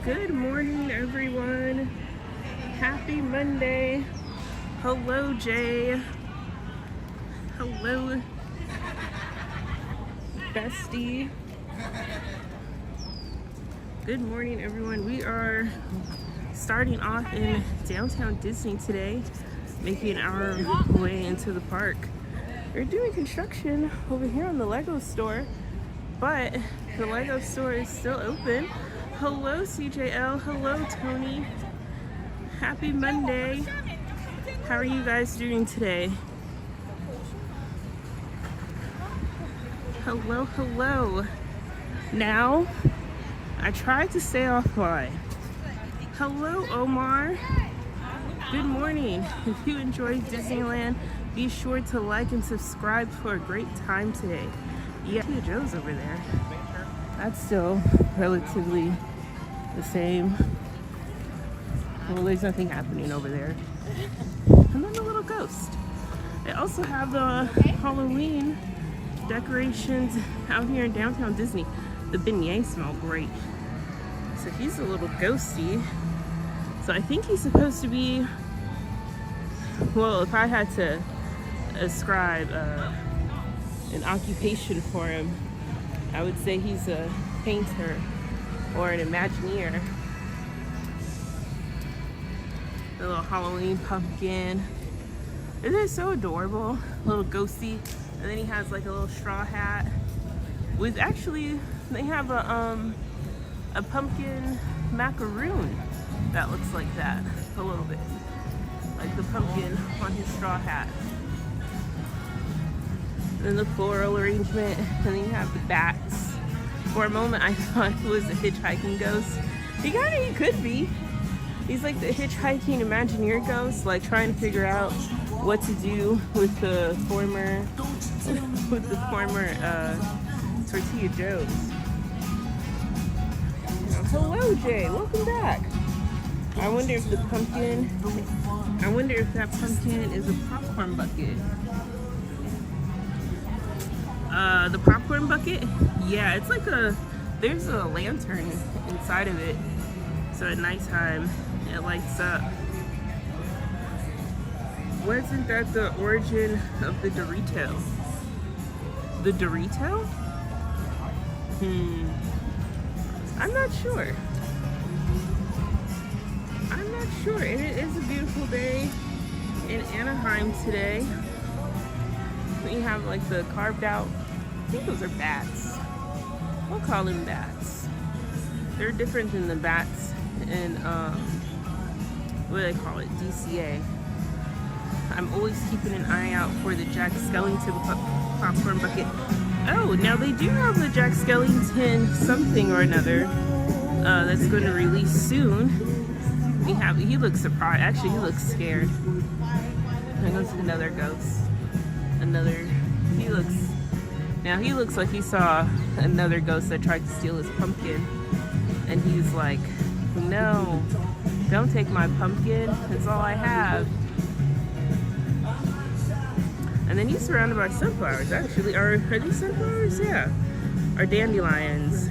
Good morning, everyone. Happy Monday. Hello, Jay. Hello, bestie. Good morning, everyone. We are starting off in downtown Disney today, making our way into the park. They're doing construction over here on the Lego store, but the Lego store is still open. Hello, CJL. Hello, Tony. Happy Monday. How are you guys doing today? Hello, hello. Now, I tried to stay offline. Hello, Omar. Good morning. If you enjoyed Disneyland, be sure to like and subscribe for a great time today. Yeah, Joe's over there. That's still relatively the same. Well, there's nothing happening over there. And then the little ghost. They also have the Halloween decorations out here in downtown Disney. The beignets smell great. So he's a little ghosty. So I think he's supposed to be, well, if I had to ascribe an occupation for him, I would say he's a painter or an Imagineer. The little Halloween pumpkin. Isn't it so adorable? A little ghosty. And then he has like a little straw hat. With actually, they have a pumpkin macaroon that looks like that a little bit. Like the pumpkin on his straw hat. And then the floral arrangement. And then you have the bats. For a moment, I thought it was a hitchhiking ghost. He could be. He's like the hitchhiking Imagineer ghost, like trying to figure out what to do with the former Tortilla Joes. Hello, Jay. Welcome back. I wonder if that pumpkin is a popcorn bucket. The popcorn bucket? Yeah, it's like there's a lantern inside of it. So at nighttime, it lights up. Wasn't that the origin of the Dorito? The Dorito? I'm not sure. And it is a beautiful day in Anaheim today. We have like the carved out, I think those are bats. We'll call them bats. They're different than the bats in, what do they call it, DCA. I'm always keeping an eye out for the Jack Skellington popcorn bucket. Oh, now they do have the Jack Skellington something or another that's going to release soon. He looks surprised. Actually, he looks scared. There goes another ghost. He looks like he saw another ghost that tried to steal his pumpkin. And he's like, no, don't take my pumpkin. It's all I have. And then he's surrounded by sunflowers, actually. Are these sunflowers? Yeah. Or dandelions.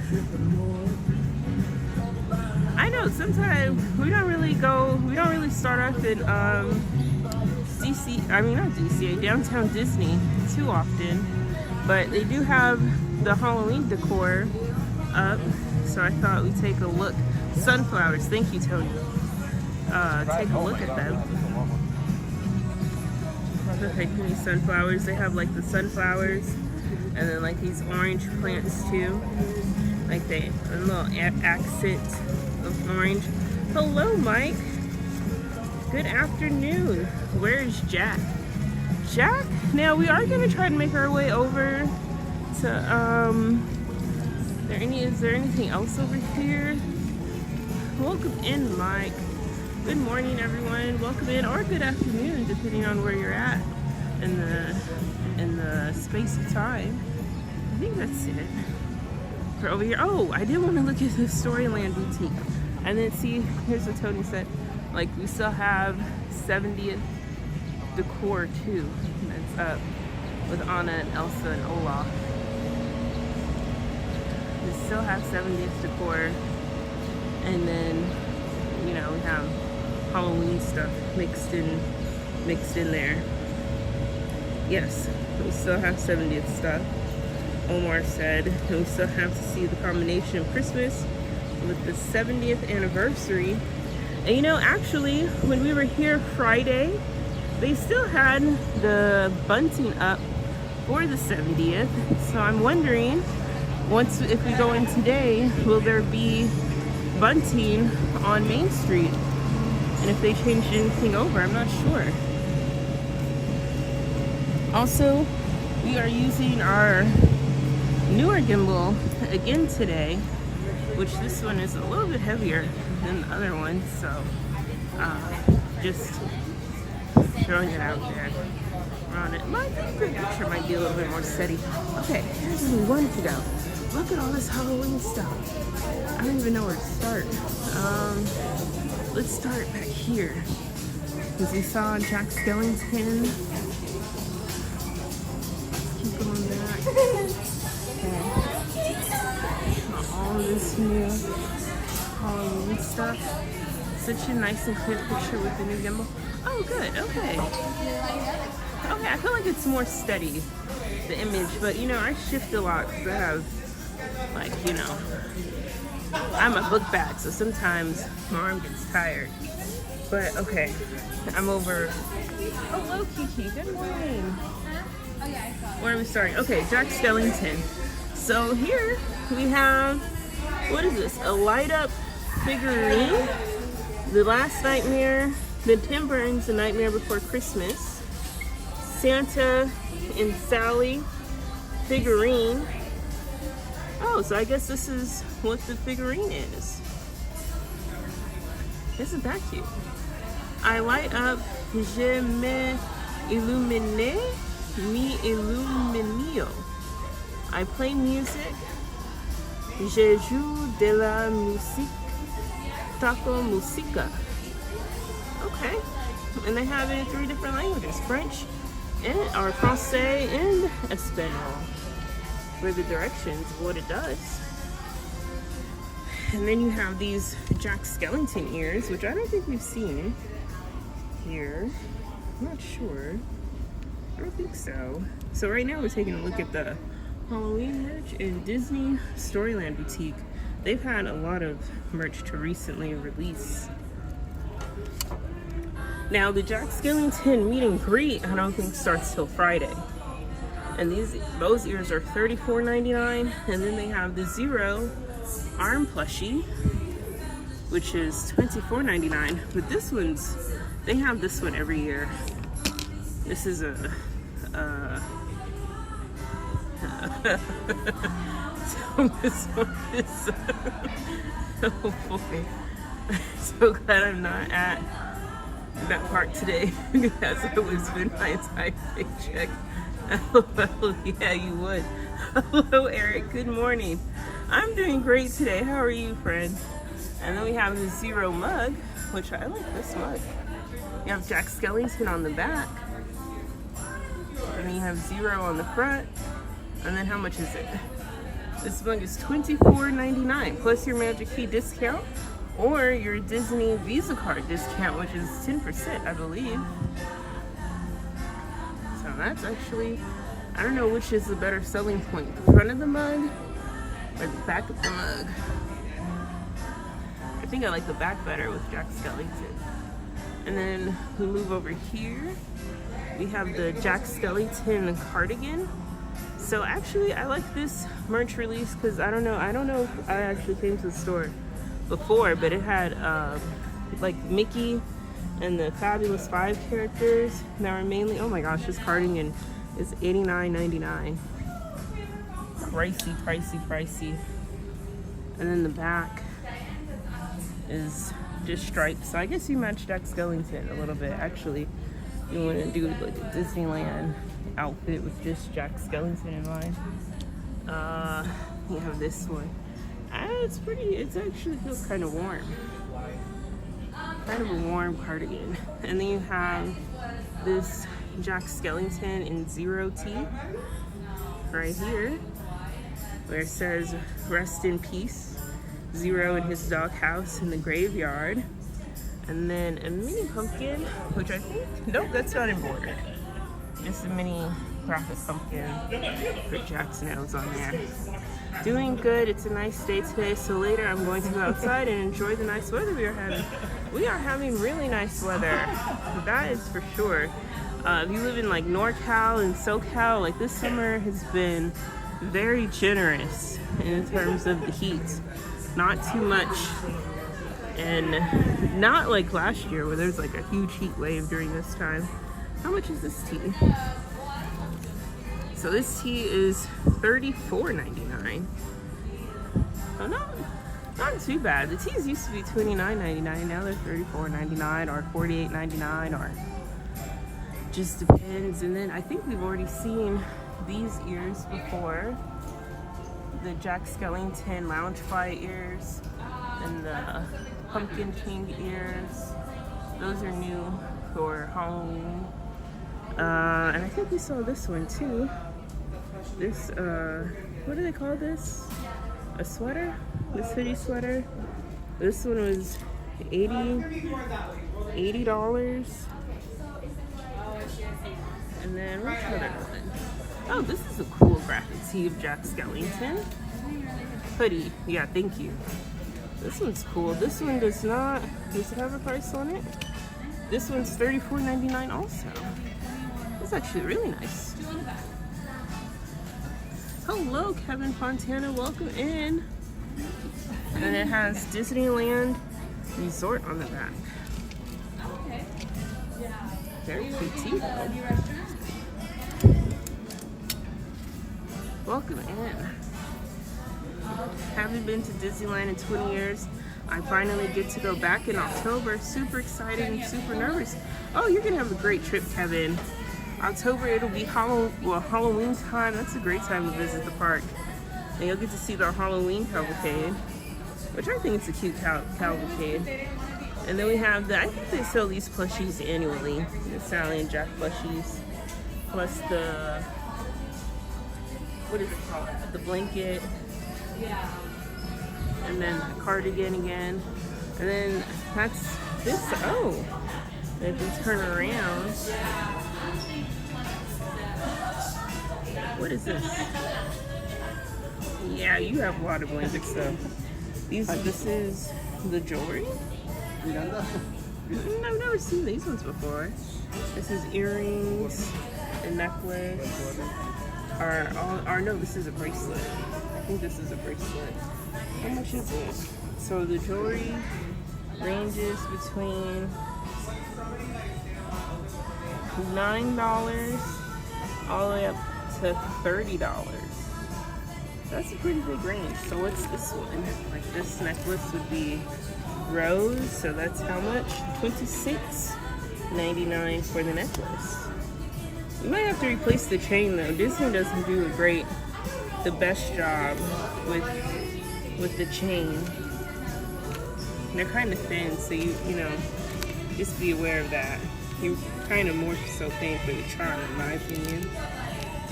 I know sometimes we don't really start off in downtown Disney too often. But they do have the Halloween decor up. So I thought we'd take a look. Sunflowers, thank you, Tony. Take a look at them. Okay, these sunflowers. They have like the sunflowers and then like these orange plants too. Like a little accent of orange. Hello, Mike. Good afternoon. Where's Jack? Jack? Now we are gonna try to make our way over to is there anything else over here? Welcome in, Mike. Good morning, everyone. Welcome in, or good afternoon, depending on where you're at in the space of time. I think that's it. For over here. Oh, I did want to look at the Storyland boutique. And then see, here's what Tony said. Like, we still have 70th decor too. That's up with Anna and Elsa and Olaf. We still have 70th decor And then, you know, we have Halloween stuff mixed in there. Yes, we still have 70th stuff. Omar said, and we still have to see the combination of Christmas with the 70th anniversary. And you know, actually, when we were here Friday, they still had the bunting up for the 70th. So I'm wondering, if we go in today, will there be bunting on Main Street? And if they changed anything over, I'm not sure. Also, we are using our newer gimbal again today, which this one is a little bit heavier than the other one, so just throwing it out there. We're on it. I think the picture might be a little bit more steady. Okay, here's where we wanted to go. Look at all this Halloween stuff. I don't even know where to start. Let's start back here. Because we saw Jack Skellington. Keep going back. Okay. All this new Halloween stuff. Such a nice and clear picture with the new gimbal. Oh, good. Okay. Okay, I feel like it's more steady, the image, but you know, I shift a lot because I have, like, you know, I'm a book bag, so sometimes my arm gets tired. But okay, I'm over. Hello, Kiki. Good morning. Where are we starting? Okay, Jack Skellington. So here we have, what is this? A light up figurine. The Last Nightmare, the Tim Burton's The Nightmare Before Christmas, Santa and Sally figurine. Oh, so I guess this is what the figurine is. Isn't that cute? I light up, je me illumine, mi illuminio. I play music, je joue de la musique. Taco Musica. Okay, and they have it in 3 different languages: French, or Francais, and Espanol, for the directions of what it does. And then you have these Jack Skellington ears, which I don't think we've seen here. I'm not sure. I don't think so. So right now we're taking a look at the Halloween merch in Disney Storyland boutique. They've had a lot of merch to recently release. Now the Jack Skellington meet and greet, I don't think starts till Friday. And those ears are $34.99, and then they have the Zero arm plushie, which is $24.99. But this one's, they have this one every year. This is a so this one is oh boy, I'm so glad I'm not at that part today because I would spend my entire paycheck. LOL, yeah, you would. Hello, Eric. Good morning. I'm doing great today. How are you, friend? And then we have the Zero mug, which I like this mug. You have Jack Skellington on the back, and then you have Zero on the front. And then how much is it? This mug is $24.99 plus your Magic Key discount or your Disney Visa card discount, which is 10%, I believe. So that's actually, I don't know which is the better selling point, the front of the mug or the back of the mug. I think I like the back better with Jack Skellington. And then we move over here. We have the Jack Skellington cardigan. So actually, I like this merch release because I don't know if I actually came to the store before, but it had like Mickey and the Fabulous 5 characters that were mainly, oh my gosh, this cardigan is $89.99. Pricey, pricey, pricey. And then the back is just stripes. So I guess you match Jack Skellington a little bit. Actually, you want to do like a Disneyland outfit with just Jack Skellington in mind. You have this one. It's pretty, it actually feels kind of warm. Kind of a warm cardigan. And then you have this Jack Skellington in Zero T right here, where it says rest in peace. Zero in his doghouse in the graveyard. And then a mini pumpkin, which I think, nope, that's not embroidered. Just a mini graphic pumpkin for Jack's nose on there. Doing good. It's a nice day today, so later I'm going to go outside and enjoy the nice weather we are having. We are having really nice weather, that is for sure. If you live in like NorCal and SoCal, like this summer has been very generous in terms of the heat. Not too much, and not like last year where there's like a huge heat wave during this time. How much is this tea? So this tea is $34.99. So not too bad. The teas used to be $29.99. Now they're $34.99 or $48.99, or just depends. And then I think we've already seen these ears before. The Jack Skellington Loungefly ears and the Pumpkin King ears. Those are new for Halloween. And I think we saw this one too. This, what do they call this? A sweater? This hoodie sweater. This one was $80. And then what's the other one? Oh, this is a cool graphic tee of Jack Skellington. Hoodie. Yeah, thank you. This one's cool. This one does not. Does it have a price on it? This one's $34.99 also. It's actually really nice. Hello, Kevin Fontana. Welcome in. And it has Disneyland Resort on the back. Very pretty though. Welcome in. Haven't been to Disneyland in 20 years. I finally get to go back in October. Super excited and super nervous. Oh, you're gonna have a great trip, Kevin. October, it'll be Halloween time. That's a great time to visit the park. And you'll get to see the Halloween cavalcade, which I think it's a cute cavalcade. And then we have I think they sell these plushies annually. The Sally and Jack plushies. Plus the, what is it called? The blanket. And then the cardigan again. And then that's this, oh. If you turn around. What is this? Yeah, you have a lot of blankets though. This is the jewelry. I've never seen these ones before. This is earrings, a necklace, or no, this is a bracelet. I think this is a bracelet. How much is it? So the jewelry ranges between $9 all the way up to $30. That's a pretty big range. So what's this one? Like this necklace would be rose, so that's how much? $26.99 for the necklace. You might have to replace the chain though. Disney doesn't do the best job with the chain. They're kind of thin, so you know, just be aware of that. You're kind of more so paying for the charm, in my opinion.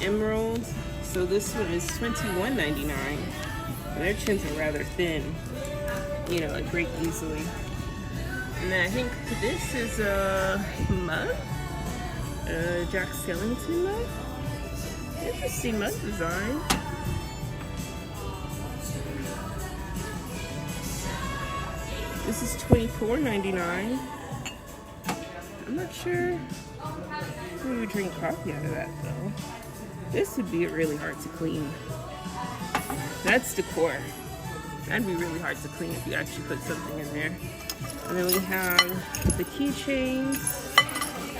Emerald. So this one is $21.99. Their chins are rather thin. You know, like break easily. And then I think this is a mug. Jack Skellington mug. Interesting mug design. This is $24.99. I'm not sure we would drink coffee out of that though. This would be really hard to clean. That's decor. That'd be really hard to clean if you actually put something in there. And then we have the keychains.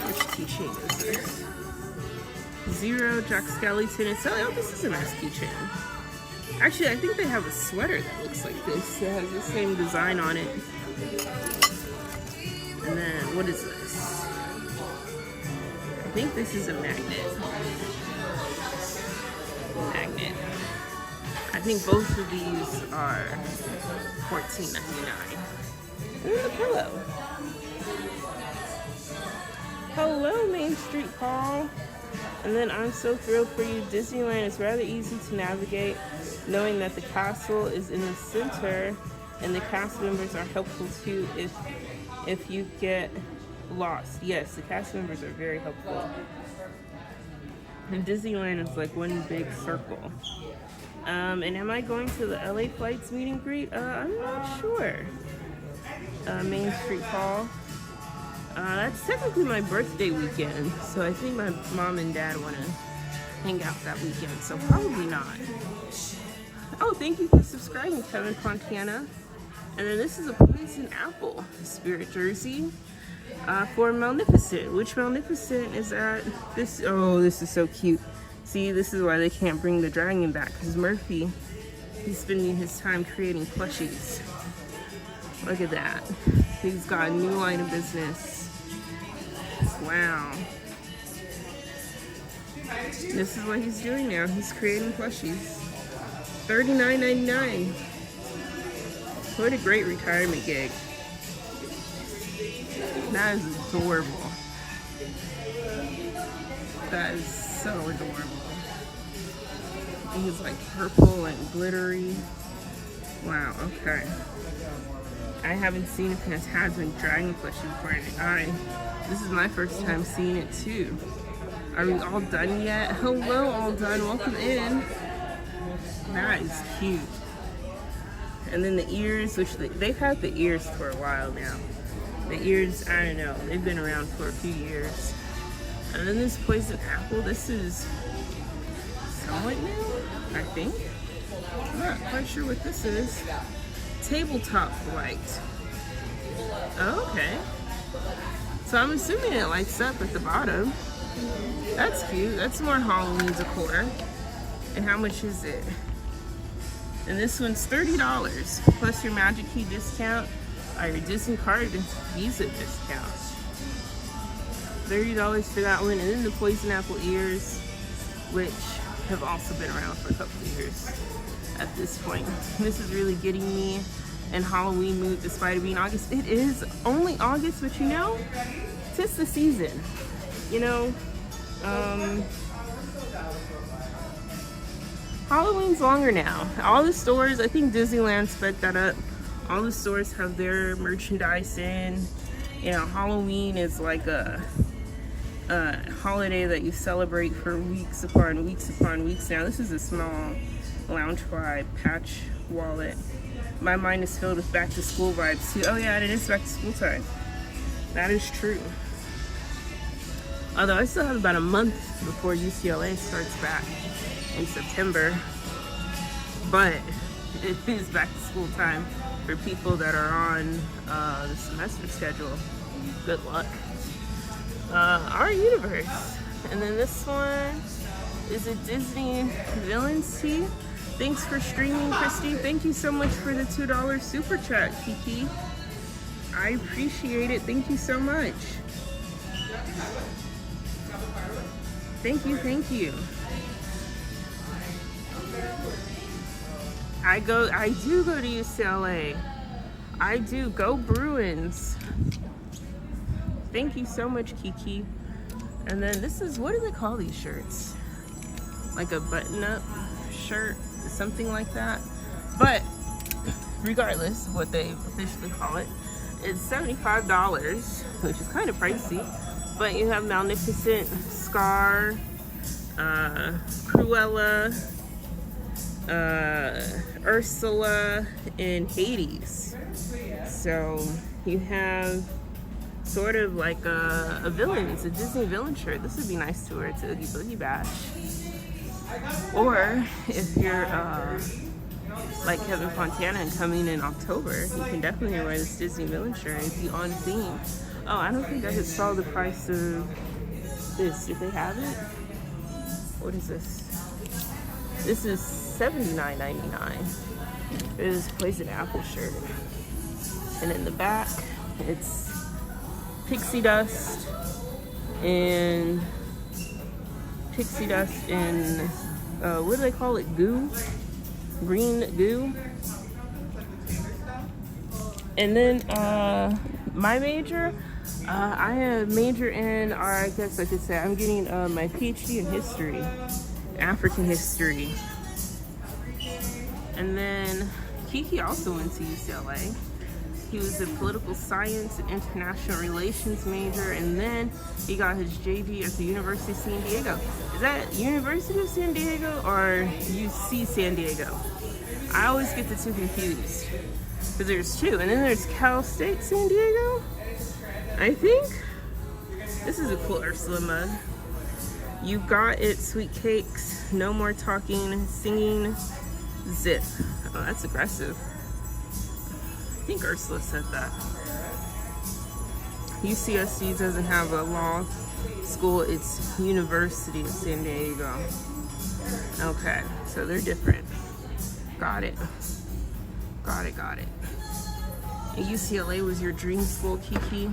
Which keychain is this? Zero, Jack Skellington. Oh, this is a nice keychain. Actually, I think they have a sweater that looks like this. It has the same design on it. And then, what is this? I think this is a magnet. I think both of these are $14.99. And then the pillow. Hello, Main Street Paul. And then I'm so thrilled for you. Disneyland is rather easy to navigate, knowing that the castle is in the center And the cast members are helpful too if you get lost. Yes, the cast members are very helpful. And Disneyland is like one big circle. And am I going to the LA Flights meet and greet? I'm not sure. Main Street Hall. That's technically my birthday weekend, so I think my mom and dad want to hang out that weekend, so probably not. Oh, thank you for subscribing, Kevin Fontana. And then this is a Poison Apple Spirit jersey for Magnificent. Which Magnificent is at? This. Oh, this is so cute. See, this is why they can't bring the dragon back, because Murphy, he's spending his time creating plushies. Look at that. He's got a new line of business. Wow. This is what he's doing now. He's creating plushies. $39.99. What a great retirement gig. That is adorable. That is so adorable. And he's like purple and glittery. Wow, okay. I haven't seen a Fantasmic Dragon plushie before, and this is my first time seeing it too. Are we all done yet? Hello, all done. Welcome in. That is cute. And then the ears, which they've had the ears for a while now. The ears, I don't know, they've been around for a few years. And then this Poison Apple, this is somewhat new, I think. I'm not quite sure what this is. Tabletop light. Oh, okay. So I'm assuming it lights up at the bottom. That's cute. That's more Halloween decor. And how much is it? And this one's $30 plus your Magic Key discount or your Disney card and Visa discount. $30 for that one. And then the Poison Apple ears, which have also been around for a couple of years at this point. This is really getting me in Halloween mood despite it being August. It is only August, but you know, it's the season. You know, Halloween's longer now. All the stores, I think Disneyland sped that up. All the stores have their merchandise in. You know, Halloween is like a holiday that you celebrate for weeks upon weeks upon weeks now. This is a small Loungefly patch wallet. My mind is filled with back to school vibes too. Oh yeah, and it is back to school time. That is true. Although I still have about a month before UCLA starts back in September. But it is back to school time for people that are on the semester schedule. Good luck. Our Universe. And then this one is a Disney Villains tee. Thanks for streaming, Christy. Thank you so much for the $2 super chat, Kiki. I appreciate it. Thank you so much. Thank you, thank you. I do go to UCLA. I do. Go Bruins. Thank you so much, Kiki. And then this is, what do they call these shirts? Like a button-up shirt, something like that. But regardless of what they officially call it, it's $75, which is kind of pricey. But you have Magnificent, Scar, Cruella, Ursula, and Hades. So you have sort of like a villain. It's a Disney villain shirt. This would be nice to wear to Oogie Boogie Bash. Or if you're like Kevin Fontana and coming in October, you can definitely wear this Disney villain shirt. It'd be on theme. Oh, I don't think I just saw the price of this. Did they have it? What is this? This is $79.99. It is Poison Apple shirt. And in the back, it's pixie dust and what do they call it? Goo? Green goo. And then my major, I have major in, or I guess I could say I'm getting my PhD in history, African history. And then Kiki also went to UCLA. He was a political science and international relations major, and then he got his JD at the University of San Diego. Is that University of San Diego or UC San Diego? I always get the two confused, because there's two. And then there's Cal State San Diego, I think. This is a cool Ursula mug. You got it, sweet cakes, no more talking, singing, zip. Oh, that's aggressive. I think Ursula said that. UCSD doesn't have a law school, it's University of San Diego. Okay, so they're different. Got it. Got it, got it. And UCLA was your dream school, Kiki.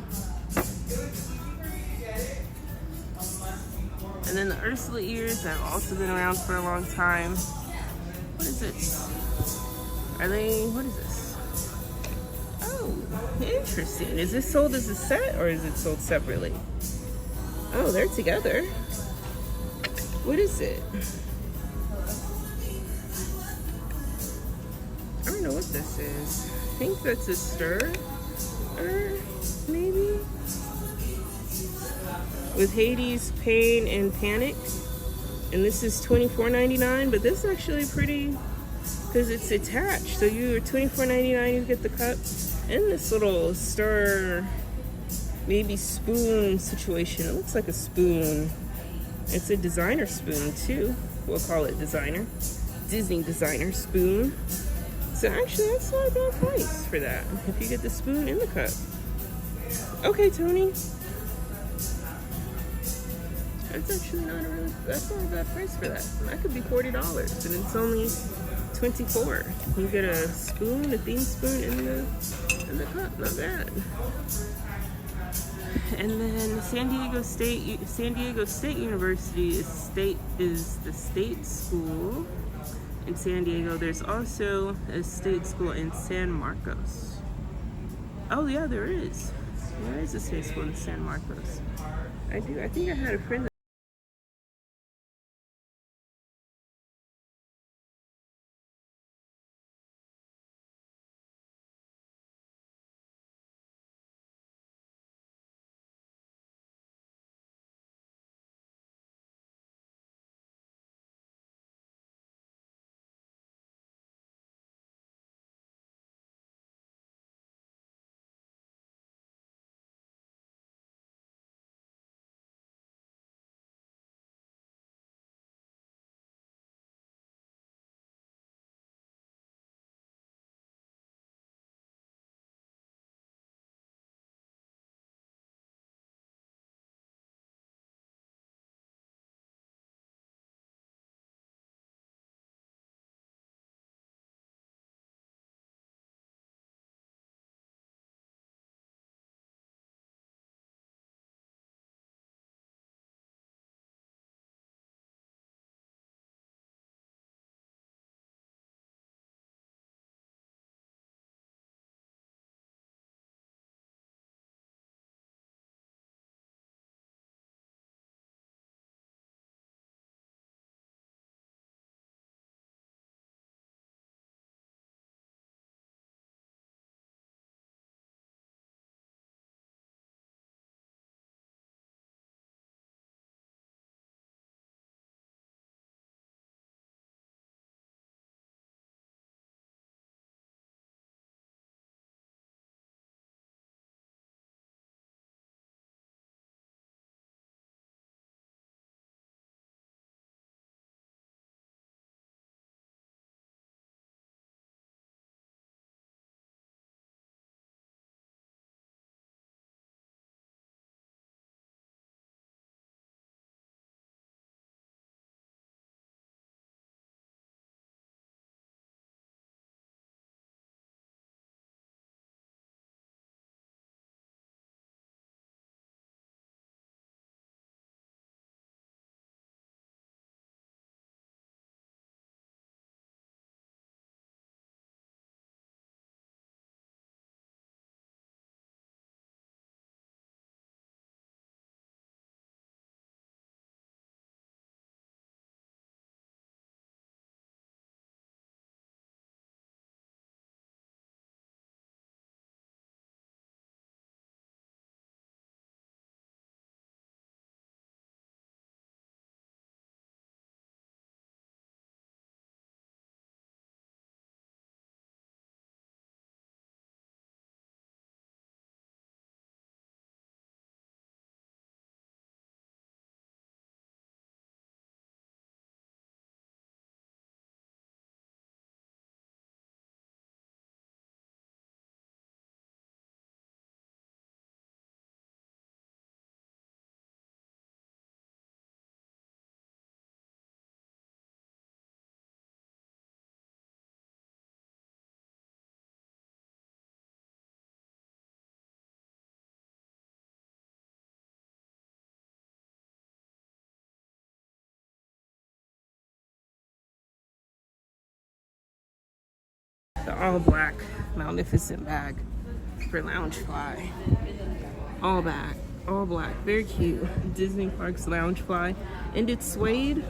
And then the Ursula ears have also been around for a long time. What is this? Are they, what is this? Oh, interesting. Is this sold as a set or is it sold separately? Oh, they're together. What is it? I don't know what this is. I think that's a stir, maybe? With Hades, Pain, and Panic. And this is $24.99, but this is actually pretty, because it's attached. So you're $24.99, you get the cup and this little stir, maybe spoon situation. It looks like a spoon. It's a designer spoon too. We'll call it designer. Disney designer spoon. So actually that's not a bad price for that, if you get the spoon in the cup. Okay, Tony. That's actually not a really, that's not a bad price for that. That could be $40 and it's only $24. You get a spoon, a theme spoon in the cup, not bad. And then San Diego State University is the state school in San Diego. There's also a state school in San Marcos. Oh yeah, there is. There is a state school in San Marcos. I think I had a friend the all black magnificent bag for Loungefly. All black, very cute. Disney Parks Loungefly, and it's suede.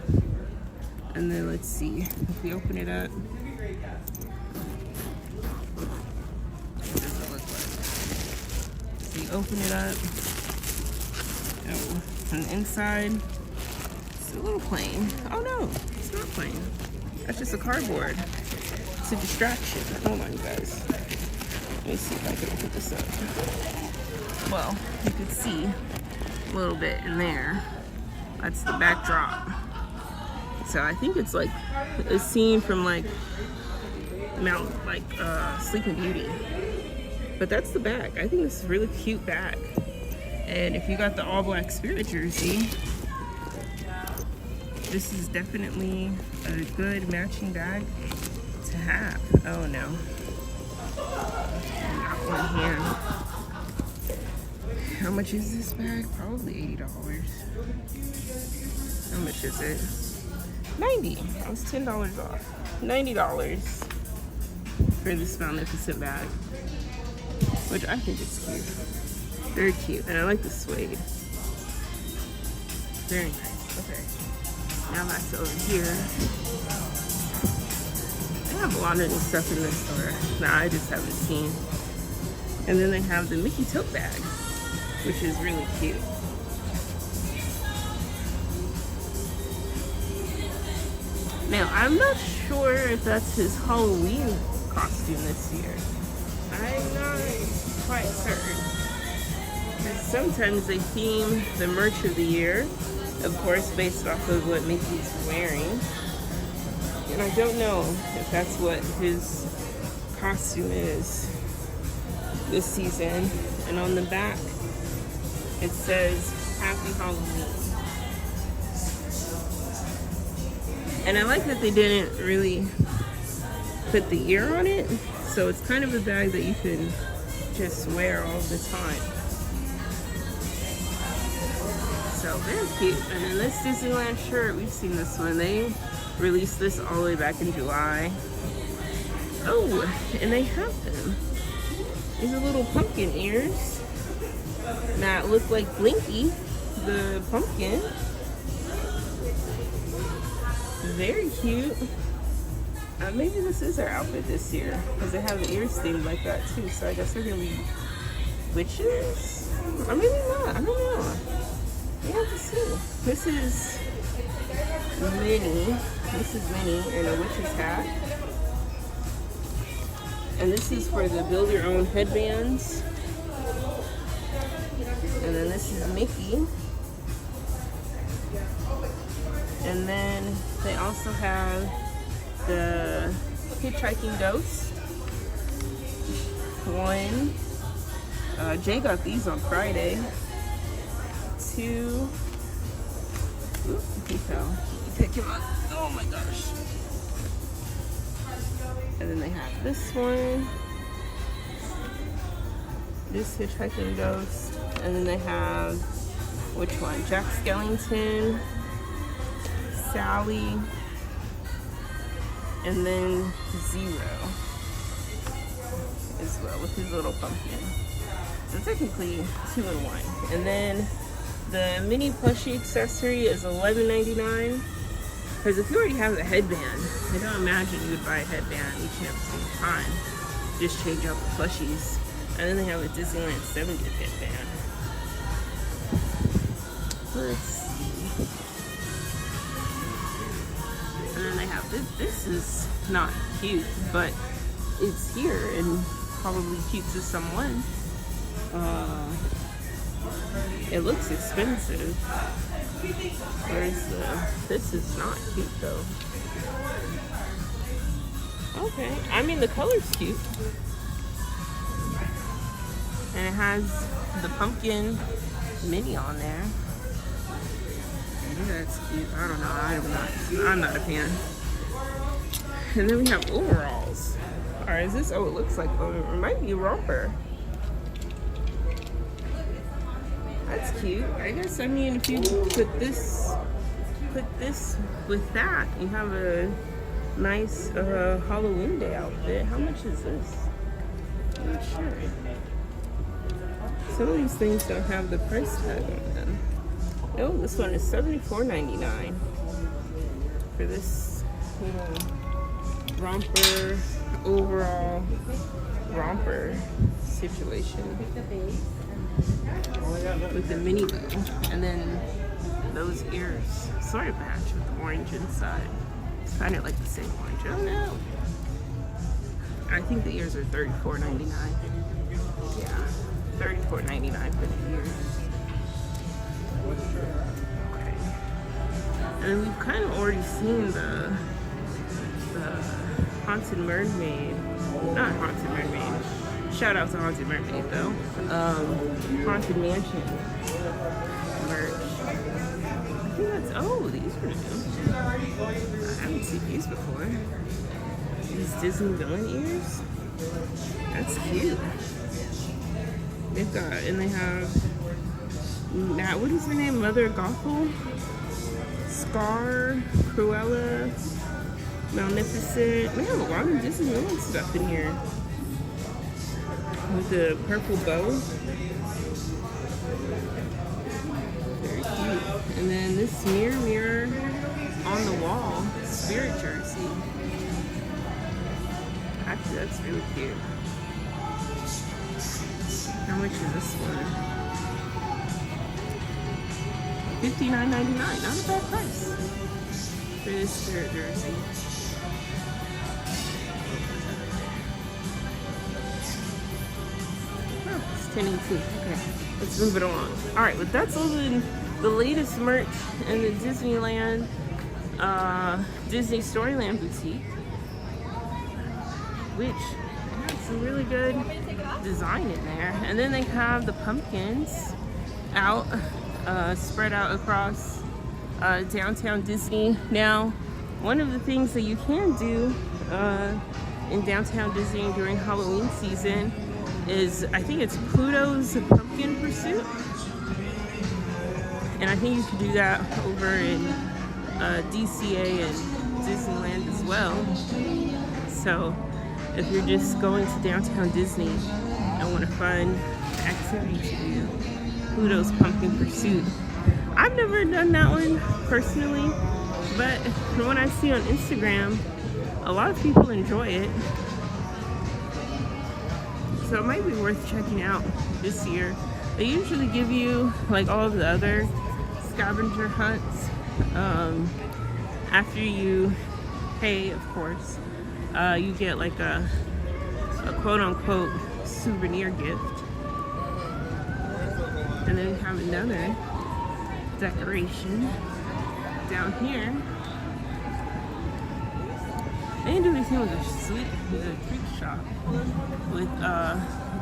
And then let's see if we open it up. What does it look like? So you open it up. Oh, on the inside, it's a little plain. Oh no, it's not plain. That's just a cardboard. It's a distraction. Hold on, you guys. Let me see if I can open this up. Well, you can see a little bit in there. That's the backdrop. So I think it's like a scene from like Sleeping Beauty. But that's the bag. I think it's a really cute bag. And if you got the all black Spirit jersey, this is definitely a good matching bag to have. Oh no. Not one hand. How much is this bag? Probably $80. How much is it? $90. I was $10 off. $90 for this magnificent bag, which I think is cute. Very cute, and I like the suede. Very nice. Okay. Now that's over here. They have a lot of new stuff in this store that I just haven't seen. And then they have the Mickey tote bag, which is really cute. Now, I'm not sure if that's his Halloween costume this year. I'm not quite certain. Because sometimes they theme the merch of the year, of course, based off of what Mickey's wearing. And I don't know if that's what his costume is this season. And on the back, it says, Happy Halloween. And I like that they didn't really put the ear on it. So it's kind of a bag that you can just wear all the time. So very cute. And then this Disneyland shirt, we've seen this one. They released this all the way back in July. Oh, and they have them. These are little pumpkin ears that look like Blinky the Pumpkin. Very cute. Maybe this is our outfit this year because they have the ears themed like that too. So I guess they're gonna be witches, or maybe not. I don't know. We have to see. This is Minnie. This is Minnie in a witch's hat, and this is for the build your own headbands. And then this is Mickey. And then they also have the Hitchhiking Ghost. One. Jay got these on Friday. Two. Oop, he fell. Pick him up. Oh my gosh. And then they have this one. This Hitchhiking Ghost. And then they have, which one? Jack Skellington. Sally, and then Zero as well with his little pumpkin. So technically 2 in 1. And then the mini plushie accessory is $11.99. Because if you already have the headband, I don't imagine you would buy a headband each and every single time. Just change out the plushies. And then they have a Disneyland 70th headband. Let's see. And then they have this. This is not cute, but it's here and probably cute to someone. It looks expensive. Where's the? This is not cute though. Okay, I mean the color's cute, and it has the pumpkin mini on there. Yeah, that's cute. I don't know. I'm not a fan. And then we have overalls. Or is this? Oh, it looks like. Oh, it might be a romper. That's cute. I guess. I mean, if you put this with that, you have a Nice Halloween day outfit. How much is this? I'm not sure. Some of these things don't have the price tag on them. Oh, this one is $74.99 for this little romper, overall romper situation with the mini bow, and then those ears sort of match with the orange inside. It's kind of like the same orange. I don't know. I think the ears are $34.99. Yeah, $34.99 for the ears. Okay. And then we've kind of already seen the Haunted Mermaid. Not Haunted Mermaid. Shout out to Haunted Mermaid though. Haunted Mansion merch. I think that's, oh, these are new. I haven't seen these before. These Disney villain ears. That's cute. They've got, and they have, now, what is her name? Mother Gothel? Scar, Cruella, Magnificent. We have a lot of Disney villain stuff in here. With the purple bow. Very cute. And then this mirror on the wall spirit jersey. Actually, that's really cute. How much is this one? $59.99. Not a bad price for this spirit jersey. It's 10.18. Okay, let's move it along. All right, but that's all the latest merch in the Disneyland, Disney Storyland boutique, which has some really good design in there. And then they have the pumpkins out, spread out across downtown Disney. Now, one of the things that you can do in downtown Disney during Halloween season is, I think it's Pluto's Pumpkin Pursuit. And I think you can do that over in DCA and Disneyland as well. So if you're just going to downtown Disney and want a fun activity to do, Pluto's Pumpkin Pursuit. I've never done that one personally, but from what I see on Instagram, a lot of people enjoy it. So it might be worth checking out this year. They usually give you, like all of the other scavenger hunts, after you pay, of course, you get like a quote-unquote souvenir gift. And then we have another decoration down here. They didn't do anything with the treat shop with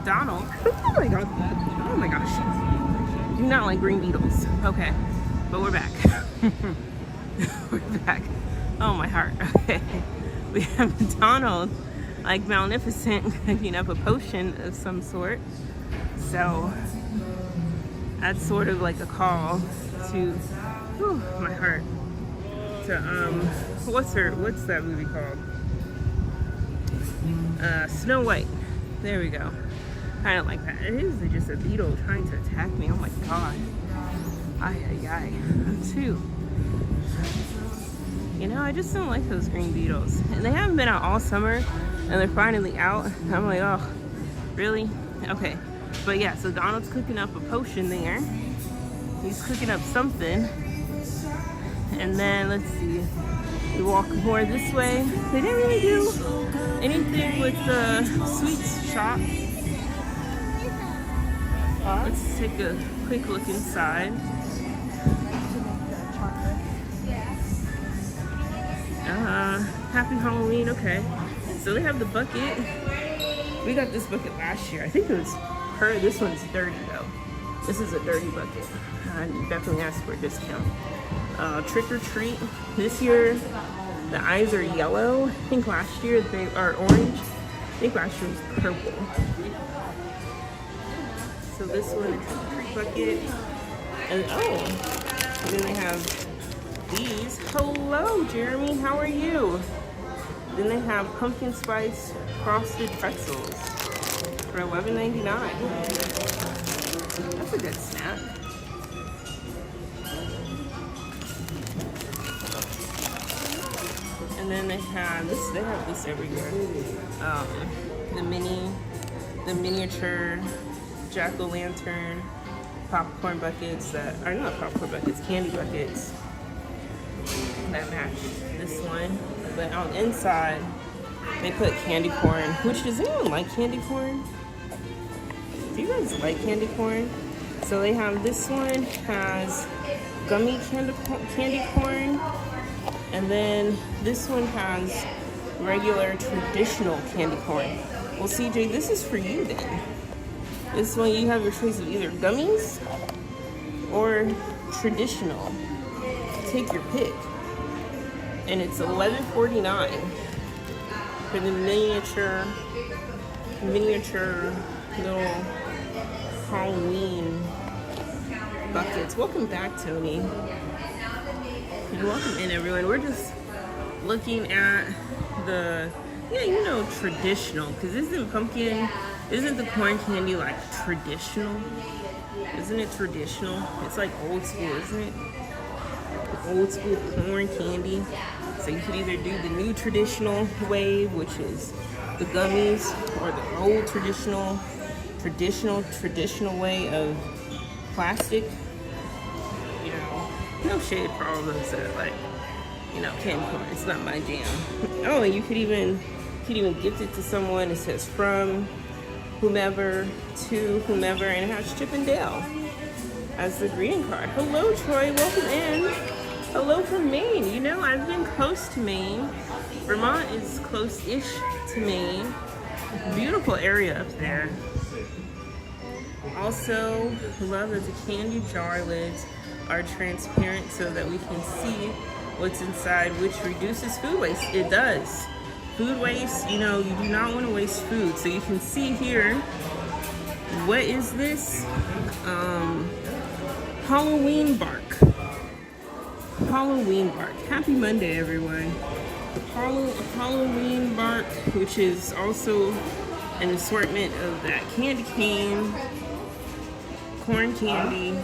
Donald. Oh my god! Oh my gosh! Do not like green beetles. Okay, but we're back. We're back. Oh my heart. Okay, we have Donald, like Magnificent, cooking up a potion of some sort. So that's sort of like a call to, whew, my heart. To what's that movie called? Snow White. There we go. Kind of like that. It is just a beetle trying to attack me. Oh my god. Ay, ay, ay. I'm too. You know, I just don't like those green beetles. And they haven't been out all summer, and they're finally out. I'm like, oh, really? Okay. But yeah, so Donald's cooking up a potion there. He's cooking up something. And then, let's see. We walk more this way. They didn't really do anything with the sweets shop. Let's take a quick look inside. Happy Halloween, okay. So they have the bucket. We got this bucket last year. I think it was her. This one's dirty though. This is a dirty bucket. I definitely asked for a discount. Trick or treat. This year, the eyes are yellow. I think last year they are orange. I think last year was purple. So this one is a treat bucket. And oh, and then they have these. Hello, Jeremy. How are you? Then they have pumpkin spice frosted pretzels for $11.99. That's a good snack. And then they have this. They have this every year. The miniature jack-o'-lantern popcorn buckets that are not popcorn buckets, candy buckets that match this one. But on the inside, they put candy corn. Which, does anyone like candy corn? Do you guys like candy corn? So they have this one has gummy candy corn, and then this one has regular traditional candy corn. Well, CJ, this is for you then. This one you have your choice of either gummies or traditional. Take your pick. And it's $11.49 for the miniature little Halloween buckets. Welcome back, Tony. And welcome in, everyone. We're just looking at the, traditional. Because isn't the corn candy like traditional? Isn't it traditional? It's like old school, isn't it? Old school corn candy. So you could either do the new traditional way, which is the gummies, or the old traditional way of plastic. No shade for all those that like, candy corn. It's not my jam. Oh, and you could even gift it to someone. It says from whomever to whomever, and it has Chip and Dale as the greeting card. Hello, Troy. Welcome in. Hello from Maine. I've been close to Maine. Vermont is close-ish to Maine. Beautiful area up there. Also, love that the candy jar lids are transparent so that we can see what's inside, which reduces food waste. It does. Food waste, you do not want to waste food. So you can see here, what is this? Halloween bark. Halloween bark. Happy Monday, everyone. Halloween bark, which is also an assortment of that candy cane, corn candy,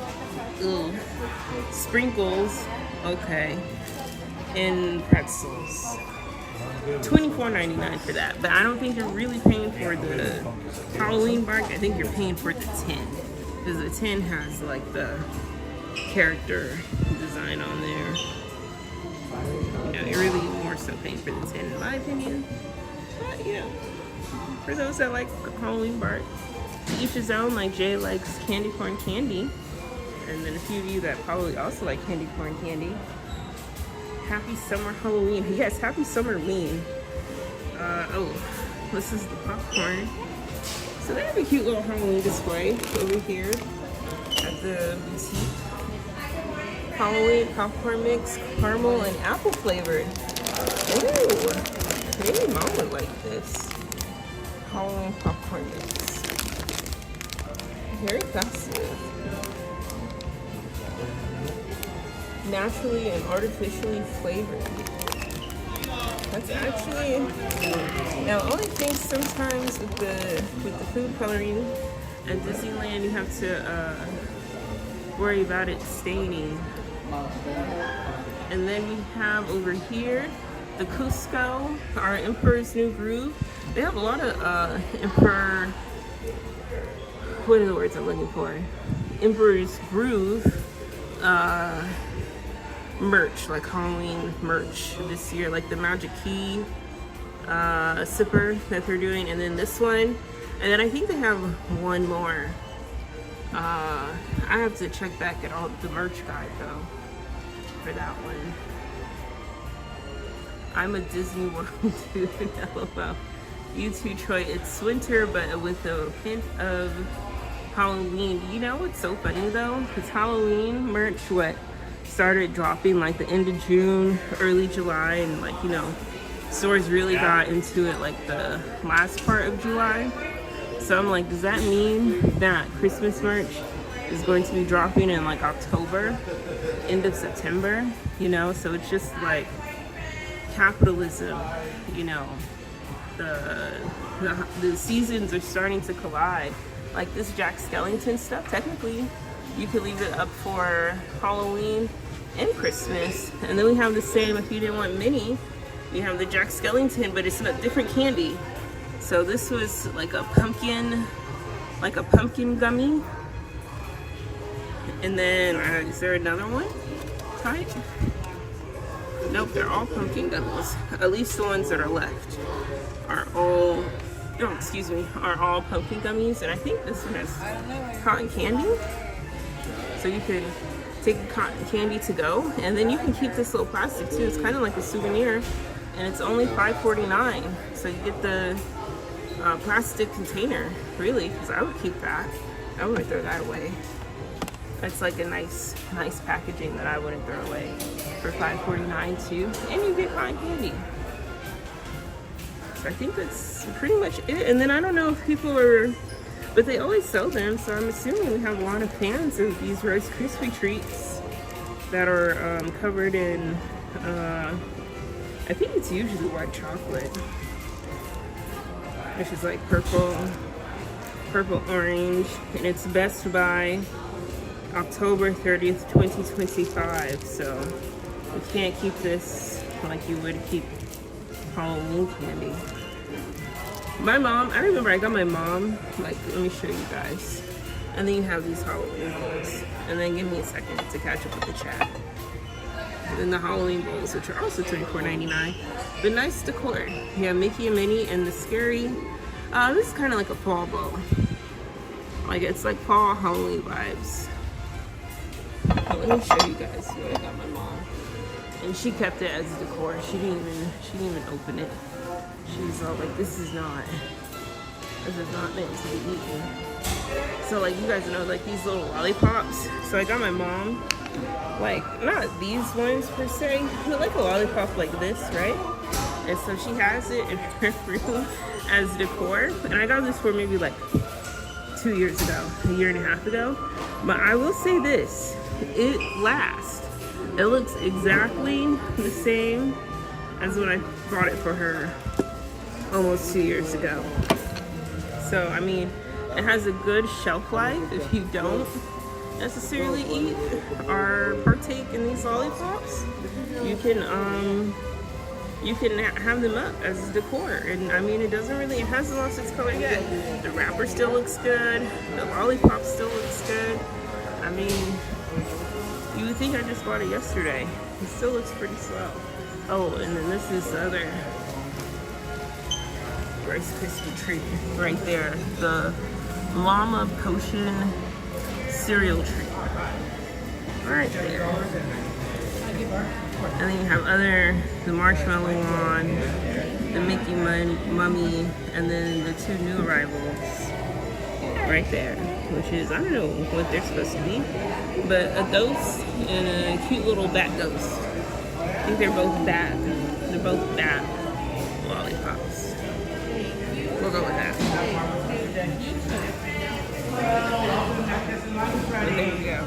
sprinkles, okay, and pretzels. $24.99 for that. But I don't think you're really paying for the Halloween bark. I think you're paying for the tin, because the tin has like the character design on there. You're really more so paying for the tin, in my opinion. But for those that like Halloween bark, each his own. Like Jay likes candy corn candy, and then a few of you that probably also like candy corn candy. Happy summer Halloween. Yes, happy summerween. This is the popcorn. So they have a cute little Halloween display over here at the boutique. Halloween popcorn mix, caramel and apple flavored. Ooh, maybe mom would like this. Halloween popcorn mix. Very festive. Naturally and artificially flavored. That's actually, now the only thing sometimes with the food coloring at Disneyland, you have to worry about it staining. And then we have over here the Cusco, our Emperor's New Groove. They have a lot of Emperor, what are the words I'm looking for? Emperor's Groove merch, like Halloween merch this year, like the Magic Key sipper that they're doing, and then this one, and then I think they have one more. I have to check back at all the merch guide though for that one. I'm a Disney World dude. LOL. You too, Troy. It's winter, but with a hint of Halloween. You know what's so funny though? Because Halloween merch, started dropping like the end of June, early July, and stores really got into it like the last part of July. So I'm like, does that mean that Christmas merch is going to be dropping in like October, end of September? So it's just like capitalism, you know, the seasons are starting to collide. Like this Jack Skellington stuff, technically you could leave it up for Halloween and Christmas. And then we have the same, if you didn't want Minnie, you have the Jack Skellington, but it's a different candy. So this was like a pumpkin gummy. And then, is there another one? Type? Nope, they're all pumpkin gummies. At least the ones that are left are all, oh, excuse me, are all pumpkin gummies. And I think this one has cotton candy. So you could take cotton candy to go, and then you can keep this little plastic too. It's kind of like a souvenir, and it's only $5.49. So you get the plastic container, really, because I would keep that. I wouldn't throw that away. It's like a nice packaging that I wouldn't throw away for $5.49 too. And you get cotton candy. So I think that's pretty much it. And then I don't know if people are, but they always sell them, so I'm assuming we have a lot of fans of these Rice Krispie treats that are covered in, I think it's usually white chocolate, which is like purple orange, and it's best by October 30th, 2025. So you can't keep this like you would keep Halloween candy. My mom, I remember I got my mom, like, let me show you guys. And then you have these Halloween bowls. And then give me a second to catch up with the chat. And then the Halloween bowls, which are also $24.99. But nice decor. You have Mickey and Minnie and the scary. This is kind of like a fall bowl. Like, it's like fall Halloween vibes. Let me show you guys what I got my mom. And she kept it as decor. She didn't even open it. She's all like, this is not meant to be eaten. So like, you guys know, like these little lollipops. So I got my mom, like, not these ones per se, but like a lollipop like this, right? And so she has it in her room as decor. And I got this for maybe like 2 years ago, a year and a half ago. But I will say this, it lasts. It looks exactly the same as when I bought it for her almost 2 years ago. So, I mean, it has a good shelf life if you don't necessarily eat or partake in these lollipops. You can have them up as decor. And I mean, it hasn't lost its color yet. The wrapper still looks good. The lollipop still looks good. I mean, you would think I just bought it yesterday. It still looks pretty slow. Oh, and then this is the other Rice Krispie treat right there. The Llama Potion cereal treat. Right there. And then you have the marshmallow one, the Mickey Mummy, and then the two new arrivals right there, which is, I don't know what they're supposed to be, but a ghost and a cute little bat ghost. I think they're both bat lollipops. We'll go with that. And there you go.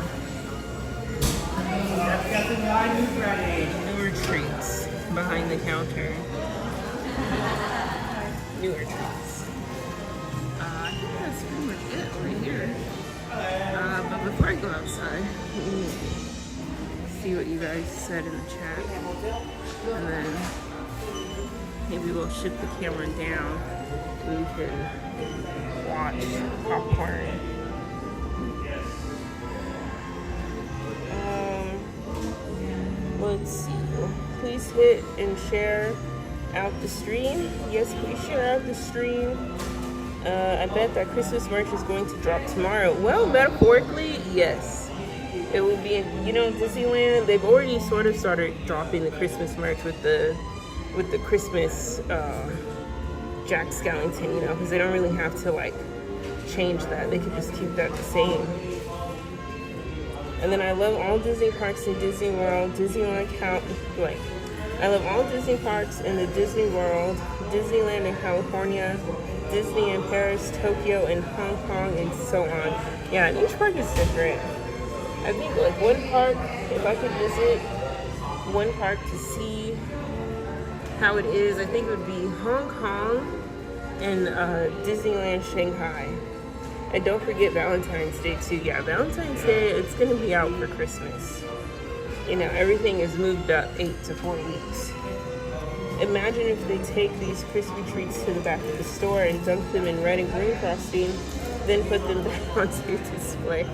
Newer treats behind the counter. Newer treats. I think that's pretty much it right here. But before I go outside, let me see what you guys said in the chat. And then maybe we'll shift the camera down and we can watch popcorn. Let's see. Please hit and share out the stream. Yes, please share out the stream. I bet that Christmas merch is going to drop tomorrow. Well, metaphorically, yes. It will be in, Disneyland. They've already sort of started dropping the Christmas merch with the Christmas Jack Skellington, because they don't really have to like change that. They could just keep that the same. And then I love all Disney parks in Disney World, Disneyland I love all Disney parks in the Disney World, Disneyland in California, Disney in Paris, Tokyo, and Hong Kong, and so on. Yeah, and each park is different. I think like one park, if I could visit one park to see how it is, I think it would be Hong Kong and Disneyland Shanghai. And don't forget Valentine's Day too. Yeah, Valentine's Day, it's gonna be out for Christmas. You know, everything is moved up 8 to 4 weeks. Imagine if they take these crispy treats to the back of the store and dunk them in red and green frosting, then put them back onto display.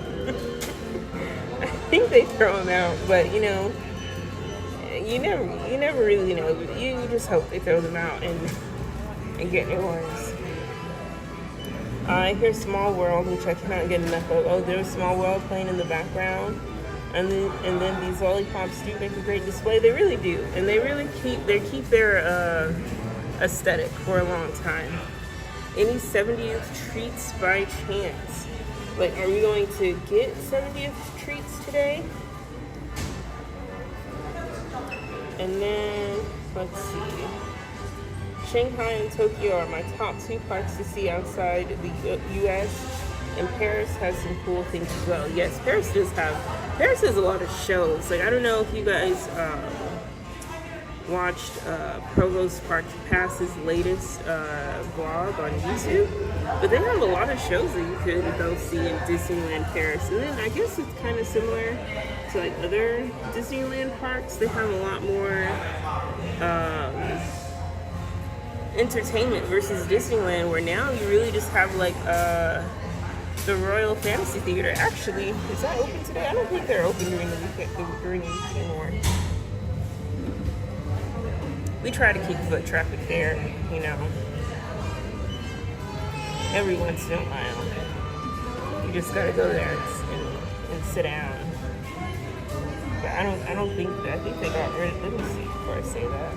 I think they throw them out, but you know, you never really know. You just hope they throw them out and get new ones. I hear Small World, which I cannot get enough of. Oh, there's Small World playing in the background. And then these lollipops do make a great display. They really do. And they really keep their aesthetic for a long time. Any 70th treats by chance? Like, are we going to get 70th treats today? And then, let's see. Shanghai and Tokyo are my top 2 parks to see outside the U.S. And Paris has some cool things as well. Yes, Paris has a lot of shows. Like, I don't know if you guys watched Provost Park Pass's latest vlog on YouTube, but they have a lot of shows that you could go see in Disneyland Paris. And then I guess it's kind of similar to like other Disneyland parks. They have a lot more entertainment versus Disneyland, where now you really just have like the Royal Fantasy Theater. Actually, is that open today? I don't think they're open during the week anymore. We try to keep foot traffic there, you know, every once in a while. You just gotta go there and sit down. But I don't think that. I think they got rid of. Let me see before I say that.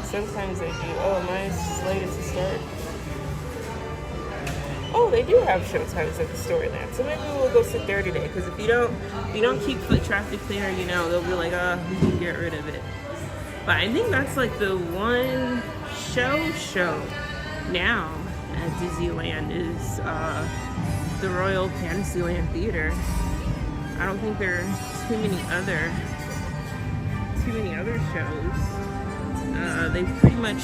Sometimes they do. Oh, mine's slated to start. Oh, they do have show times at the Storyland, so maybe we'll go sit there today. Because if you don't keep foot traffic there, you know, they'll be like, we can get rid of it. But I think that's like the one show now at Disneyland is the Royal Fantasyland Theater. I don't think there are too many other shows. They've pretty much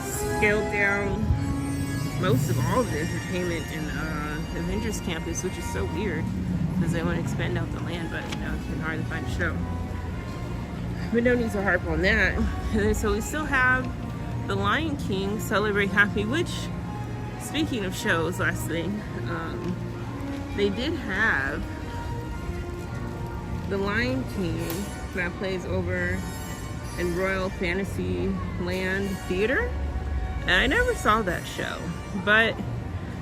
scaled down most of all of the entertainment in Avengers Campus, which is so weird because they want to expand out the land, but you know, you can hardly find a show. But no need to harp on that. And then, so we still have the Lion King Celebrate Happy, which, speaking of shows, last thing, they did have the Lion King that plays over in Royal Fantasyland Theater. And I never saw that show, but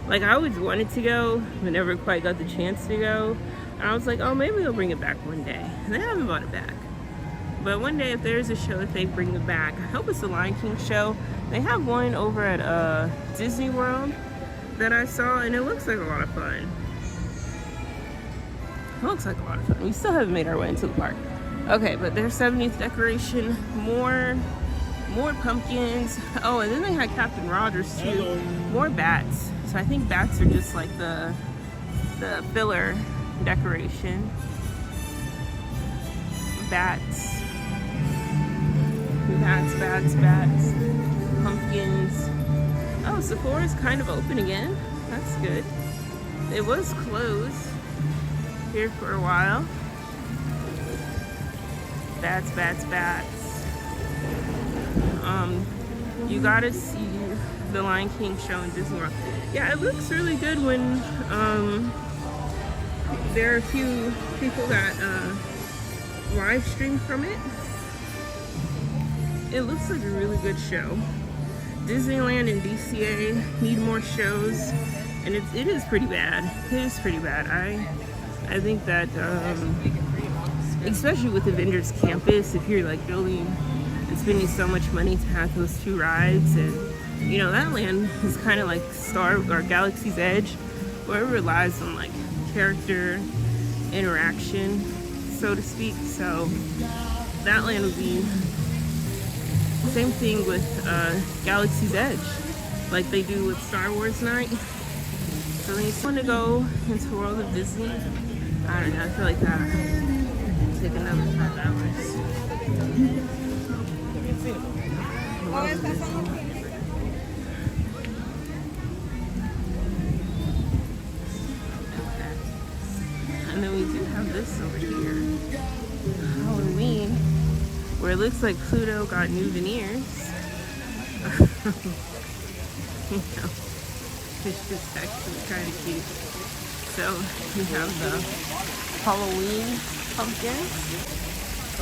like I always wanted to go, but never quite got the chance to go. And I was like, oh, maybe they'll bring it back one day. And they haven't brought it back. But one day, if there's a show that they bring it back, I hope it's the Lion King show. They have one over at Disney World that I saw, and it looks like a lot of fun. It looks like a lot of fun. We still haven't made our way into the park. Okay, but there's 70th decoration, more pumpkins. Oh, and then they had Captain Rogers too. Hello. More bats. So I think bats are just like the filler decoration. Bats. Bats. Pumpkins. Oh, Sephora's kind of open again. That's good. It was closed here for a while. Bats. You gotta see the Lion King show in Disney World. Yeah, it looks really good when there are a few people that live stream from it. It looks like a really good show. Disneyland and DCA need more shows, and it is pretty bad. It is pretty bad. I think that especially with Avengers Campus, if you're like building and spending so much money to have those 2 rides, and you know that land is kind of like Star or Galaxy's Edge, where it relies on like character interaction, so to speak. So that land would be the same thing with Galaxy's Edge, like they do with Star Wars Night. So when you want to go into World of Disney, I don't know, I feel like that would take another 5 hours. And then we do have this over here, Halloween, where it looks like Pluto got new veneers. You know, it's just actually kind of cute. So we have the Halloween pumpkin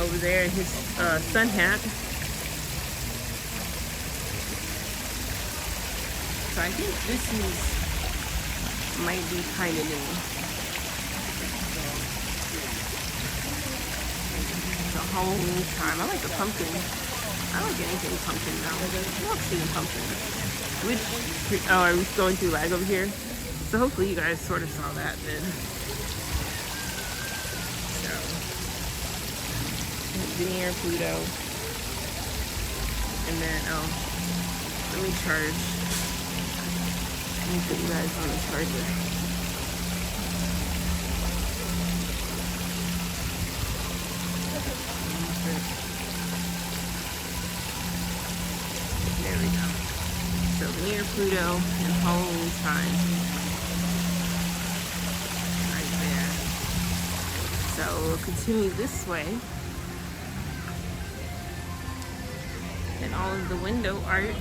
over there, his sun hat. So I think this might be kind of new. The Halloween time. I like the pumpkin. I like anything pumpkin now. I love seeing pumpkin. Are we going through lag over here? So hopefully you guys sort of saw that then. So, veneer, Pluto. And then, let me charge. Let me put you guys on the charger. There we go. So veneer, Pluto, and Halloween time. Right there. So we'll continue this way. And all of the window art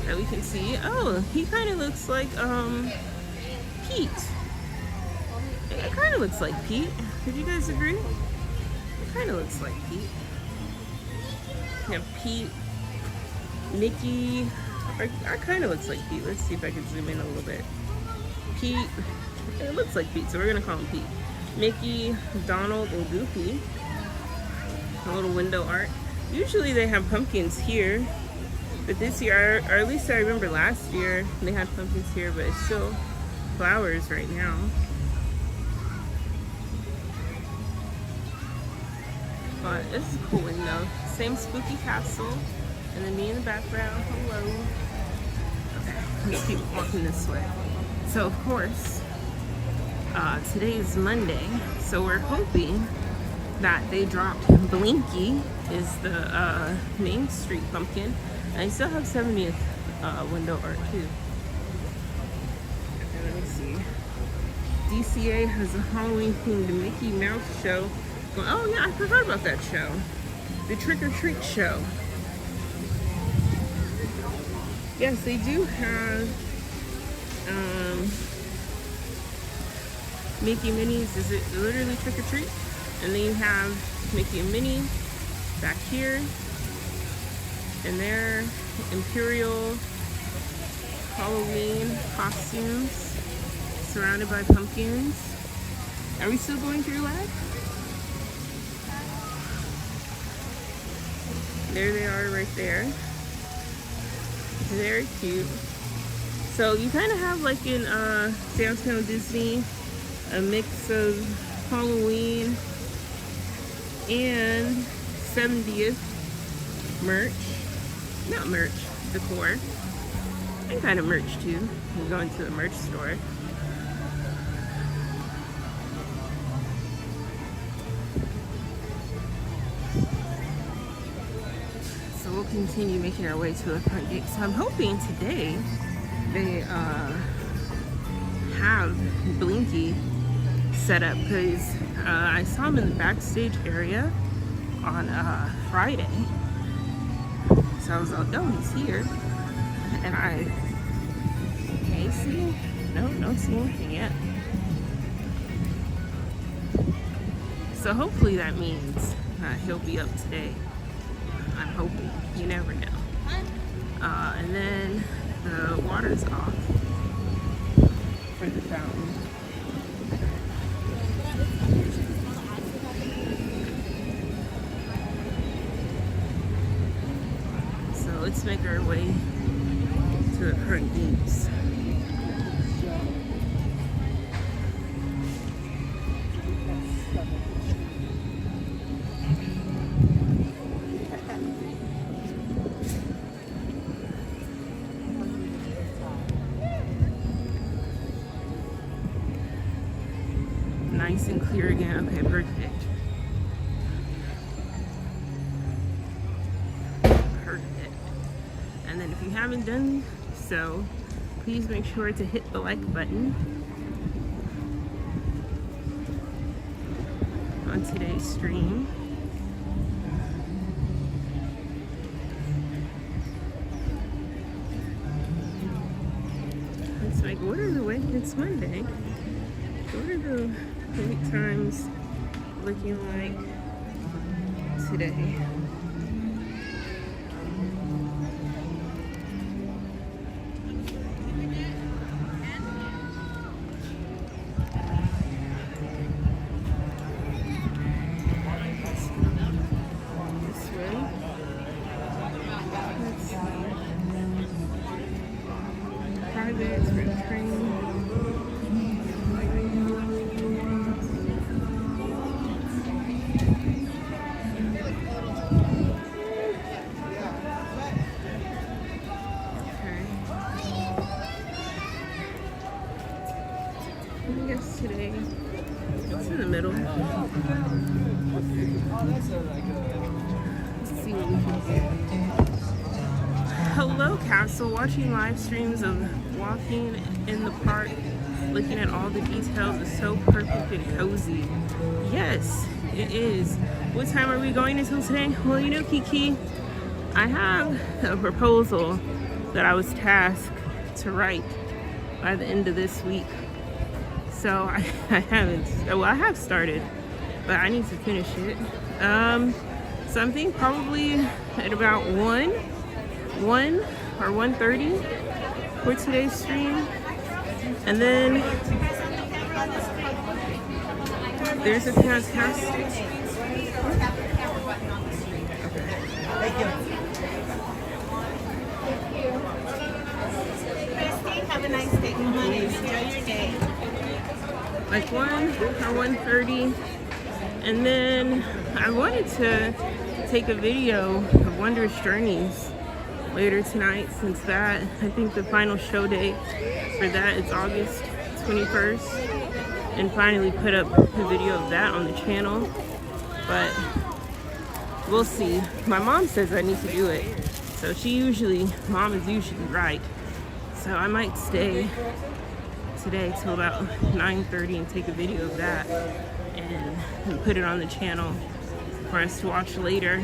that we can see. Oh, he kind of looks like Pete. It kind of looks like Pete. Would you guys agree? It kind of looks like Pete. We have Pete, Mickey. I kind of looks like Pete. Let's see if I can zoom in a little bit. Pete. It looks like Pete, so we're gonna call him Pete. Mickey, Donald, and Goofy. A little window art. Usually they have pumpkins here, but this year, or at least I remember last year, they had pumpkins here, but it's still flowers right now. But it's a cool window. Same spooky castle, and then me in the background. Hello. Okay, let's keep walking this way. So of course, today is Monday, so we're hoping that they dropped Blinky is the Main Street pumpkin, and I still have 70th window art too. Okay, let me see. DCA has a Halloween themed Mickey Mouse show. Oh yeah, I forgot about that show. The Trick or Treat show. Yes, they do have Mickey Minnie's. Is it literally Trick or Treat? And then you have Mickey and Minnie back here. And they're Imperial Halloween costumes surrounded by pumpkins. Are we still going through lag? There they are right there. Very cute. So you kind of have like in Downtown Disney a mix of Halloween and 70th merch. Not merch, decor. And kind of merch too. We're going to the merch store. So we'll continue making our way to the front gate. So I'm hoping today they have Blinky set up, because I saw him in the backstage area on Friday. So I was like, oh, he's here. And can you see? No, don't see anything yet. So hopefully that means he'll be up today. I'm hoping. You never know. And then the water's off for the fountain. So let's make our way to the front gates. Nice and clear again. Okay, perfect. you haven't done so, please make sure to hit the like button on today's stream. It's like, what are the wait? It's Monday. What are the wait times looking like today? Today, it's in the middle. Let's see what we can do. Hello, Castle. Watching live streams of walking in the park, looking at all the details is so perfect and cozy. Yes, it is. What time are we going until today? Well, you know, Kiki, I have a proposal that I was tasked to write by the end of this week. So I haven't, well, I have started, but I need to finish it. Something probably at about 1 or 1:30 for today's stream. And then there's a fantastic. Okay. Thank you. Christy, have a nice day. Enjoy your day. Like 1 or 1:30, and then I wanted to take a video of Wondrous Journeys later tonight, since that, I think the final show date for that is August 21st, and finally put up a video of that on the channel. But we'll see. My mom says I need to do it, so mom is usually right, so I might stay today till about 9:30 and take a video of that and put it on the channel for us to watch later.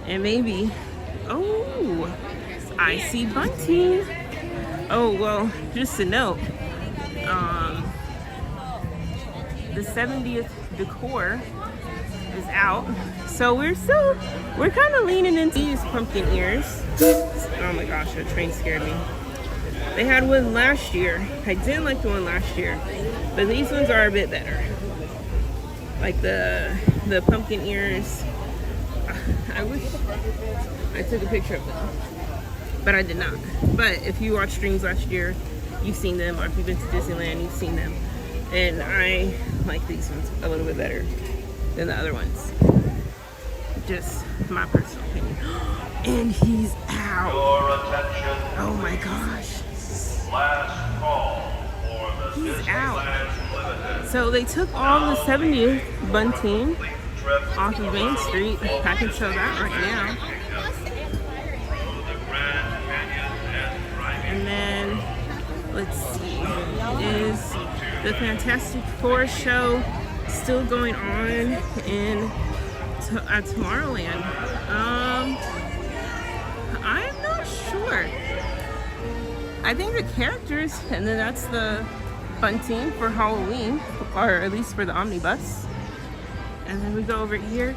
And maybe, oh, I see Bunty. Oh, well, just a note, the 70th decor is out, so we're kind of leaning into these pumpkin ears. Oh my gosh, that train scared me. They had one last year. I didn't like the one last year, but these ones are a bit better. Like the pumpkin ears. I wish I took a picture of them, but I did not. But if you watched streams last year, you've seen them, or if you've been to Disneyland, you've seen them. And I like these ones a little bit better than the other ones. Just my personal opinion. And he's out. Oh my gosh. Last call for the He's out. Disneyland So they took all the 70th bunting off of Main Street. I can show that right now. And then, let's see, is the Fantastic Four show still going on at Tomorrowland? I'm not sure. I think the characters, and then that's the bunting for Halloween, or at least for the omnibus. And then we go over here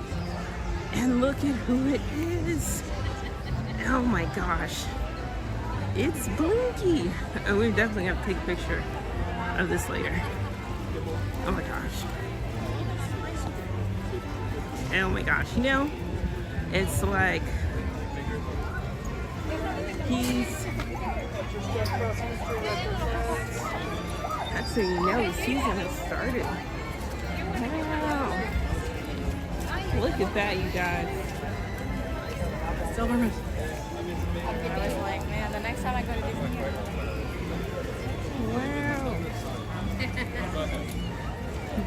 and look at who it is. Oh my gosh. It's Blinky. Oh, we definitely have to take a picture of this later. Oh my gosh. Oh my gosh, you know, it's like that's how you know the season has started. Wow. Look at that, you guys. Silver. I was like, man, the next time I go to Disney. Wow.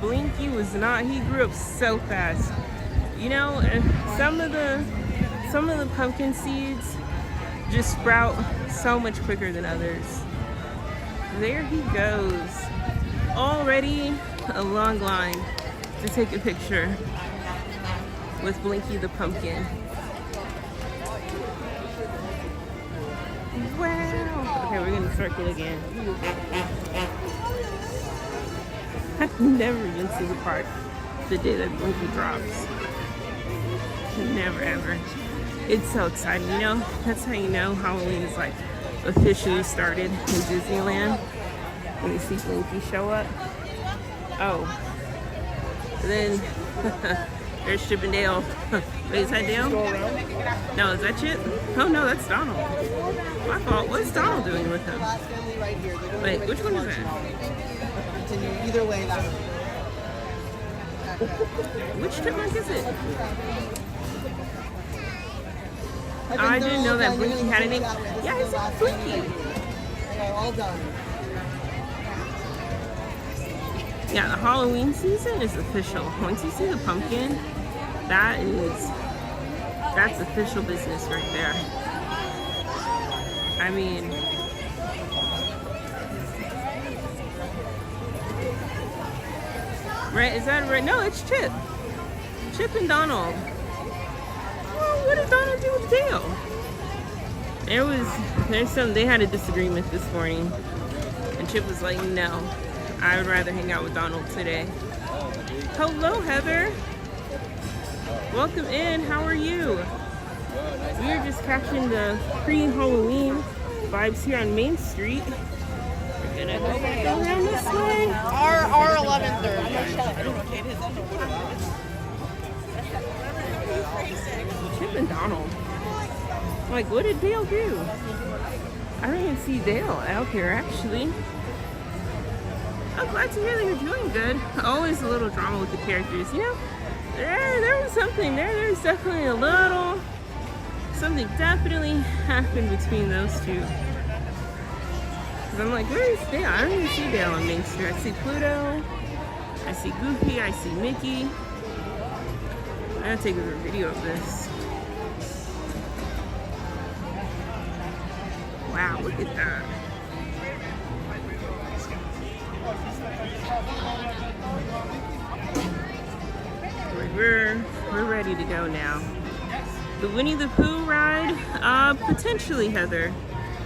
Blinky was not, he grew up so fast. You know, some of the pumpkin seeds just sprout so much quicker than others. There he goes. Already a long line to take a picture with Blinky the Pumpkin. Wow. Okay, we're gonna circle again. I've never been to the park the day that Blinky drops. Never ever. It's so exciting, you know? That's how you know Halloween is like officially started in Disneyland. When you see Blinky show up. Oh. Then there's Chip and Dale. Wait, is that Dale? No, is that Chip? Oh no, that's Donald. My fault. What's Donald doing with him? Wait, which one is that? Continue either way. Which chipmunk is it? I didn't know that Blinky had a name. Yeah, it's Blinky. Okay, all done. Yeah, the Halloween season is official. Once you see the pumpkin, that's official business right there. I mean, right? Is that right? No, it's Chip. Chip and Donald. Well, what did Donald do with Dale? They had a disagreement this morning, and Chip was like, no, I would rather hang out with Donald today. Hello, Heather. Welcome in. How are you? We are just catching the pre-Halloween vibes here on Main Street. We're gonna go back around this way. Our 11:30. Chip and Donald. Like, what did Dale do? I don't even see Dale out here, actually. I'm glad to hear that you're doing good. Always a little drama with the characters, you know? There was something there. There's definitely a little... Something definitely happened between those two. Because I'm like, where is Dale? I don't even see Dale on Main Street. I see Pluto. I see Goofy. I see Mickey. I'm going to take a video of this. Wow, look at that. We're ready to go now. The Winnie the Pooh ride, potentially, Heather.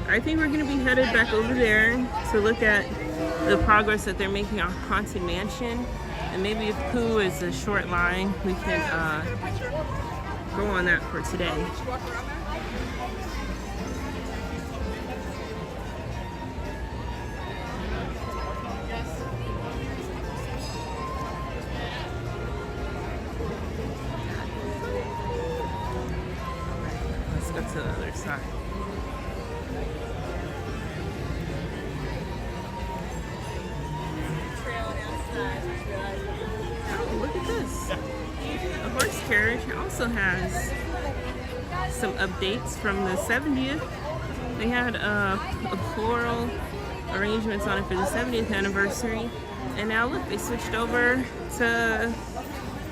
I think we're gonna be headed back over there to look at the progress that they're making on Haunted Mansion. And maybe if Pooh is a short line, we can go on that for today. To the other side. Oh, look at this. The horse carriage also has some updates from the 70th. They had a floral arrangements on it for the 70th anniversary. And now look, they switched over to,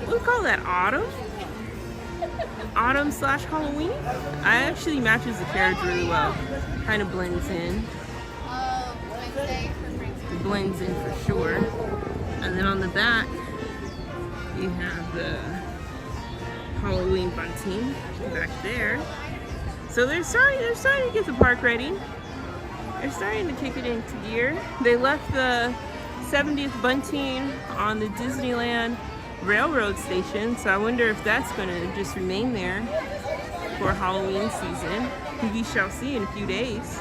what do we call that, autumn? Autumn/Halloween. I actually matches the carriage really well. Kind of blends in. It blends in for sure. And then on the back, you have the Halloween bunting back there. So they're starting to get the park ready. They're starting to kick it into gear. They left the 70th bunting on the Disneyland Railroad station, so I wonder if that's going to just remain there for Halloween season. We shall see in a few days.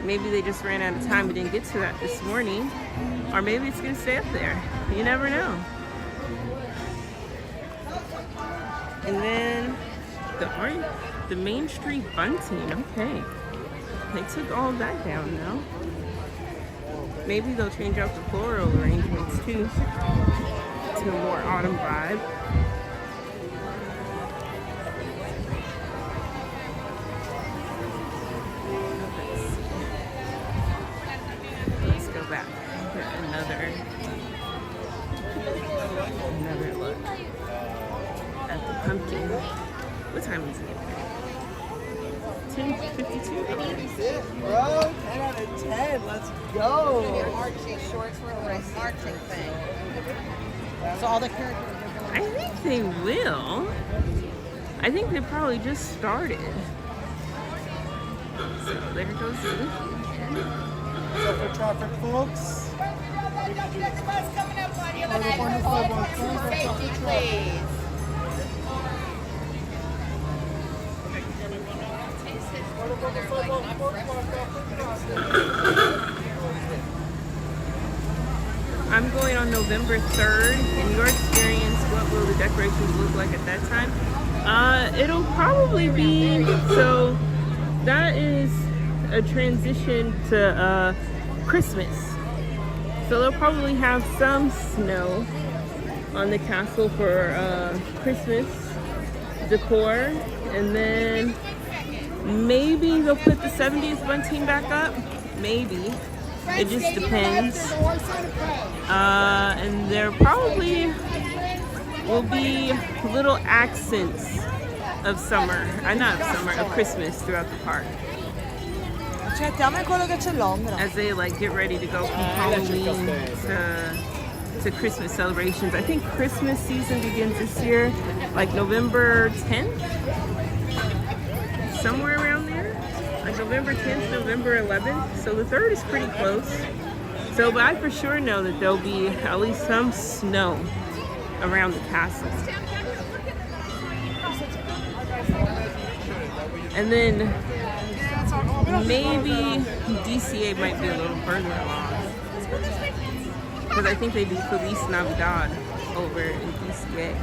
Maybe they just ran out of time and didn't get to that this morning, or maybe it's going to stay up there. You never know. And then the Main Street bunting. Okay, they took all of that down now. Maybe they'll change out the floral arrangements too, to a more autumn vibe. Let's go back for another look at the pumpkin. What time is it? 10:52. That's it, bro. 10 out of 10. Let's go. Marching shorts for a marching thing. So all the characters are going. I think they will. I think they probably just started. So there goes the So for traffic, folks. Safety, please. I'm going on November 3rd. In your experience, what will the decorations look like at that time? It'll probably be, so that is a transition to Christmas. So they'll probably have some snow on the castle for Christmas decor, and then maybe they'll put the 70th bunting back up. Maybe. It just depends. And there probably will be little accents of summer, not of summer, of Christmas throughout the park. Cerchiamo quello che c'è l'ombra. As they like get ready to go from Halloween to Christmas celebrations. I think Christmas season begins this year, like November 10th, somewhere around there. Like November 10th, November 11th. So the 3rd is pretty close. So, but I for sure know that there'll be at least some snow around the castle. And then maybe DCA might be a little further along. Because I think they do Feliz Navidad over in DCA.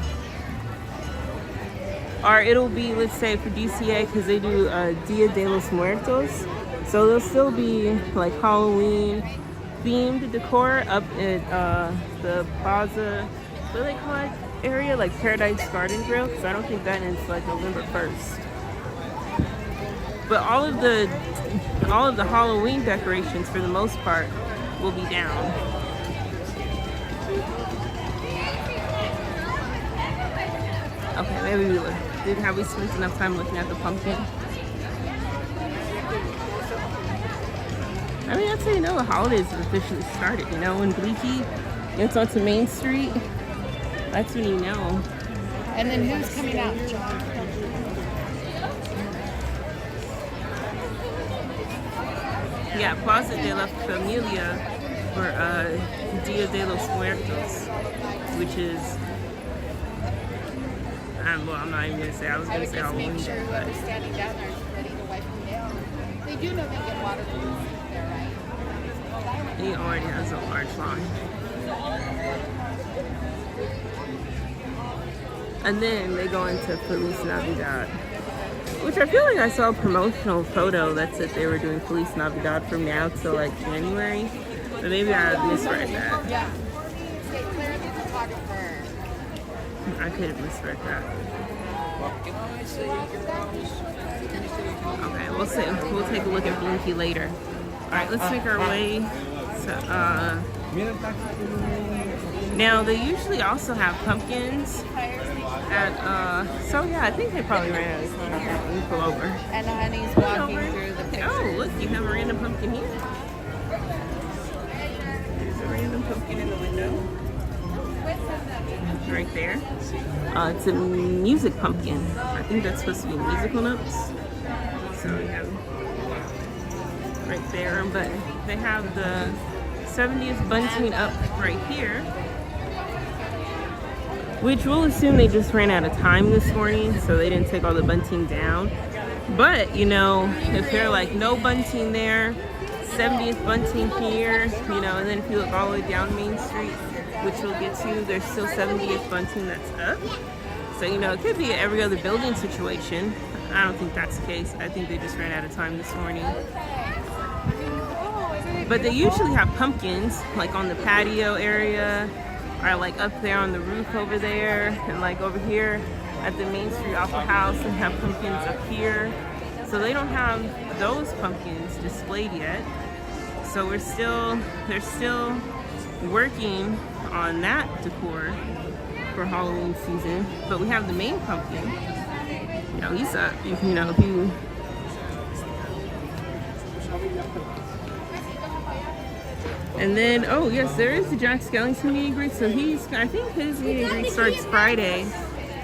Or it'll be, let's say for DCA, because they do Dia de los Muertos. So there'll still be like Halloween themed decor up at the plaza, what do they call it, area, like Paradise Garden Grill, because I don't think that ends like November 1st. But all of the Halloween decorations for the most part will be down. Okay, maybe we have we spent enough time looking at the pumpkin? I mean, that's how you know the holidays have officially started. You know, when Blinky gets onto Main Street, that's when you know. And then who's coming out? Yeah, Plaza de la Familia for Dia de los Muertos, which is, well, I'm not even gonna say. I was gonna say Halloween. Make sure whoever's standing down there is ready to wipe them down. They do know they get waterproof. They're right. He already has a large line. And then they go into Feliz Navidad, which I feel like I saw a promotional photo that said they were doing Feliz Navidad from now till like January, but maybe I misread that. Yeah. Stay clear of the photographer. I could have misread that. Okay, we'll see. We'll take a look at Blinky later. All right, let's make our way to. Now they usually also have pumpkins at. So yeah, I think they probably ran out of time. Let me pull over. And honey's walking through the pictures. Oh, look, you have a random pumpkin here. There's a random pumpkin in the window. Right there. It's a music pumpkin. I think that's supposed to be musical notes. So we have right there, but they have the 70th bunting up right here, which we'll assume they just ran out of time this morning, so they didn't take all the bunting down. But you know, if they're like no bunting there, 70th bunting here, you know, and then if you look all the way down Main Street, which we'll get to, there's still 70th bunting that's up. So, you know, it could be every other building situation. I don't think that's the case. I think they just ran out of time this morning. But they usually have pumpkins, like on the patio area, or like up there on the roof over there, and like over here at the Main Street Opera House, and have pumpkins up here. So they don't have those pumpkins displayed yet. So they're still working on that decor for Halloween season. But we have the main pumpkin. You know, he's up. You know, And then, oh yes, there is the Jack Skellington meet and greet. So I think his meet and greet starts Friday,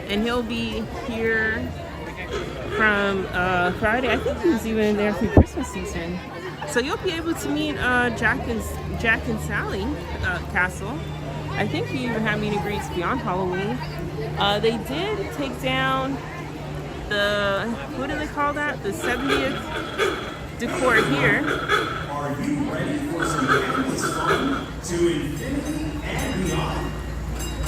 and he'll be here from Friday. I think he was even there through Christmas season. So you'll be able to meet Jack and Sally Castle. I think he even had meet and greets beyond Halloween. They did take down the, what do they call that? The 70th decor here. Are you ready for some endless fun to infinity and beyond?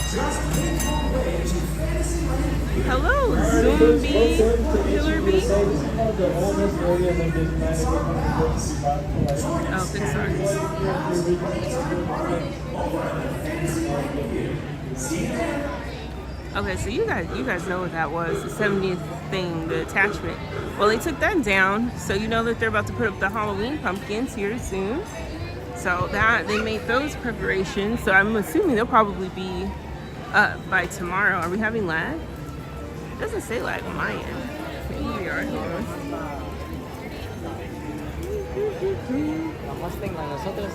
Just make your way to Fantasyland. Hello, Zoom Bee, Killer Bee. Oh, good start. Okay, so you guys know what that was, the 70th thing, the attachment. Well, they took that down, so you know that they're about to put up the Halloween pumpkins here soon. So that they made those preparations. So I'm assuming they'll probably be up by tomorrow. Are we having lag? It doesn't say lag on my end. Maybe we are.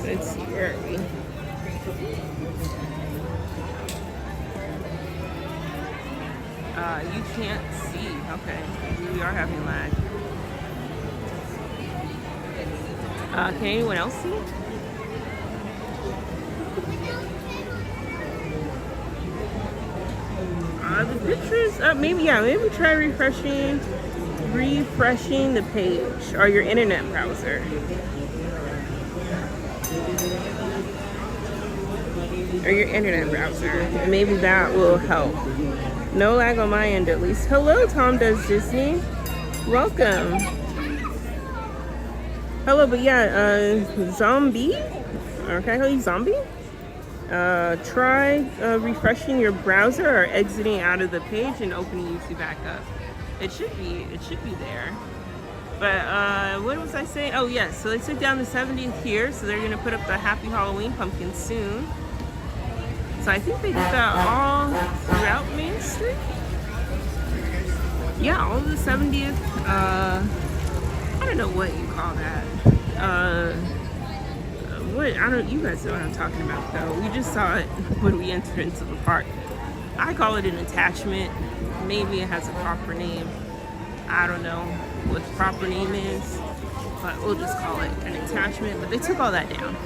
It's scary. You can't see. Okay, we are having lag. Can anyone else see? The pictures, maybe try refreshing the page or your internet browser. Maybe that will help. No lag on my end, at least. Hello, Tom Does Disney. Welcome. Hello, but yeah, Zombie. Or can I call you Zombie? Try refreshing your browser or exiting out of the page and opening YouTube back up. It should be there. But what was I saying? Oh yes, so they took down the 70th here, so they're gonna put up the Happy Halloween pumpkin soon. So I think they did that all throughout Main Street. Yeah, all of the 70th, I don't know what you call that. You guys know what I'm talking about though. We just saw it when we entered into the park. I call it an attachment. Maybe it has a proper name. I don't know what the proper name is, but we'll just call it an attachment. But they took all that down.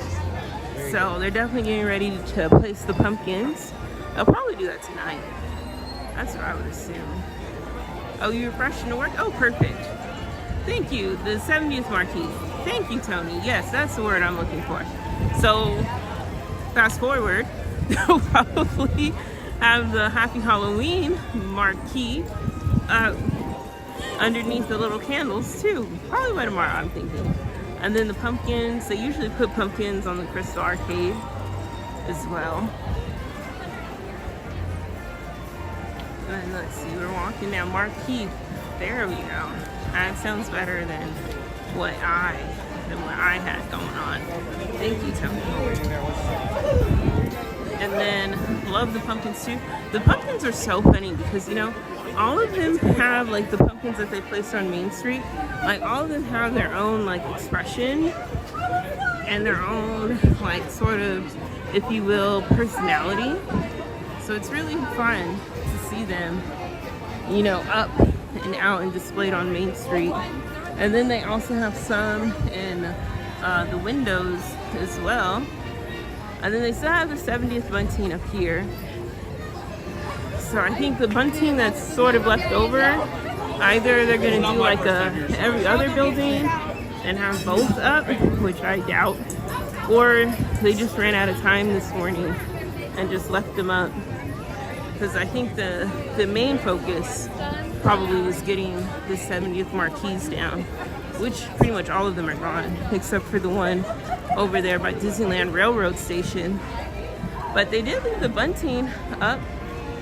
So they're definitely getting ready to place the pumpkins. They'll probably do that tonight. That's what I would assume. Oh, you refreshing to work? Oh, perfect. Thank you. The 70th marquee. Thank you, Tony. Yes, that's the word I'm looking for. So, fast forward, they'll probably have the Happy Halloween marquee underneath the little candles too. Probably by tomorrow, I'm thinking. And then the pumpkins, they usually put pumpkins on the Crystal Arcade as well. And let's see, we're walking down Marquee. There we go. That sounds better than what I had going on. Thank you, Tony. And then love the pumpkins too. The pumpkins are so funny because, you know, all of them have like the pumpkins that they placed on Main Street. Like all of them have their own like expression and their own like sort of, if you will, personality. So it's really fun to see them, you know, up and out and displayed on Main Street. And then they also have some in the windows as well. And then they still have the 70th bunting up here. So I think the bunting that's sort of left over, either they're gonna do like every other building and have both up, which I doubt, or they just ran out of time this morning and just left them up. Because I think the main focus probably was getting the 70th marquees down, which pretty much all of them are gone, except for the one over there by Disneyland Railroad Station. But they did leave the bunting up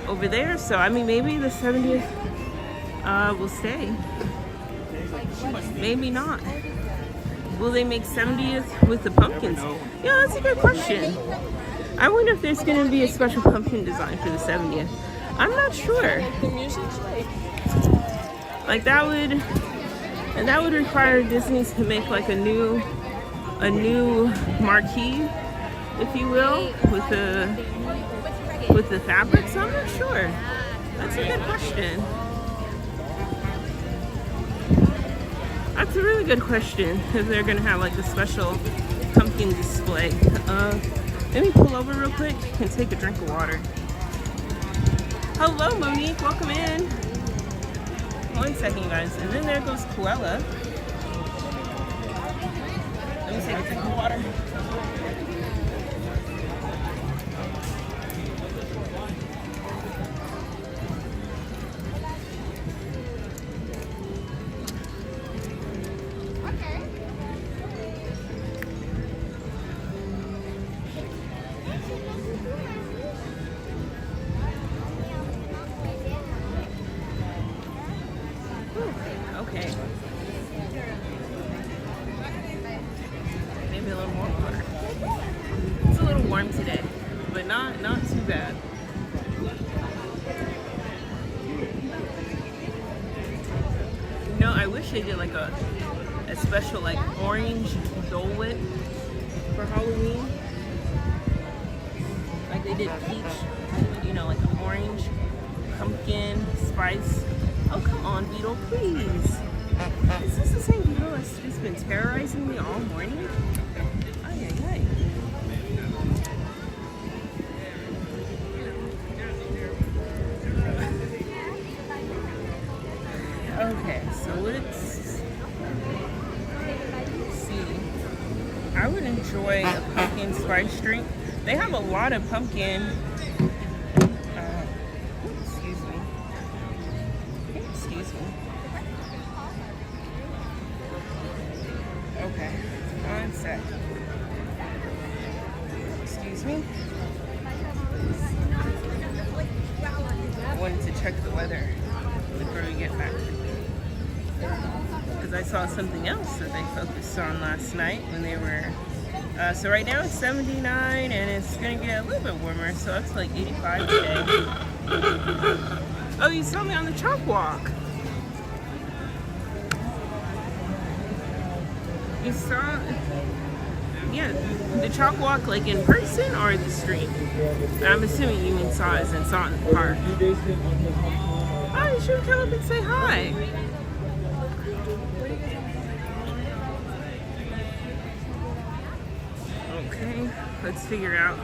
over there, so I mean maybe the 70th will stay. Maybe not. Will they make 70th with the pumpkins? Yeah, that's a good question. I wonder if there's going to be a special pumpkin design for the 70th. I'm not sure. Like that would require Disney to make like a new a new marquee, if you will, with the fabrics. I'm not sure. That's a good question. That's a really good question. If they're gonna have like a special pumpkin display. Let me pull over real quick and take a drink of water. Hello, Monique. Welcome in. 1 second, you guys. And then there goes Cruella. Let me take a drink of water. Okay. Maybe a little more water. It's a little warm today, but not too bad. You know, I wish they did like a special like orange Dole Whip for Halloween. Like they did peach, you know, like an orange, pumpkin, spice. Oh, come on, Beetle, please. Is this the same Beetle that's just been terrorizing me all morning? Ay, ay, ay. Okay, so let's see. I would enjoy a pumpkin spice drink. They have a lot of pumpkin. Okay, 1 sec. Excuse me. I wanted to check the weather before we get back. Because I saw something else that they focused on last night when they were... so right now it's 79 and it's going to get a little bit warmer, so it's like 85 today. Oh, you saw me on the chalk walk. You saw, yeah, the chalk walk like in person or the street? I'm assuming you mean saw as in saw in the park. Oh, you should come up and say hi. Okay, let's figure out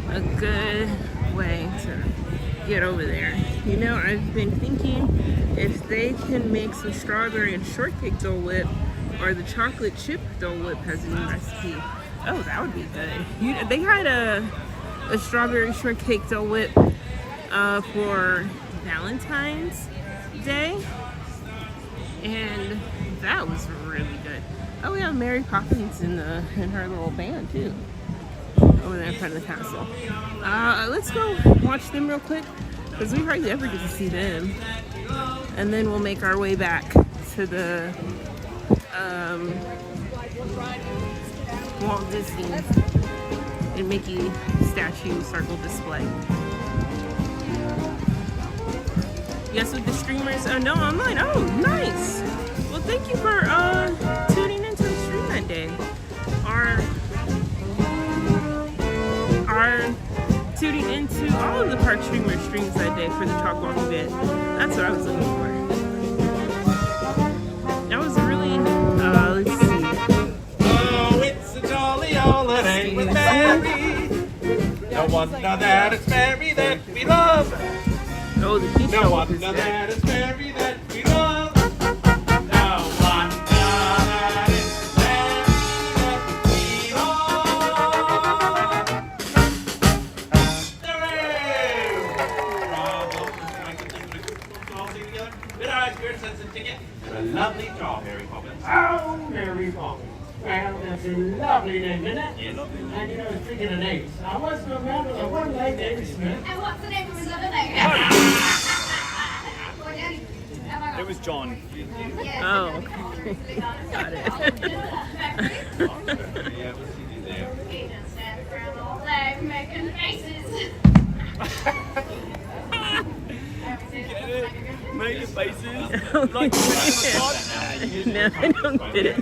a good way to get over there. You know, I've been thinking if they can make some strawberry and shortcake Dole Whip, or the chocolate chip Dole Whip has a new recipe. Oh, that would be good. They had a strawberry shortcake Dole Whip for Valentine's Day, and that was really good. Oh, we have Mary Poppins in her little band too, over there in front of the castle. Let's go watch them real quick, because we hardly ever get to see them. And then we'll make our way back to the Walt Disney and Mickey statue circle display. Yes, with the streamers. Oh no, online. Oh, nice. Well, thank you for tuning into the stream that day. Our tuning into all of the park streamer streams that day for the chalk walk event. That's what I was looking for. That was a really let's see. Oh, it's a jolly holiday with Mary. No wonder that it's Mary that we love. Oh, the peach No Dole Whip wonder is good. that it's Mary that we love. No wonder that it's Mary that we love. A lovely job, Mary Poppins. Oh, Mary Poppins. Well, that's a lovely name, isn't it? Yeah, lovely. And you know, speaking of names, I was going to remember the one lady, David Smith. And what's the name of his other name? It was John. Oh, okay. Got it. Yeah, we'll see you there. He just stands around all day making faces. Make your faces. No, I don't get it.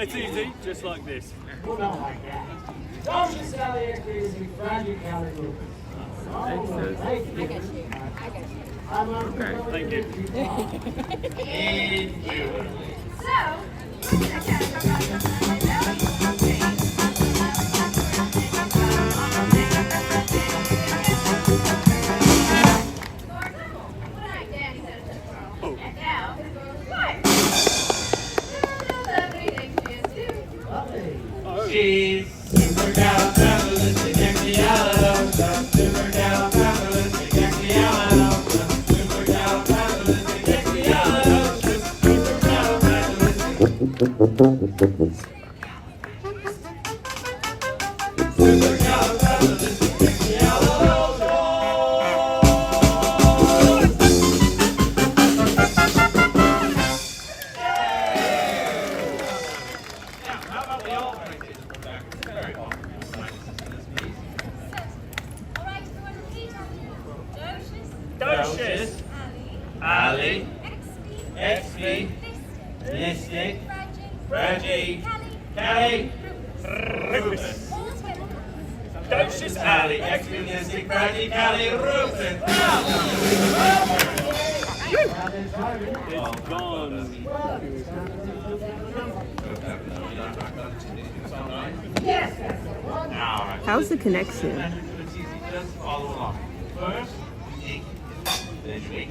It's easy, just like this. Well, not like that. Don't you sell the crazy Friday calendar? Thanks, sis. Thank you. I got you. I got you. I'm on Thank you. She's supercalifragilisticexpialidocious. Supercalifragilisticexpialidocious. Supercalifragilisticexpialidocious. Docious, Ali, XV, Mystic, Reggie, Callie, Rufus. Docious, Ali, XV, Mystic, Reggie, Callie, Rufus. It's gone. How's the connection? Just follow along. First, eat, then wait,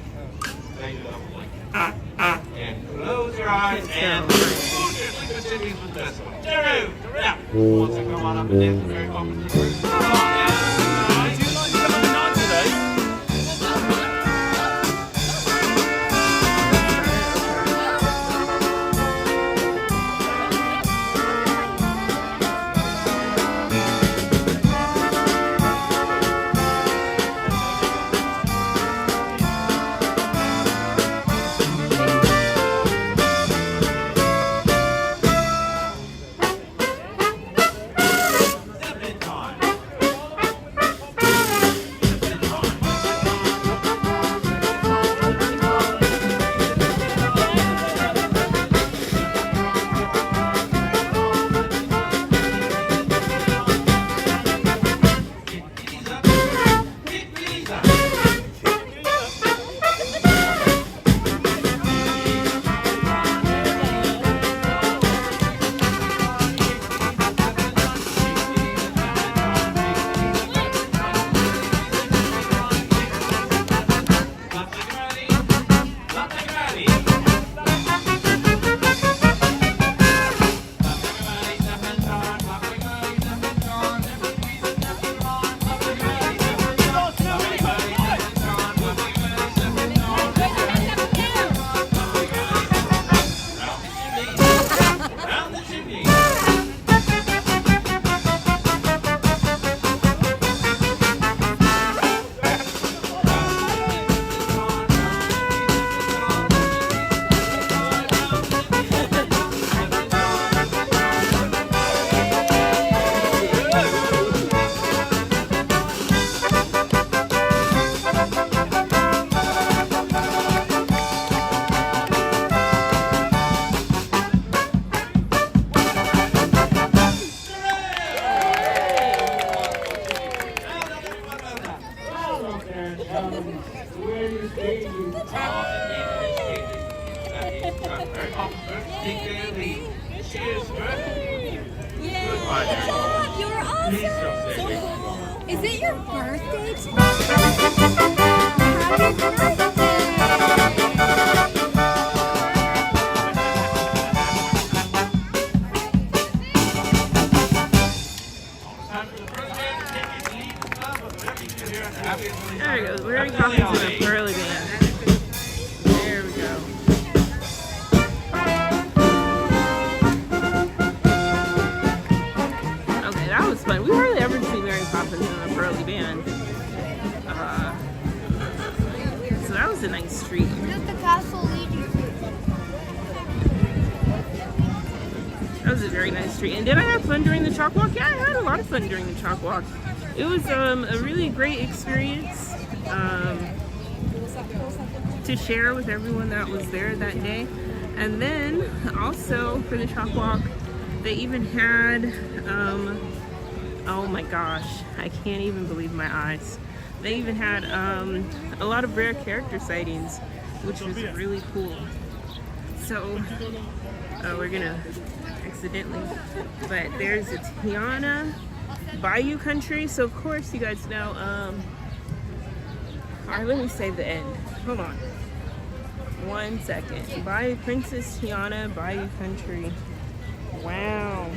then you double blink. And close your eyes and continues with this one. Jeru, yeah. Once I come on up and dance, very welcome. Come on, Would you like to come on the night today? job! You were Please don't awesome! say it. Is it your birthday today? Happy birthday! There we go. We're already talking to the pearly band. There we go. Okay, that was fun. We hardly ever see Mary Poppins in a pearly band. So that was a nice treat. Does the castle lead you to? That was a very nice treat. And did I have fun during the chalk walk? Yeah, I had a lot of fun during the chalk walk. It was a really great experience to share with everyone that was there that day. And then also for the chalk walk, they even had, oh my gosh, I can't even believe my eyes. They even had a lot of rare character sightings, which was really cool. So we're gonna accidentally, but there's a Tiana Bayou Country. So of course you guys know, alright, let me save the end. Hold on. 1 second. Bayou Princess Tiana Bayou Country. Wow.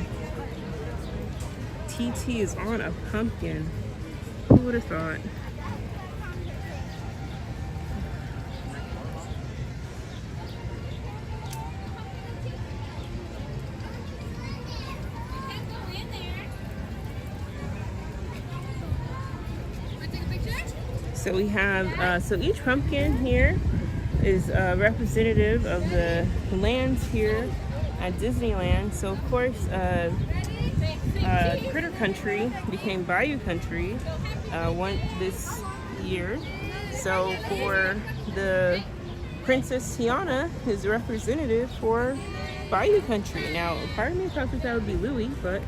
TT is on a pumpkin. Who would have thought? So we have, so each pumpkin here is representative of the lands here at Disneyland. So of course, Critter Country became Bayou Country this year. So for the Princess Tiana is representative for Bayou Country. Now, part of me thought that would be Louis, but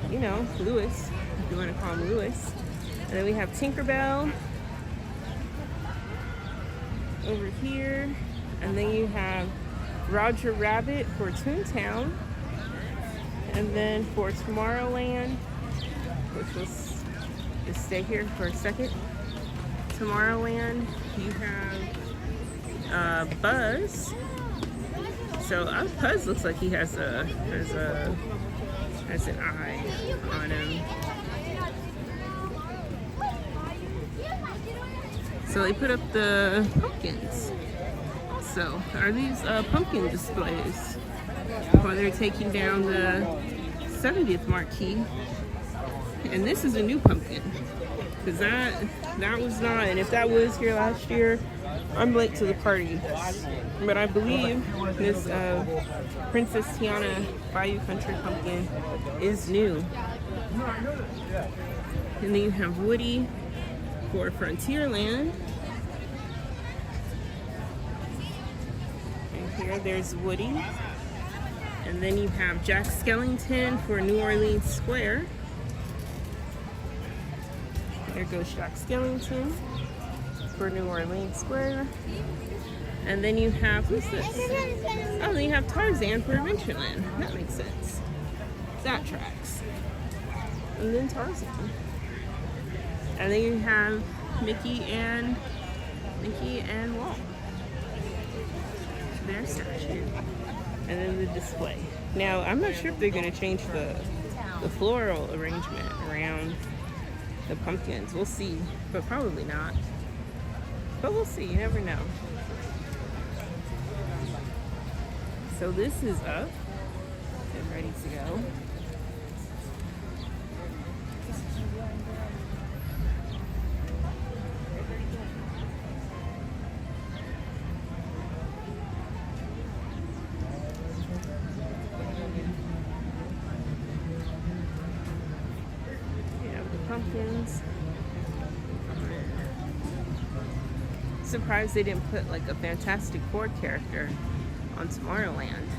you know, Louis, if you want to call him Louis. And then we have Tinkerbell over here, and then you have Roger Rabbit for Toontown, and then for Tomorrowland, which will just stay here for a second. Tomorrowland, you have Buzz. So Buzz looks like he has an eye on him. So they put up the pumpkins. So are these pumpkin displays? While they're taking down the 70th marquee. And this is a new pumpkin. Because that was not, and if that was here last year, I'm late to the party. But I believe this Princess Tiana Bayou Country pumpkin is new. And then you have Woody for Frontierland. And here there's Woody. And then you have Jack Skellington for New Orleans Square. There goes Jack Skellington for New Orleans Square. And then you have, who's this? Oh, then you have Tarzan for Adventureland. That makes sense. That tracks. And then Tarzan. And then you have Mickey and Walt. Their statue. And then the display. Now, I'm not sure if they're going to change the floral arrangement around the pumpkins. We'll see, but probably not. But we'll see, you never know. So this is up and ready to go. Pumpkins. Surprised they didn't put like a Fantastic Four character on Tomorrowland.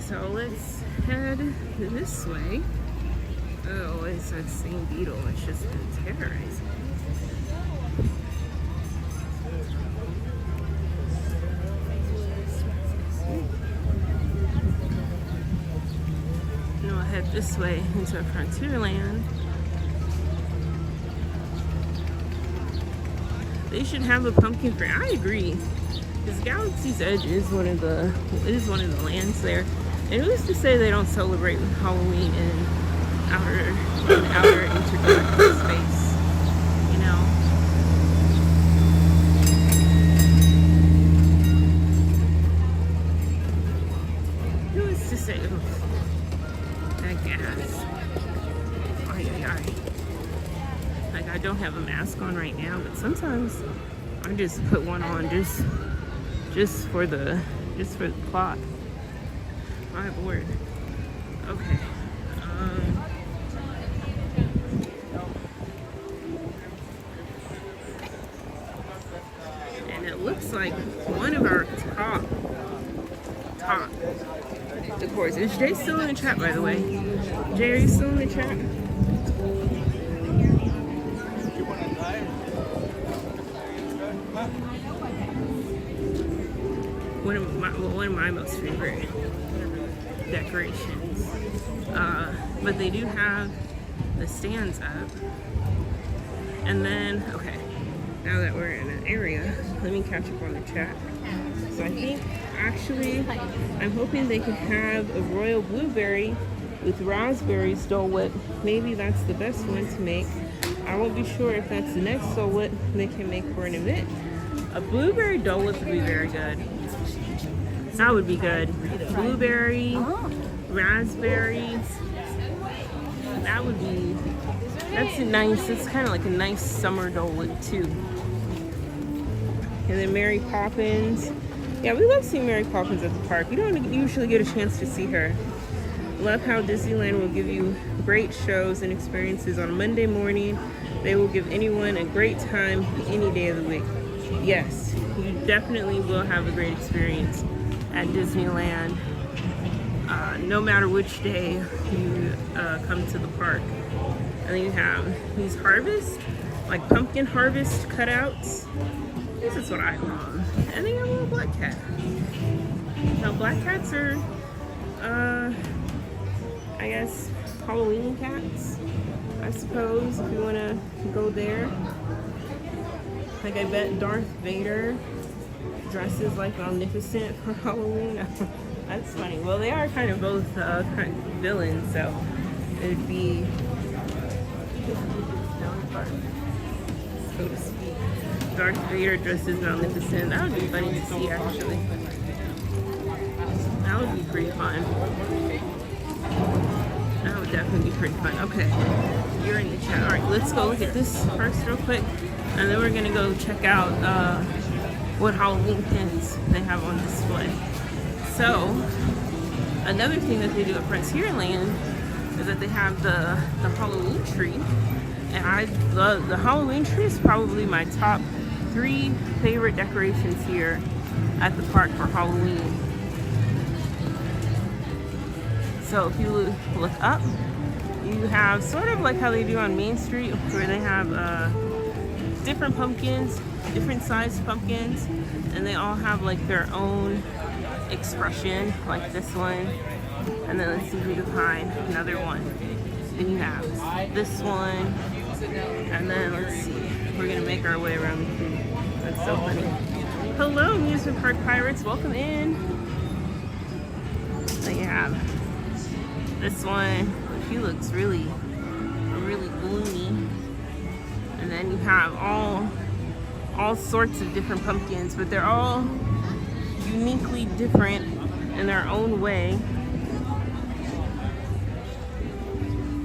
So let's head this way. Oh, it's that same beetle. It's just been terrorizing. No, head this way into Frontierland. They should have a pumpkin fair. I agree. Because Galaxy's Edge is one of the lands there. And who's to say they don't celebrate Halloween in outer intergalactic space? You know? Who is to say? That gas. Ay, ay, ay. Like, I don't have a mask on right now, but sometimes I just put one on just for the plot. My word. Okay. And it looks like one of our top decors. Is Jay still in the chat, by the way? Jay, are you still in the chat? One of my most favorite decorations. But they do have the stands up. And then, okay, now that we're in an area, let me catch up on the chat. So I think, actually, I'm hoping they could have a royal blueberry with raspberries Dole Whip. Maybe that's the best one to make. I won't be sure if that's the next Dole Whip they can make for an event. A blueberry Dole Whip would be very good. That would be good. Blueberry, raspberries. That's nice. It's kind of like a nice summer Dole Whip too. And then Mary Poppins. Yeah, we love seeing Mary Poppins at the park. You don't usually get a chance to see her. Love how Disneyland will give you great shows and experiences on a Monday morning. They will give anyone a great time any day of the week. Yes, you definitely will have a great experience at Disneyland, no matter which day you come to the park. And then you have these harvest, like pumpkin harvest cutouts. This is what I call them. And then you have a little black cat. Now black cats are, I guess, Halloween cats, I suppose, if you want to go there. Like, I bet Darth Vader dresses like Magnificent for Halloween. That's funny. Well, they are kind of both kind of villains, so it'd be, so to speak, Darth Vader dresses Magnificent. That would be funny to see, actually. That would be pretty fun. That would definitely be pretty fun. Okay, you're in the chat. All right, let's go look at this first real quick, and then we're gonna go check out what Halloween pins they have on display. So, another thing that they do at Frontierland is that they have the Halloween tree, and I love the Halloween tree. Is probably my top 3 favorite decorations here at the park for Halloween. So if you look up, you have sort of like how they do on Main Street, where they have different pumpkins, different sized pumpkins, and they all have like their own expression, like this one. And then let's see if we can find another one. Then you have this one, and then let's see, we're gonna make our way around the tree. That's so funny. Hello, Amusement Park Pirates, welcome in. Then you have this one. She looks really gloomy. And then you have all sorts of different pumpkins, but they're all uniquely different in their own way.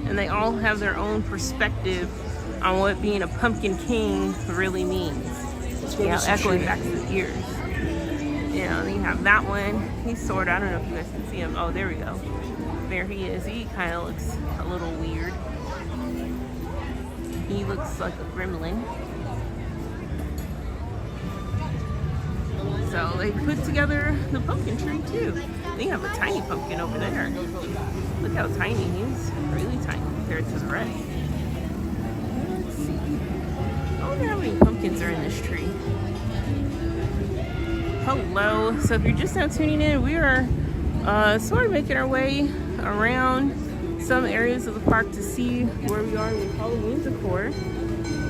And they all have their own perspective on what being a pumpkin king really means. You know, echoing back to the ears. You know, then you have that one. He's sort of, I don't know if you guys can see him. Oh, there we go. There he is. He kind of looks a little weird. He looks like a gremlin. So they put together the pumpkin tree too. They have a tiny pumpkin over there. Look how tiny he is. Really tiny compared to the rest. Let's see. I wonder how many pumpkins are in this tree. Hello. So if you're just now tuning in, we are sort of making our way around some areas of the park to see where we are with Halloween decor.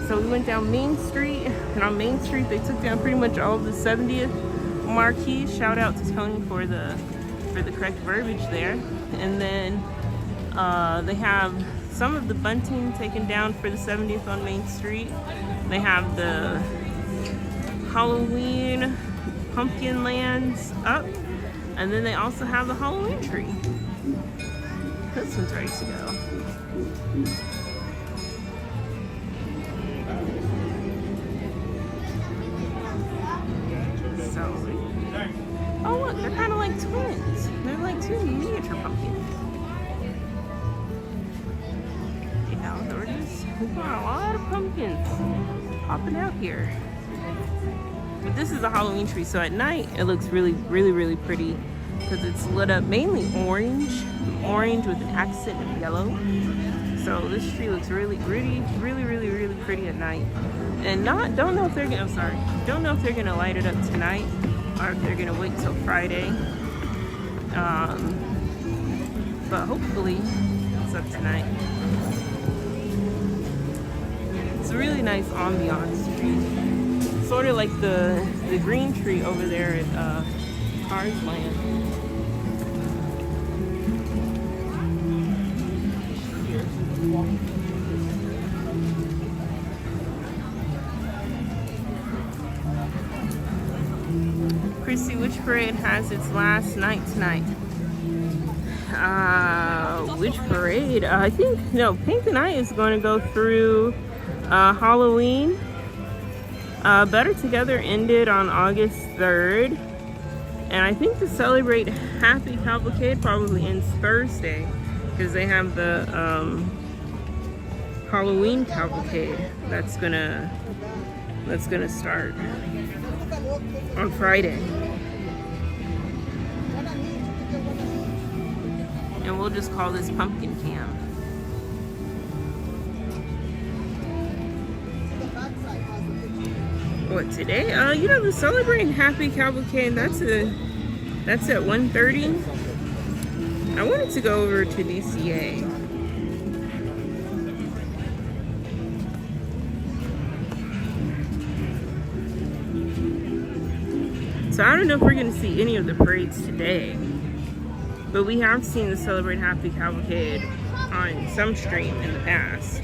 So we went down Main Street, and on Main Street they took down pretty much all of the 70th marquees. Shout out to Tony for the correct verbiage there. And then they have some of the bunting taken down for the 70th on Main Street. They have the Halloween pumpkin lands up, and then they also have the Halloween tree. This one's ready to go. So, oh look, they're kind of like twins. They're like two miniature pumpkins. Yeah, we've got a lot of pumpkins popping out here. But this is a Halloween tree, so at night it looks really, really, really pretty because it's lit up mainly orange with an accent of yellow. So this tree looks really pretty, really, really, really pretty at night. And don't know if they're gonna light it up tonight or if they're gonna wait till Friday. But hopefully it's up tonight. It's a really nice ambiance tree. Sort of like the green tree over there at Cars Land. Christy, which parade has its last night tonight? Which parade? I think, no, Pink Tonight is going to go through Halloween. Better Together ended on August 3rd. And I think to celebrate Happy Cavalcade probably ends Thursday because they have the Halloween Cavalcade that's gonna start on Friday. And we'll just call this Pumpkin Cam. What, today? You know, the Celebrating Happy Cavalcade, that's at 1:30. I wanted to go over to DCA. So I don't know if we're gonna see any of the parades today, but we have seen the Celebrate Happy Cavalcade on some stream in the past.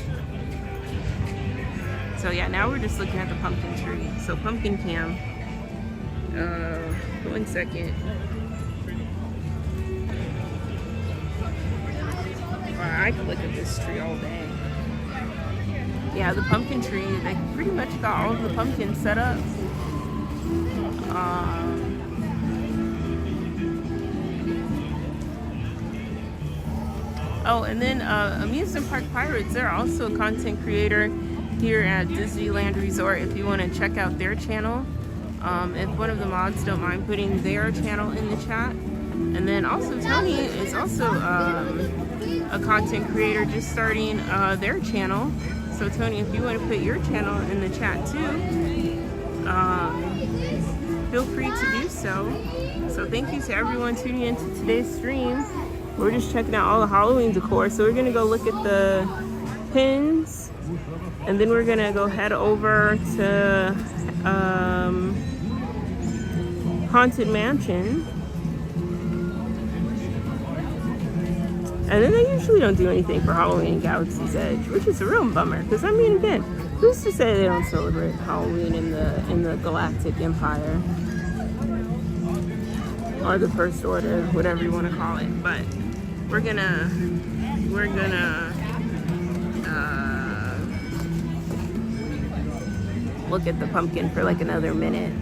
So yeah, now we're just looking at the pumpkin tree. So Pumpkin Cam. 1 second. Wow, I could look at this tree all day. Yeah, the pumpkin tree, they pretty much got all of the pumpkins set up. Oh, and then Amusement Park Pirates, they're also a content creator here at Disneyland Resort if you want to check out their channel. If one of the mods don't mind putting their channel in the chat. And then also Tony is also a content creator just starting their channel. So Tony, if you want to put your channel in the chat too, feel free to do so. So thank you to everyone tuning into today's stream. We're just checking out all the Halloween decor. So we're gonna go look at the pins, and then we're gonna go head over to Haunted Mansion. And then they usually don't do anything for Halloween in Galaxy's Edge, which is a real bummer. Because I mean, again, who's to say they don't celebrate Halloween in the Galactic Empire or the First Order, whatever you want to call it? But we're gonna look at the pumpkin for like another minute.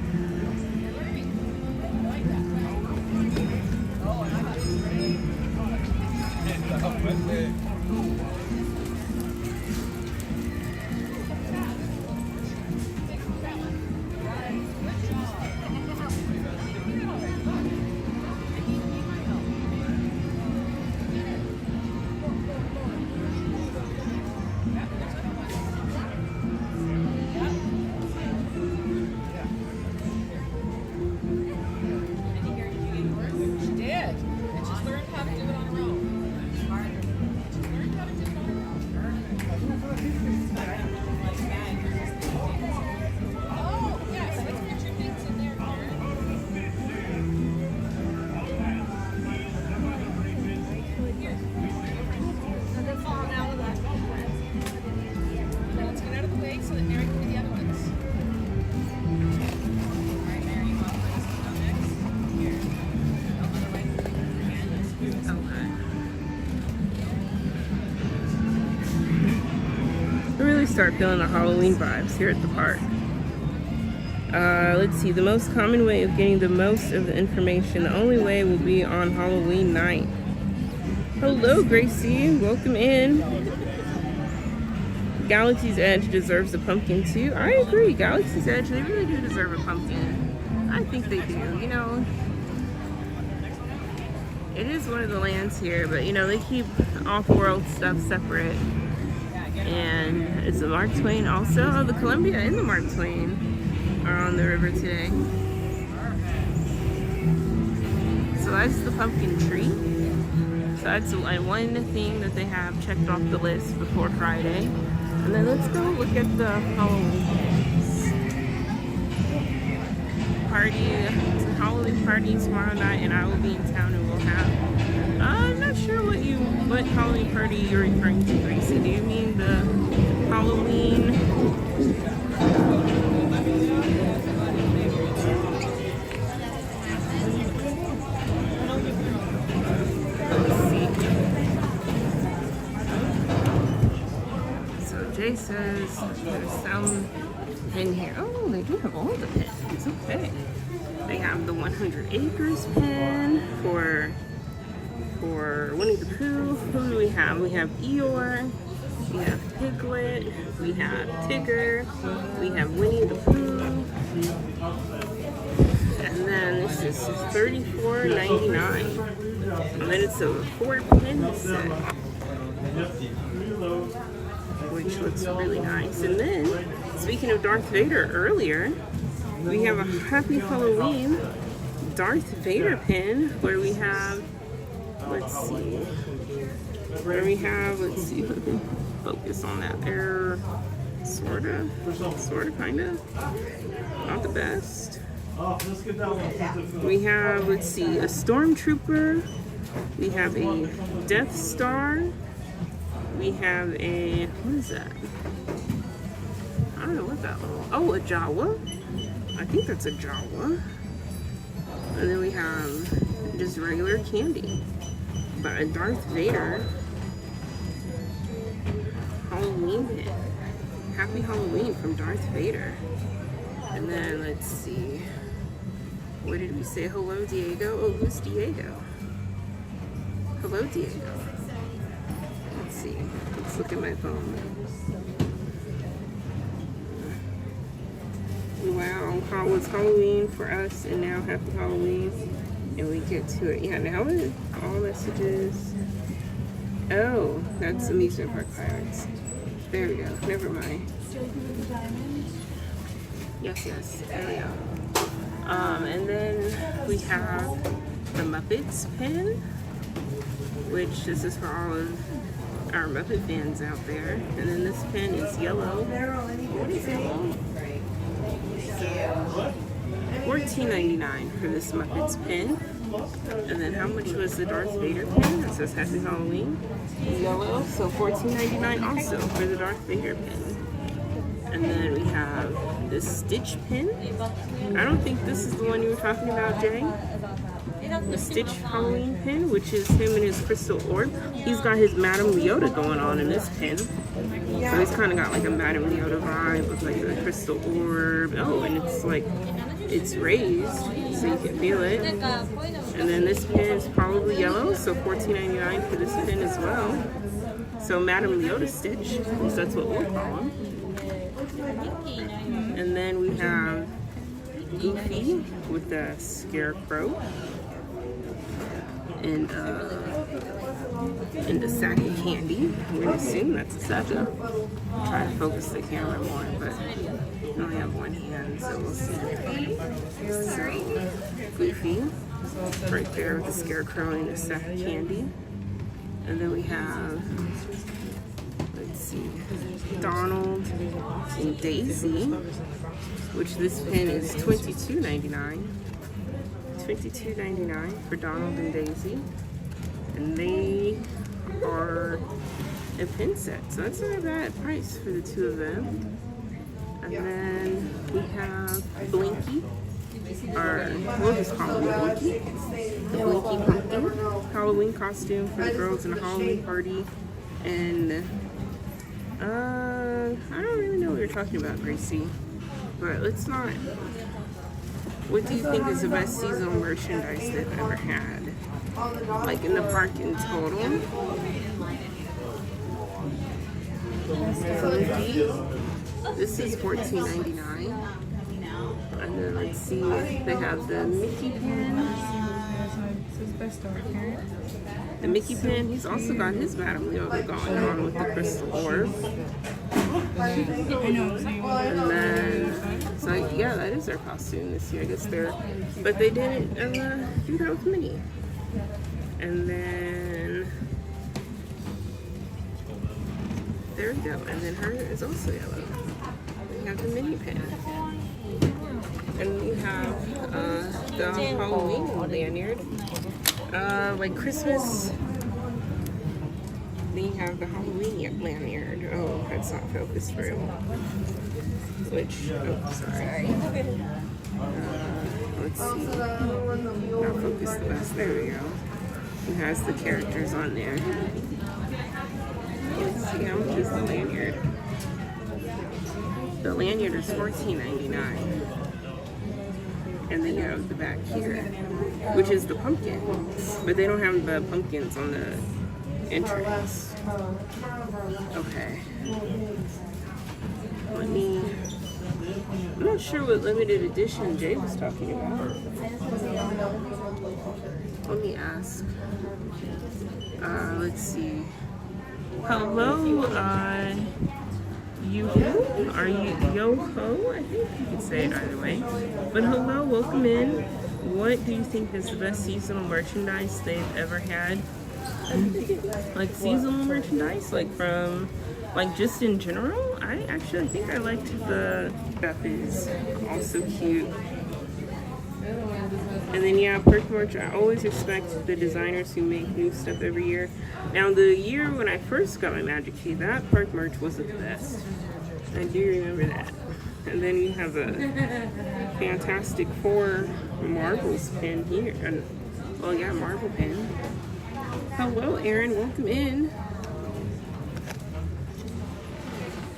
start feeling the Halloween vibes here at the park. Let's see, the most common way of getting the most of the information, the only way will be on Halloween night. Hello, Gracie, welcome in. Galaxy's Edge deserves a pumpkin too. I agree, Galaxy's Edge, they really do deserve a pumpkin. I think they do, you know. It is one of the lands here, but you know, they keep off-world stuff separate. And it's the Mark Twain also. Oh, the Columbia and the Mark Twain are on the river today. So that's the pumpkin tree. So that's one thing that they have checked off the list before Friday. And then let's go look at the Halloween party. It's a Halloween party tomorrow night, and I will be in town and we'll have. I'm not sure what Halloween party you're referring to, Gracie. Do you mean the Halloween? Let's see. So Jay says there's some in here. Oh, they do have all the pins. Okay. They have the 100 Acres pin for Winnie the Pooh. Who do we have? We have Eeyore, we have Piglet, we have Tigger, we have Winnie the Pooh, and then this is $34.99. And then it's a 4-pin set, which looks really nice. And then, speaking of Darth Vader earlier, we have a Happy Halloween Darth Vader pin where we have, let's see, focus on that there, sorta, kinda, not the best. We have, let's see, a Stormtrooper, we have a Death Star, we have a, what is that? I don't know what that little, oh, a Jawa? I think that's a Jawa. And then we have just regular candy. But a Darth Vader Halloween pin. Happy Halloween from Darth Vader. And then let's see. What did we say? Hello, Diego. Oh, who's Diego? Hello, Diego. Let's see. Let's look at my phone. Wow, how was Halloween for us, and now Happy Halloween, and we get to it. Yeah, now it's all messages. Oh, that's amusement park pirates. There we go. Never mind. Yes. There we go. And then we have the Muppets pin, which this is for all of our Muppet fans out there. And then this pin is yellow. What is yellow? $14.99 for this Muppets pin. And then how much was the Darth Vader pin? It says Happy Halloween. Yellow, so $14.99 also for the Darth Vader pin. And then we have this Stitch pin. I don't think this is the one you were talking about, Jay. The Stitch Halloween pin, which is him and his crystal orb. He's got his Madame Leota going on in this pin. So he's kind of got like a Madame Leota vibe with like the crystal orb. Oh, and it's like, it's raised, so you can feel it. And then this pin is probably yellow, so $14.99 for this pin as well. So Madame Leota Stitch, at least that's what we'll call him. And then we have Goofy with the Scarecrow. And a sack of candy. We're gonna assume that's a sack. Try to focus the camera more, but I only have one hand, so we'll see. So, Goofy, right there with the Scarecrow and a sack of candy. And then we have, let's see, Donald and Daisy, which this pin is $22.99. $22.99 for Donald and Daisy, and they are a pin set, so that's not a bad price for the two of them. And then we have Blinky, or we'll just call him Blinky, the Blinky Pumpkin Halloween costume for the girls in a Halloween party. And I don't really know what you're talking about, Gracie. But let's not. What do you think is the best seasonal merchandise they've ever had? Like in the park in total? This is $14.99. And then let's see, they have the Mickey pen. The Mickey pen, he's also got his Madame Leota going on with the crystal orb. And then, so yeah, that is their costume this year. I guess but they didn't do that with Minnie. And then, there we go. And then her is also yellow. We have the Minnie pen. And we have the Halloween lanyard. Like Christmas. Then you have the Halloween lanyard. Oh, that's not focused very well. Which, oh, sorry. Let's see. Not focused the best. There we go. It has the characters on there. Let's see, how much is the lanyard? The lanyard is $14.99. And then you have the back here, which is the pumpkin. But they don't have the pumpkins on the entrance. Okay. I'm not sure what limited edition Jay was talking about. Let me ask. Let's see. Hello, Yoo-hoo? Are you Yo-ho? I think you can say it either way. But hello, welcome in. What do you think is the best seasonal merchandise they've ever had? Like seasonal merchandise? Like from, like just in general? I think I liked the stuff is also cute. And then yeah, perk merch, I always respect the designers who make new stuff every year. Now the year when I first got my Magic Key, that perk merch was the best. I do remember that. And then you have a Fantastic Four Marvels pin here. Oh yeah, Marvel pin. Hello Aaron, welcome in.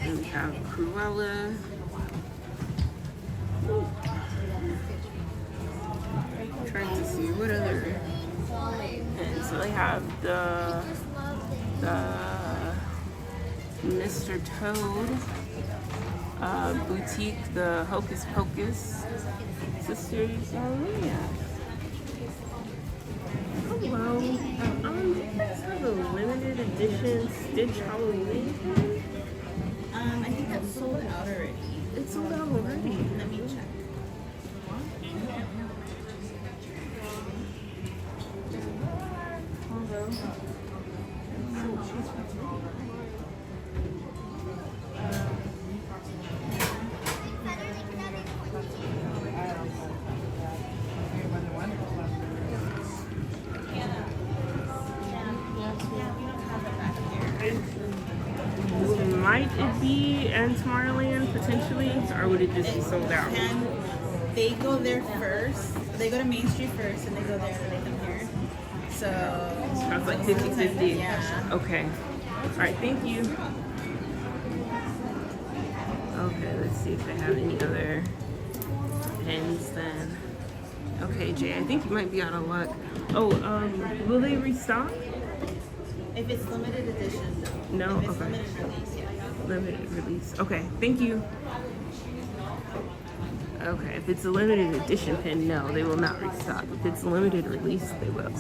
And we have Cruella. Trying to see what other, and so they have the Mr. Toad boutique, the Hocus Pocus sisters. Oh yeah. Hello. Do you guys have a limited edition Stitch Halloween? I think that's sold out already. It's sold out already. Let me check. Might it be in Tomorrowland potentially, or would it just be sold out? And they go there first. They go to Main Street first, and they go there, and they come here. So it's like 50-50. Yeah. Okay. All right. Thank you. Okay. Let's see if they have any other pins then. Okay, Jay. I think you might be out of luck. Oh, will they restock? If it's limited edition, no. No. If it's Okay. limited release, yeah. Limited release. Okay, thank you. Okay, if it's a limited edition pin, no, they will not restock. If it's limited release, they will.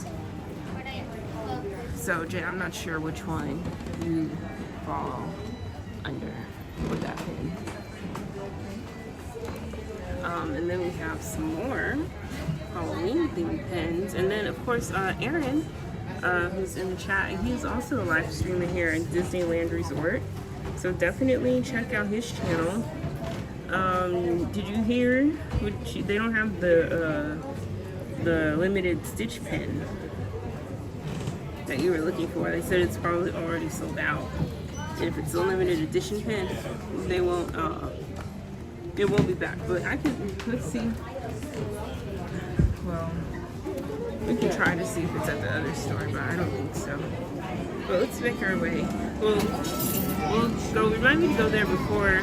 So, Jay, I'm not sure which one you fall under with that pin. And then we have some more Halloween themed pins. And then, of course, Aaron, who's in the chat, he's also a live streamer here at Disneyland Resort. So definitely check out his channel. Did you hear? They don't have the limited Stitch pin that you were looking for. They said it's probably already sold out. And if it's a limited edition pin, they won't. It won't be back. But I could. Let's see. Well, we can try to see if it's at the other store, but I don't think so. But let's make our way. Well, we'll go. We might need to go there before,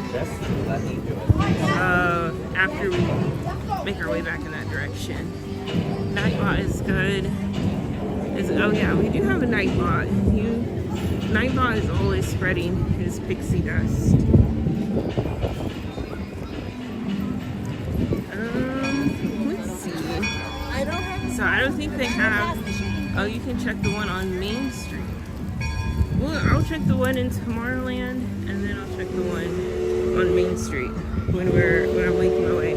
after we make our way back in that direction. Nightbot is good. Oh yeah, we do have a Nightbot. Nightbot is always spreading his pixie dust. Let's see. So I don't think they have. Oh, you can check the one on Main Street. Well, I'll check the one in Tomorrowland, and then I'll check the one on Main Street when I'm making my way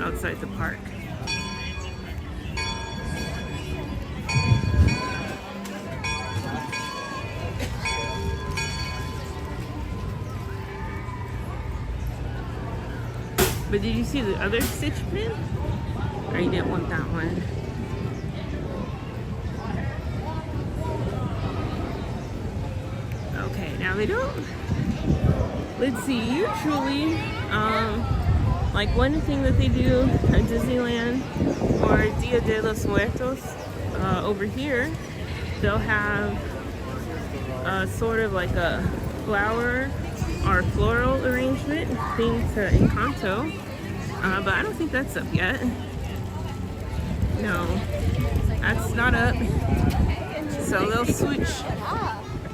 outside the park. But did you see the other stitch pin? Or you didn't want that one? Okay, now they don't. Let's see, usually, like one thing that they do at Disneyland for Dia de los Muertos, over here, they'll have sort of like a flower or floral arrangement themed to Encanto, but I don't think that's up yet. No, that's not up. So they'll switch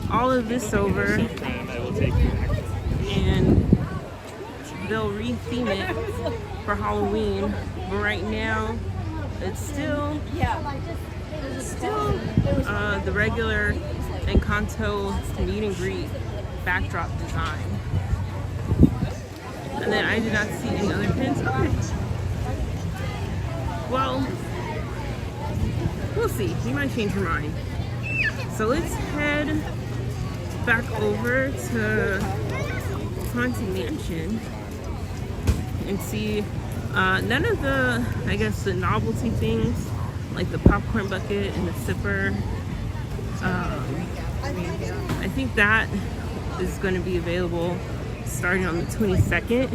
all of this over and they'll re-theme it for Halloween. But right now, it's still the regular Encanto meet and greet backdrop design. And then I did not see any other pins. Okay. Well, we'll see. You might change your mind. So let's head back over to Haunted Mansion and see none of the, I guess, the novelty things like the popcorn bucket and the sipper. I think that is going to be available starting on the 22nd,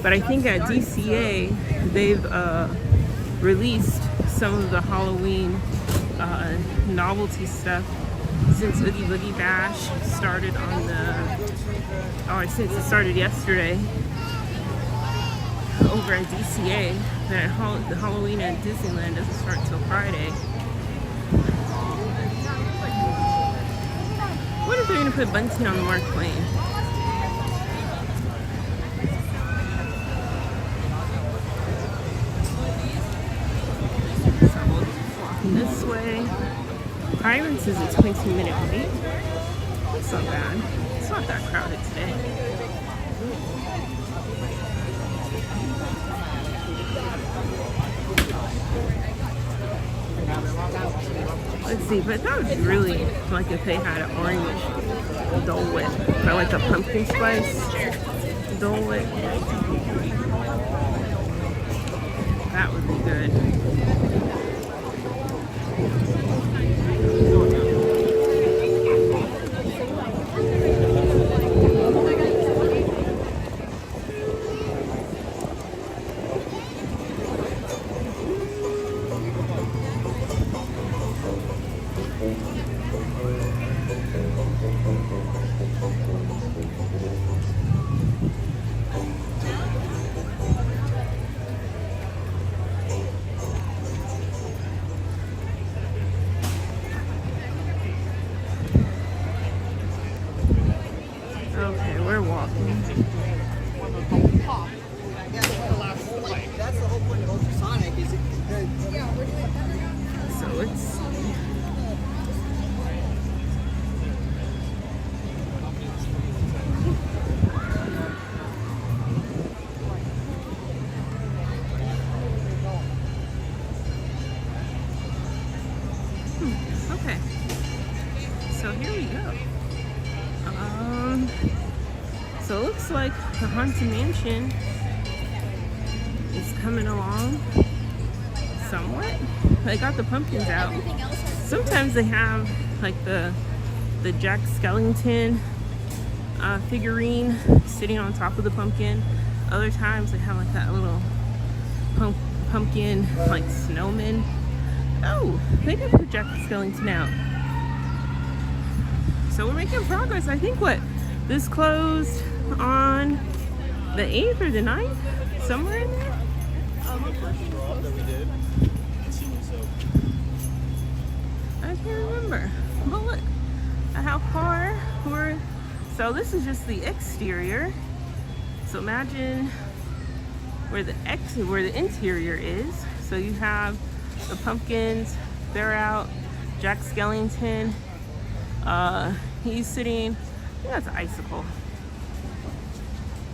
but I think at DCA they've released some of the Halloween novelty stuff since Oogie Boogie Bash started on since it started yesterday over at DCA. Then the Halloween at Disneyland doesn't start till Friday. What if they're gonna put Bunting on the Mark Twain? So we'll walk this way. Pirates is a 20-minute wait. That's not bad. It's not that crowded today. Let's see, but that would really like if they had an orange Dole Whip or like a pumpkin spice Dole Whip. That would be good. Okay, we're walking. That's the whole point of ultrasonic, is it good? So let's see. Okay. So here we go. So it looks like the Haunted Mansion is coming along somewhat. They got the pumpkins out. Sometimes they have like the Jack Skellington figurine sitting on top of the pumpkin. Other times they have like that little pumpkin like snowman. Oh, they did put Jack Skellington out. So we're making progress. I think This closed on the 8th or the 9th, somewhere in there. I can't remember. But look at how far we're. So this is just the exterior. So imagine where the interior is. So you have the pumpkins, they're out. Jack Skellington, he's sitting. I think that's an icicle.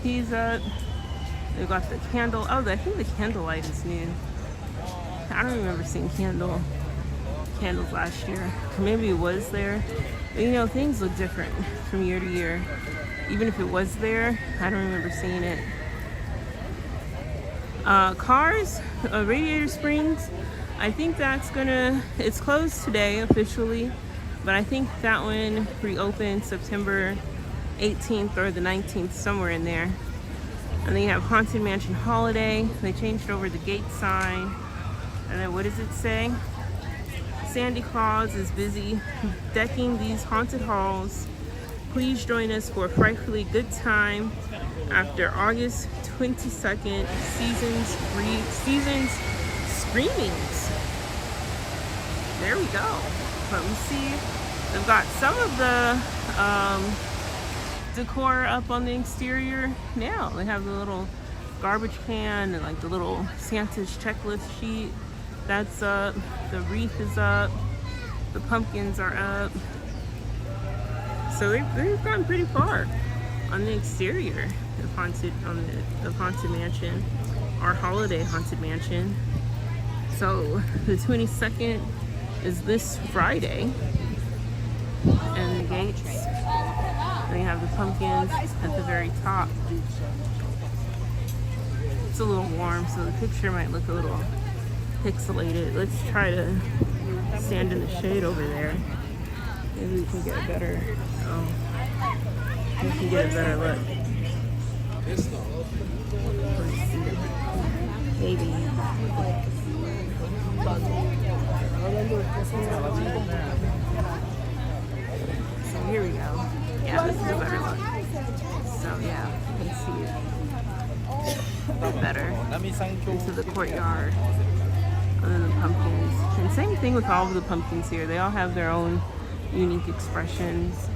He's up. They've got the candle. Oh, I think the candlelight is new. I don't remember seeing candles last year. Or maybe it was there. But you know, things look different from year to year. Even if it was there, I don't remember seeing it. Cars, Radiator Springs, I think that's it's closed today officially, but I think that one reopened September 18th or the 19th, somewhere in there. And then you have Haunted Mansion Holiday. They changed over the gate sign. And then what does it say? Sandy Claus is busy decking these haunted halls. Please join us for a frightfully good time after August 22nd season's screenings. There we go. Let me see. They've got some of the decor up on the exterior now. They have the little garbage can and like the little Santa's checklist sheet. That's up. The wreath is up. The pumpkins are up. So they've gotten pretty far on the exterior of Haunted Mansion, our holiday Haunted Mansion. So the 22nd is this Friday, and the gates. Then you have the pumpkins at the very top. It's a little warm, so the picture might look a little pixelated. Let's try to stand in the shade over there. Maybe we can get a better. We can get a better look. Maybe. So here we go. Yeah, this is a better look. So yeah, you can see it a bit better into the courtyard. And then the pumpkins. And same thing with all of the pumpkins here. They all have their own unique expressions.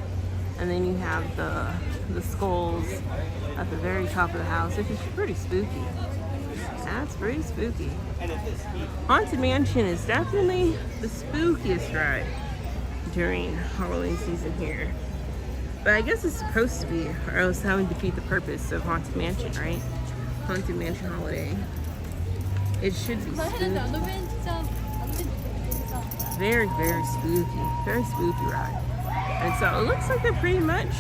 And then you have the skulls at the very top of the house, which is pretty spooky. That's pretty spooky. Haunted Mansion is definitely the spookiest ride during Halloween season here. But I guess it's supposed to be, or else that would defeat the purpose of Haunted Mansion, right? Haunted Mansion Holiday. It should be spooky. Very, very spooky. Very spooky ride. And so it looks like they're pretty much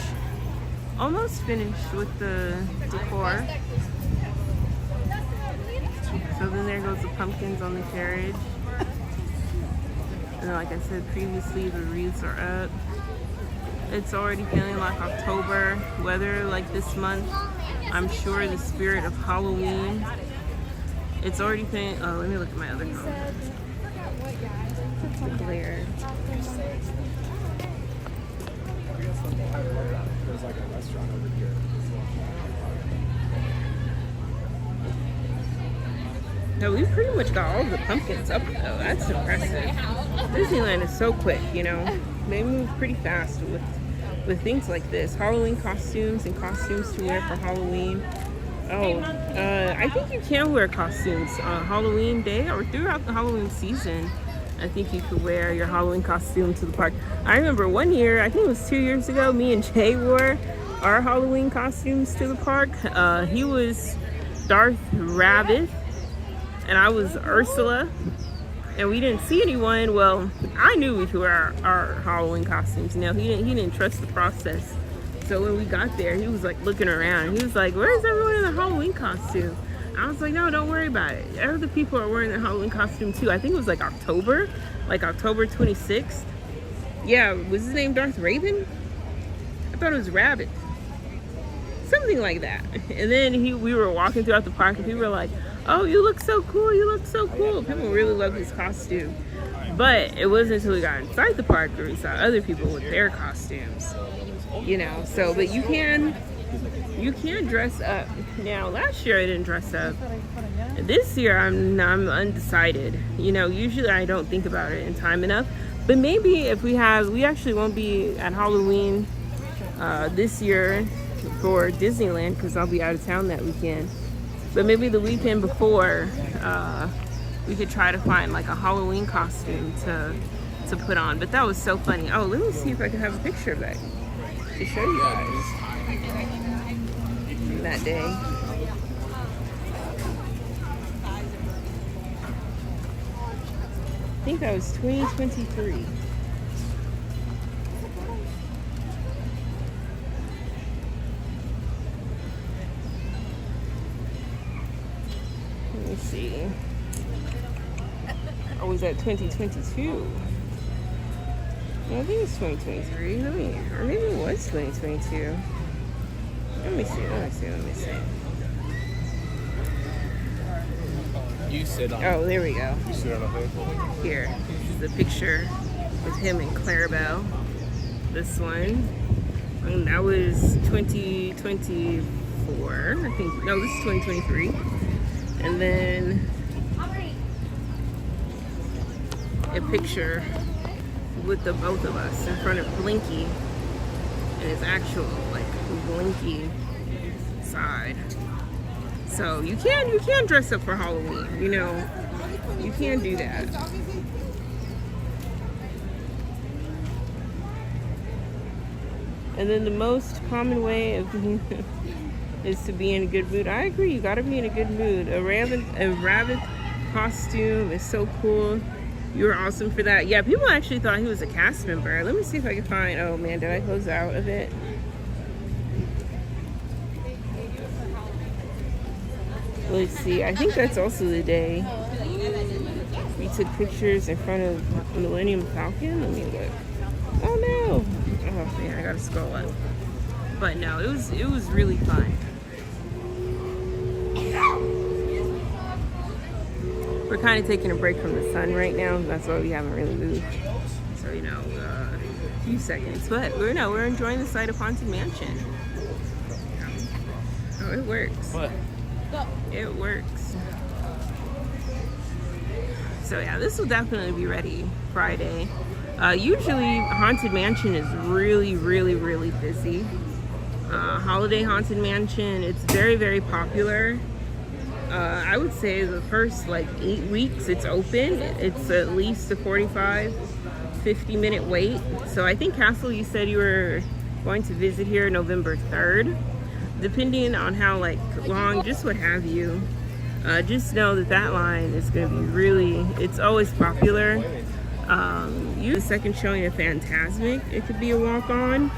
almost finished with the decor. So then there goes the pumpkins on the carriage. And then, like I said previously, the wreaths are up. It's already feeling like October weather, like this month. I'm sure the spirit of Halloween. It's already feeling. Oh, let me look at my other phone. The glare. There's like a restaurant over here. No, we pretty much got all of the pumpkins up though. That's impressive. Disneyland is so quick, you know. They move pretty fast with things like this. Halloween costumes and costumes to wear for Halloween. Oh, I think you can wear costumes on Halloween day or throughout the Halloween season. I think you could wear your Halloween costume to the park. I remember one year, I think it was 2 years ago, me and Jay wore our Halloween costumes to the park. He was Darth Rabbit and I was Ursula, and we didn't see anyone. Well, I knew we could wear our Halloween costumes. You know, he didn't trust the process. So when we got there, he was like looking around. He was like, "Where's everyone in the Halloween costume?" I was like, "No, don't worry about it. Other people are wearing their Halloween costume too." I think it was like October 26th. Yeah, was his name Darth Raven? I thought it was Rabbit. Something like that. And then we were walking throughout the park and people were like, "Oh, you look so cool, you look so cool." People really love his costume. But it wasn't until we got inside the park where we saw other people with their costumes, you know. So, but you can dress up. Now, last year I didn't dress up. This year I'm undecided. You know, usually I don't think about it in time enough. But maybe if we actually won't be at Halloween this year for Disneyland because I'll be out of town that weekend. But maybe the weekend before, we could try to find like a Halloween costume to put on. But that was so funny. Oh, let me see if I can have a picture of that to show you guys from that day. I think that was 2023. Let me see. Or was that 2022? No, I think it's 2023. Or maybe it was 2022. Let me see. You sit on. Oh, there we go. You sit on a hood. Here, this is the picture with him and Clarabelle. This one. And that was 2024. I think. No, this is 2023. And then a picture with the both of us in front of Blinky and his actual like Blinky side. So you can dress up for Halloween, you know, you can do that. And then the most common way of is to be in a good mood. I agree, you gotta be in a good mood. A rabbit costume is so cool. You were awesome for that. Yeah, people actually thought he was a cast member. Let me see if I can find, oh man, did I close out of it? Let's see, I think that's also the day we took pictures in front of Millennium Falcon. Let me look. Oh no! Oh man, I gotta scroll up. But no, it was really fun. We're kind of taking a break from the sun right now. That's why we haven't really moved. So, you know, a few seconds. But we're enjoying the sight of Haunted Mansion. Oh, it works. What? It works. So yeah, this will definitely be ready Friday. Usually Haunted Mansion is really, really, really busy. Holiday Haunted Mansion, it's very, very popular. I would say the first like 8 weeks it's open. It's at least a 45-50 minute wait. So I think Castle, you said you were going to visit here November 3rd. Depending on how like long, just what have you, just know that line is going to be really, it's always popular. The second showing of Phantasmic, it could be a walk-on.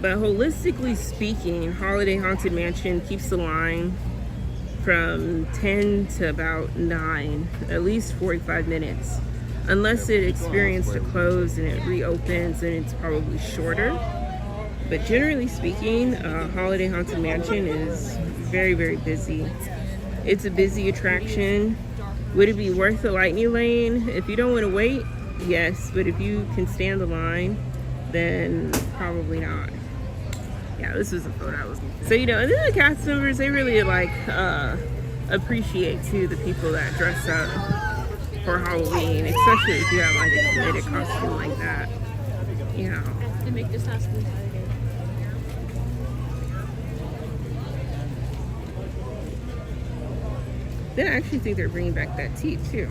But holistically speaking, Holiday Haunted Mansion keeps the line from 10 to about 9, at least 45 minutes. Unless it experienced a close and it reopens, and it's probably shorter. But generally speaking, Holiday Haunted Mansion is very, very busy. It's a busy attraction. Would it be worth the lightning lane? If you don't want to wait, yes. But if you can stand the line, then probably not. Yeah, this was a photo I was looking for. So, you know, and then the cast members, they really like appreciate too the people that dress up for Halloween, especially if you have like a committed costume like that. You know. To make this house the entire day. Then I actually think they're bringing back that tea too.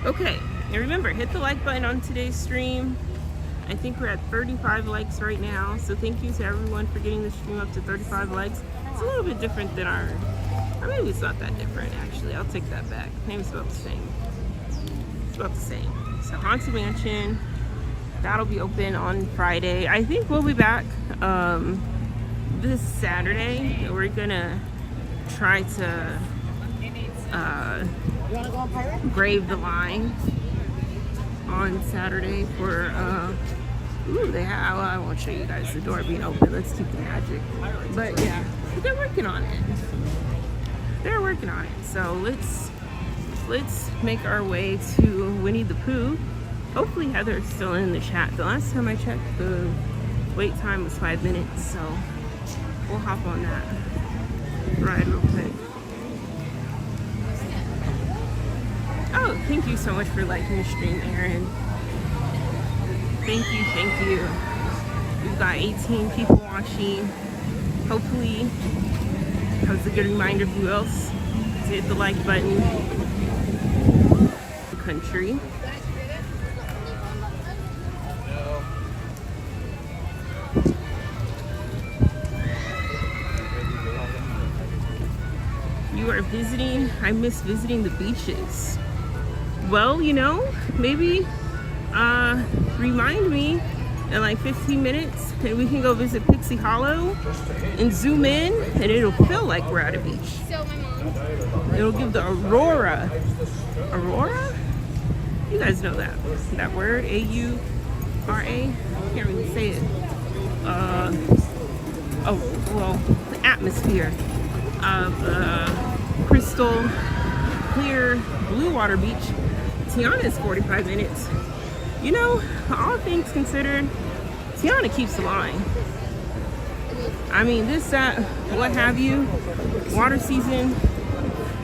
Okay, and remember, hit the like button on today's stream. I think we're at 35 likes right now, so thank you to everyone for getting the stream up to 35 likes. It's a little bit different than or maybe it's not that different actually. I'll take that back. Maybe it's about the same. It's about the same. So Haunted Mansion, that'll be open on Friday. I think we'll be back this Saturday. We're gonna try to brave the line on Saturday for they have, well, I won't show you guys the door being open. Let's keep the magic. But yeah, they're working on it. So let's let's make our way to Winnie the Pooh. Hopefully Heather's still in the chat. The last time I checked, the wait time was 5 minutes, so we'll hop on that ride real quick. Oh, thank you so much for liking the stream, Erin. Thank you, thank you. We've got 18 people watching. Hopefully, that was a good reminder of who else to hit the like button. Country. You are visiting. I miss visiting the beaches. Well, you know, maybe remind me in like 15 minutes and we can go visit Pixie Hollow and zoom in and it'll feel like we're at a beach. So my mom. It'll give the aurora. Aurora? You guys know that word, A-U-R-A? Can't really say it. Oh, well, the atmosphere of crystal clear blue water beach. Tiana is 45 minutes. You know, all things considered, Tiana keeps the line. I mean, this, that, what have you, water season,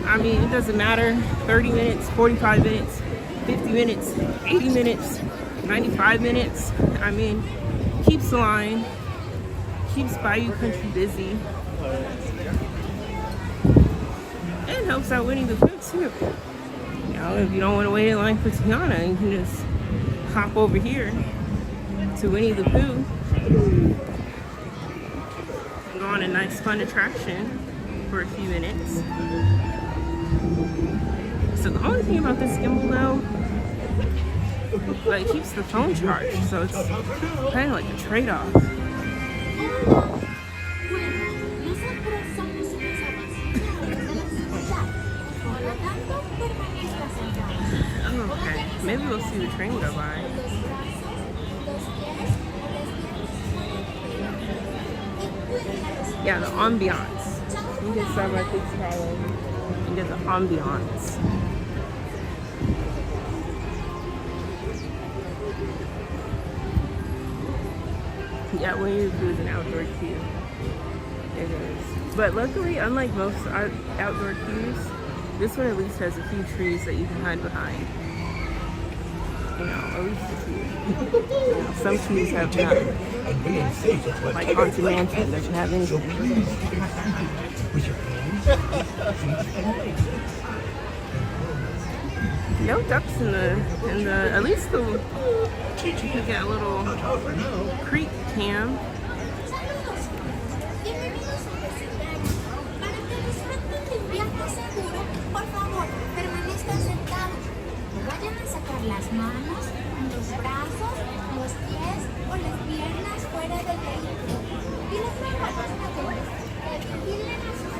I mean, it doesn't matter. 30 minutes, 45 minutes, 50 minutes, 80 minutes, 95 minutes. I mean, keeps the line, keeps Bayou Country busy. And helps out Winnie the Pooh too. You know, if you don't want to wait in line for Tiana, you can just hop over here to Winnie the Pooh and go on a nice fun attraction for a few minutes. So the only thing about this gimbal though, like, it keeps the phone charged, so it's kind of like a trade-off. Okay, maybe we'll see the train go by. Yeah, the ambiance. You can start by Pixie Hollow and get the ambiance. Yeah, Winnie the Pooh is an outdoor queue. It is. But luckily, unlike most outdoor queues, this one at least has a few trees that you can hide behind. You know, at least a few. You know, some trees have nothing. Like Haunted Mansion doesn't have anything. No ducks in the at least the you can get a little creek cam. Las manos, los brazos, los pies o las piernas fuera del vehículo. Y las manos mayores vigilen a sus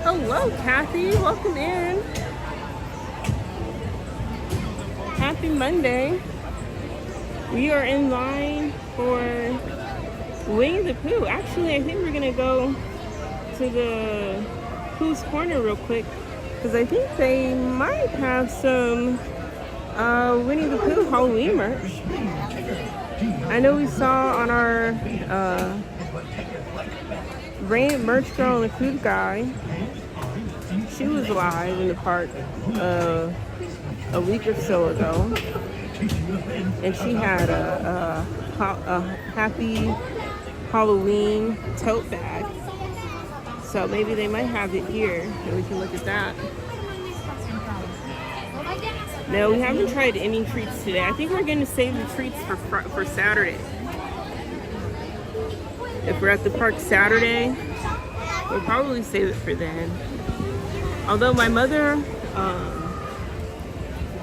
Hello, Kathy. Welcome in. Happy Monday. We are in line for Winnie the Pooh. Actually, I think we're gonna go to the Pooh's Corner real quick because I think they might have some Winnie the Pooh Halloween merch. I know we saw on our merch girl and the food guy, she was live in the park a week or so ago, and she had a happy Halloween tote bag. So maybe they might have it here, and we can look at that. No, we haven't tried any treats today. I think we're going to save the treats for Saturday. If we're at the park Saturday, we'll probably save it for then. Although my mother,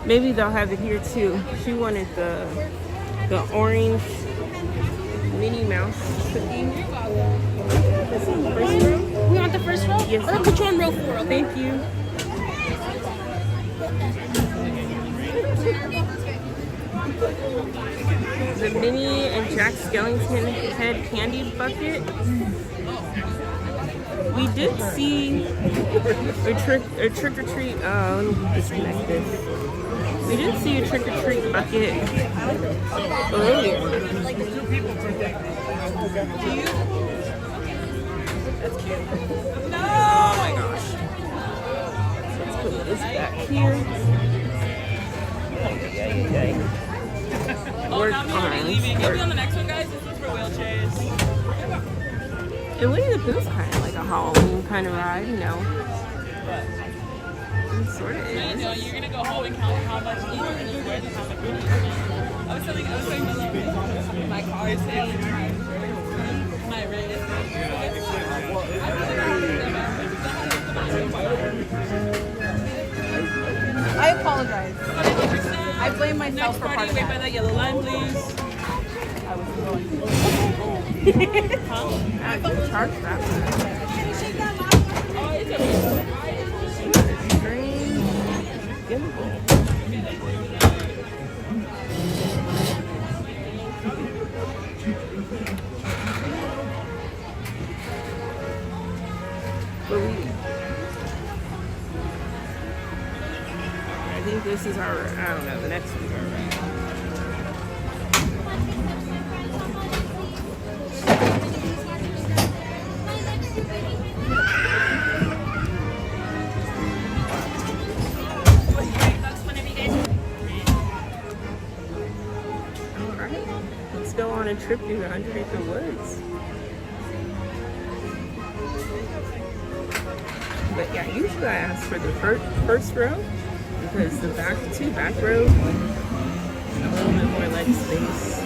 maybe they'll have it here too. She wanted the orange Minnie Mouse cookie. This is the first row. We want the first row? Yes. I'll put you on row 4. Okay? Thank you. The Minnie and Jack Skellington head candy bucket. We did see a trick or treat. Let me disconnect this. We did see a trick or treat bucket earlier. That's cute. Oh my gosh. Let's put this back here. I'm already leaving. You'll be on the next one, guys. This is for wheelchairs. And Winnie the Pooh's kind of like a Halloween kind of ride, you know. It sort of I is. know, you're gonna go home and count how much each of you wear this time. I was telling my car sale, my wrist. I apologize. I blame myself for part of Wait by that. that yellow line, please. I can charge that. Oh, it's okay. Green gimbal. I think this is our, I don't know, the next one's our right. Alright, let's go on a trip through the Underneath the Woods. But yeah, usually I ask for the first row because the back row, a little bit more leg space.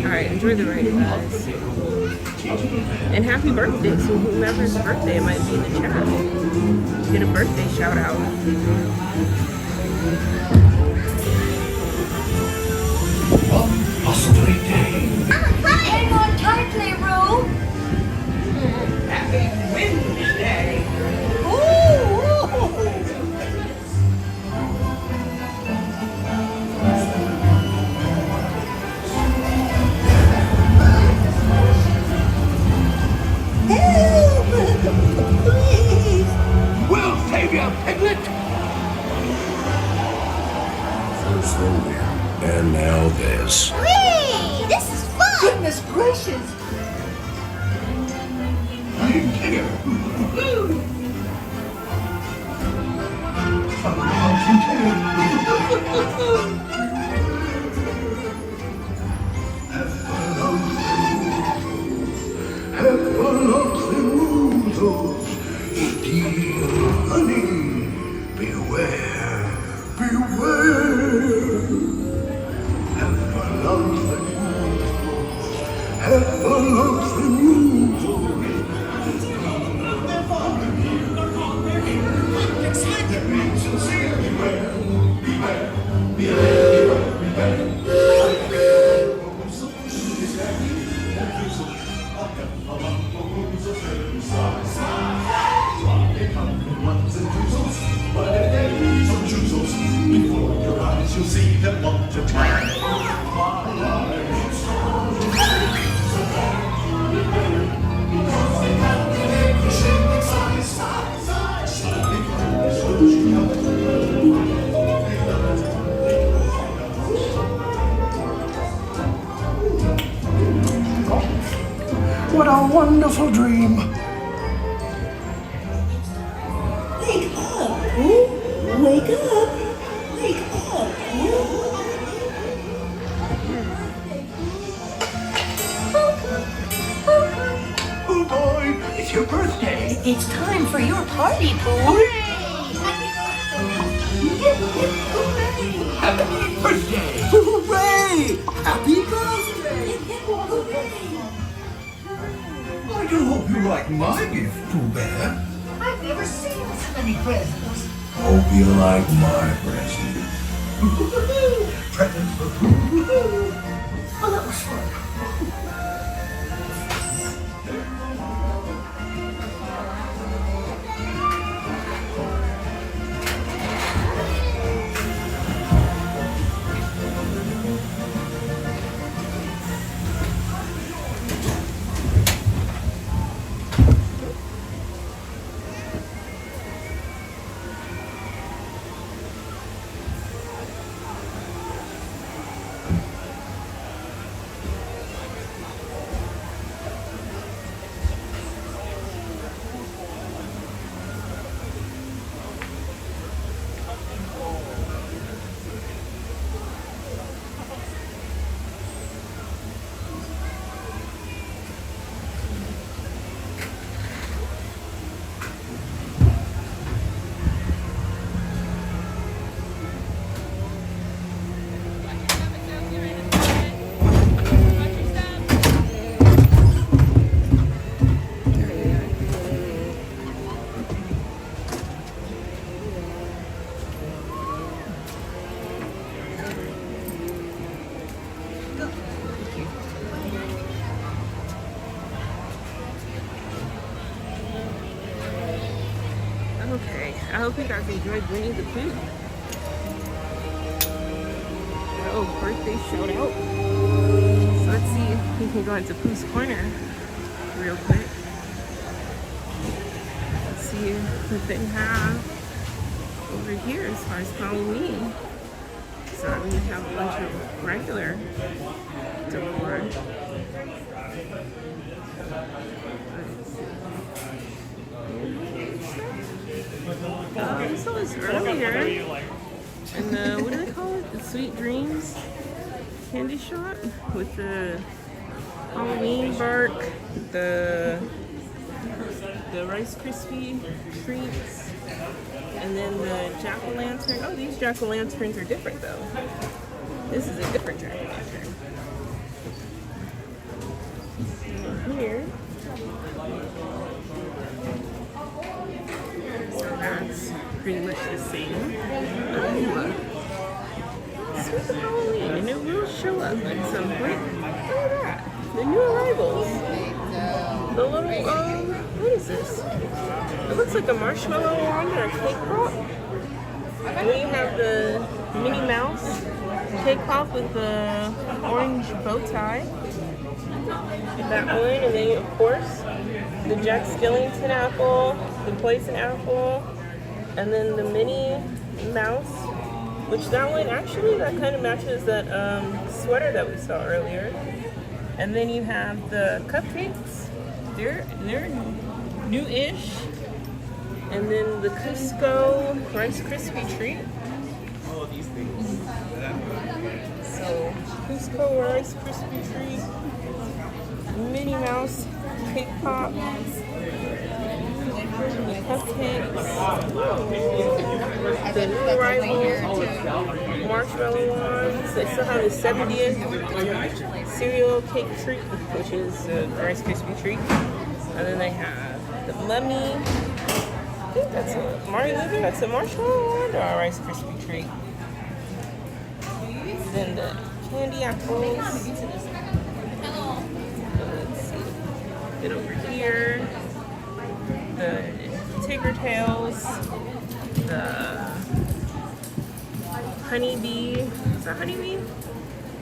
Alright, enjoy the ride, guys. And happy birthday to whomever's birthday it might be in the chat. Get a birthday shout out. Hang on tightly, Roo. Happy Wednesday. We'll save you, Piglet! First rodeo, and now this. Whee! This is fun! Goodness gracious! I'm here. Beware, beware. Have a lovely You'll see them multiply. What a wonderful dream. Wake up, Pooh! Wake up! Wake up, Pooh! Oh boy, it's your birthday. It's time for your party, Pooh! Happy birthday. Hooray! Happy birthday. I do hope you like my gift, Pooh Bear. I've never seen so many presents. Hope you like my present. Present for Pooh. Oh, that was fun. hope you guys enjoyed Winnie the Pooh. Oh, birthday shout out. So let's see if we can go into Pooh's Corner real quick. Let's see what they have over here as far as Halloween. So we have a bunch of regular decor. This was earlier in the, what do they call it? The Sweet Dreams candy shop with the Halloween bark, the Rice Krispie treats, and then the jack-o'-lantern. Oh, these jack-o'-lanterns are different though. This is a different jack-o'-lantern. Here. So that's pretty much the same. Sweet Halloween, and it will show up at some point. Look at that. The new arrivals. The little, what is this? It looks like a marshmallow wand or a cake pop. And then you have the Minnie Mouse cake pop with the orange bow tie. That one, and then of course the Jack Skellington apple, the poison apple, and then the Minnie Mouse, which that one actually that kind of matches that sweater that we saw earlier. And then you have the cupcakes. They're new-ish. And then the Cusco Rice Krispie treat. All of these things. So Cusco Rice Krispie treat, Minnie Mouse cake pop, the cupcakes, the new arrivals, marshmallow ones. They still have the 70th cereal cake treat, which is the Rice Krispie treat. And then they have the Mummy. I think that's a Martin Luther. That's a marshmallow one or a Rice Krispie treat. Then the candy apples. Let's see. Get over here. The Tigger Tails. The honeybee. Is that honeybee?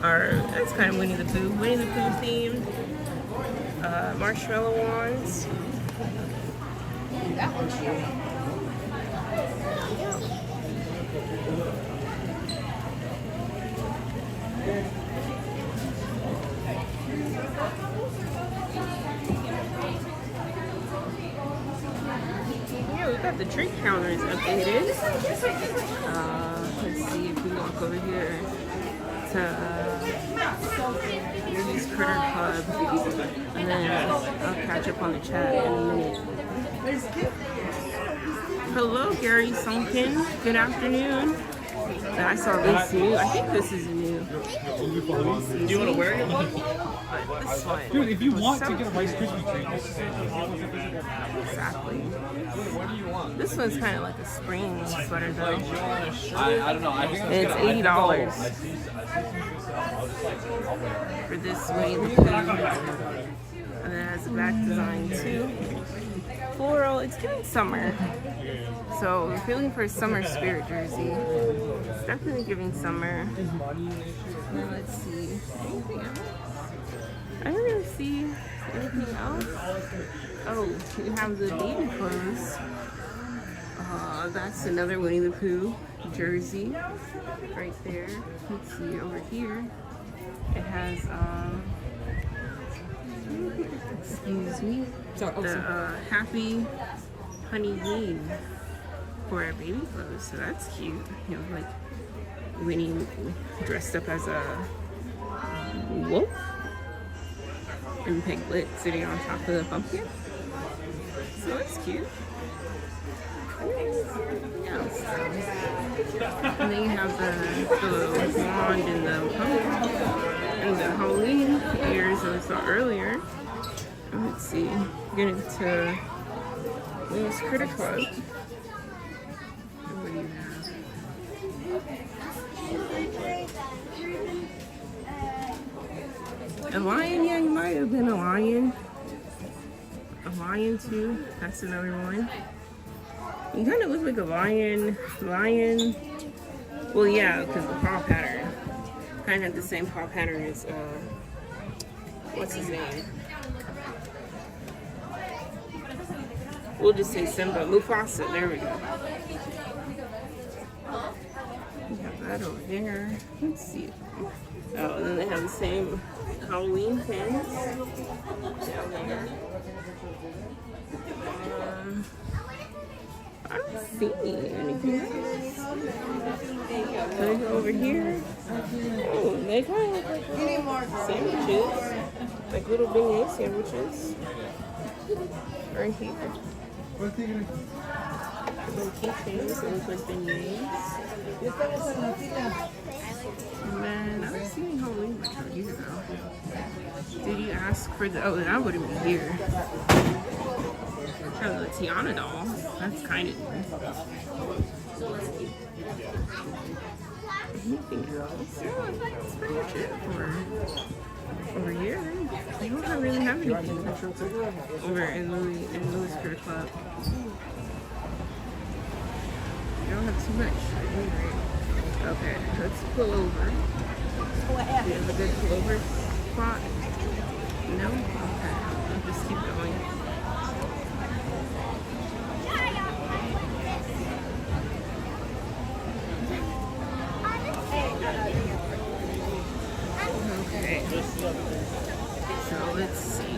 Or that's kind of Winnie the Pooh. Winnie the Pooh themed. Marshmallow wands. That one's cute. Yeah, we've got the treat counters updated. Let's see if we walk over here to Lily's Critter Club, and then I'll catch up on the chat in a minute. Hello, Gary Sunken. Good afternoon. I saw this new. I think this is new. Do you want to wear it? This one. Dude, if you want to get a Rice Krispie treat, exactly. What do you want? This one's kind of like a spring sweater though. I don't know. I think it's $80 for this Winnie the Pooh. And then it has a back design too. Floral. It's giving summer. So if you're looking for a summer spirit jersey, it's definitely giving summer. Now let's see. Anything else? I don't really see anything else. Oh, you have the baby clothes. That's another Winnie the Pooh jersey right there. Let's see over here. It has excuse me. The Happy Honey Bean for our baby clothes. So that's cute. You know, like Winnie dressed up as a wolf and Piglet sitting on top of the pumpkin. So that's cute. And then you have the wand and the pumpkin and the Halloween ears that we saw earlier. Let's see. Get into Lily's Critter Club. What do you have? A lion? Yeah, you might have been a lion. A lion too. That's another one. You kind of look like a lion. Well, yeah, because the paw pattern kind of the same paw pattern as what's his name? We'll just say Simba, Mufasa. There we go. We have that over there. Let's see. Oh, and then they have the same Halloween pins down there. I don't see anything else. Can I go over here? Oh, they kind of look like sandwiches. Like little beignet sandwiches. Right here. Little keychains that look like beignets. Man, I don't see any Halloween much over here though. Did you ask for the... Oh, that wouldn't be here. Oh, the Tiana doll. That's kind of nice. Anything else? No, I think that's pretty much it for over here. They don't really have anything over in Louis Fair Club. They don't have too much. Okay, let's pull over. Do you have a good pullover spot? No? Okay, I'll just keep going. Okay, so let's see.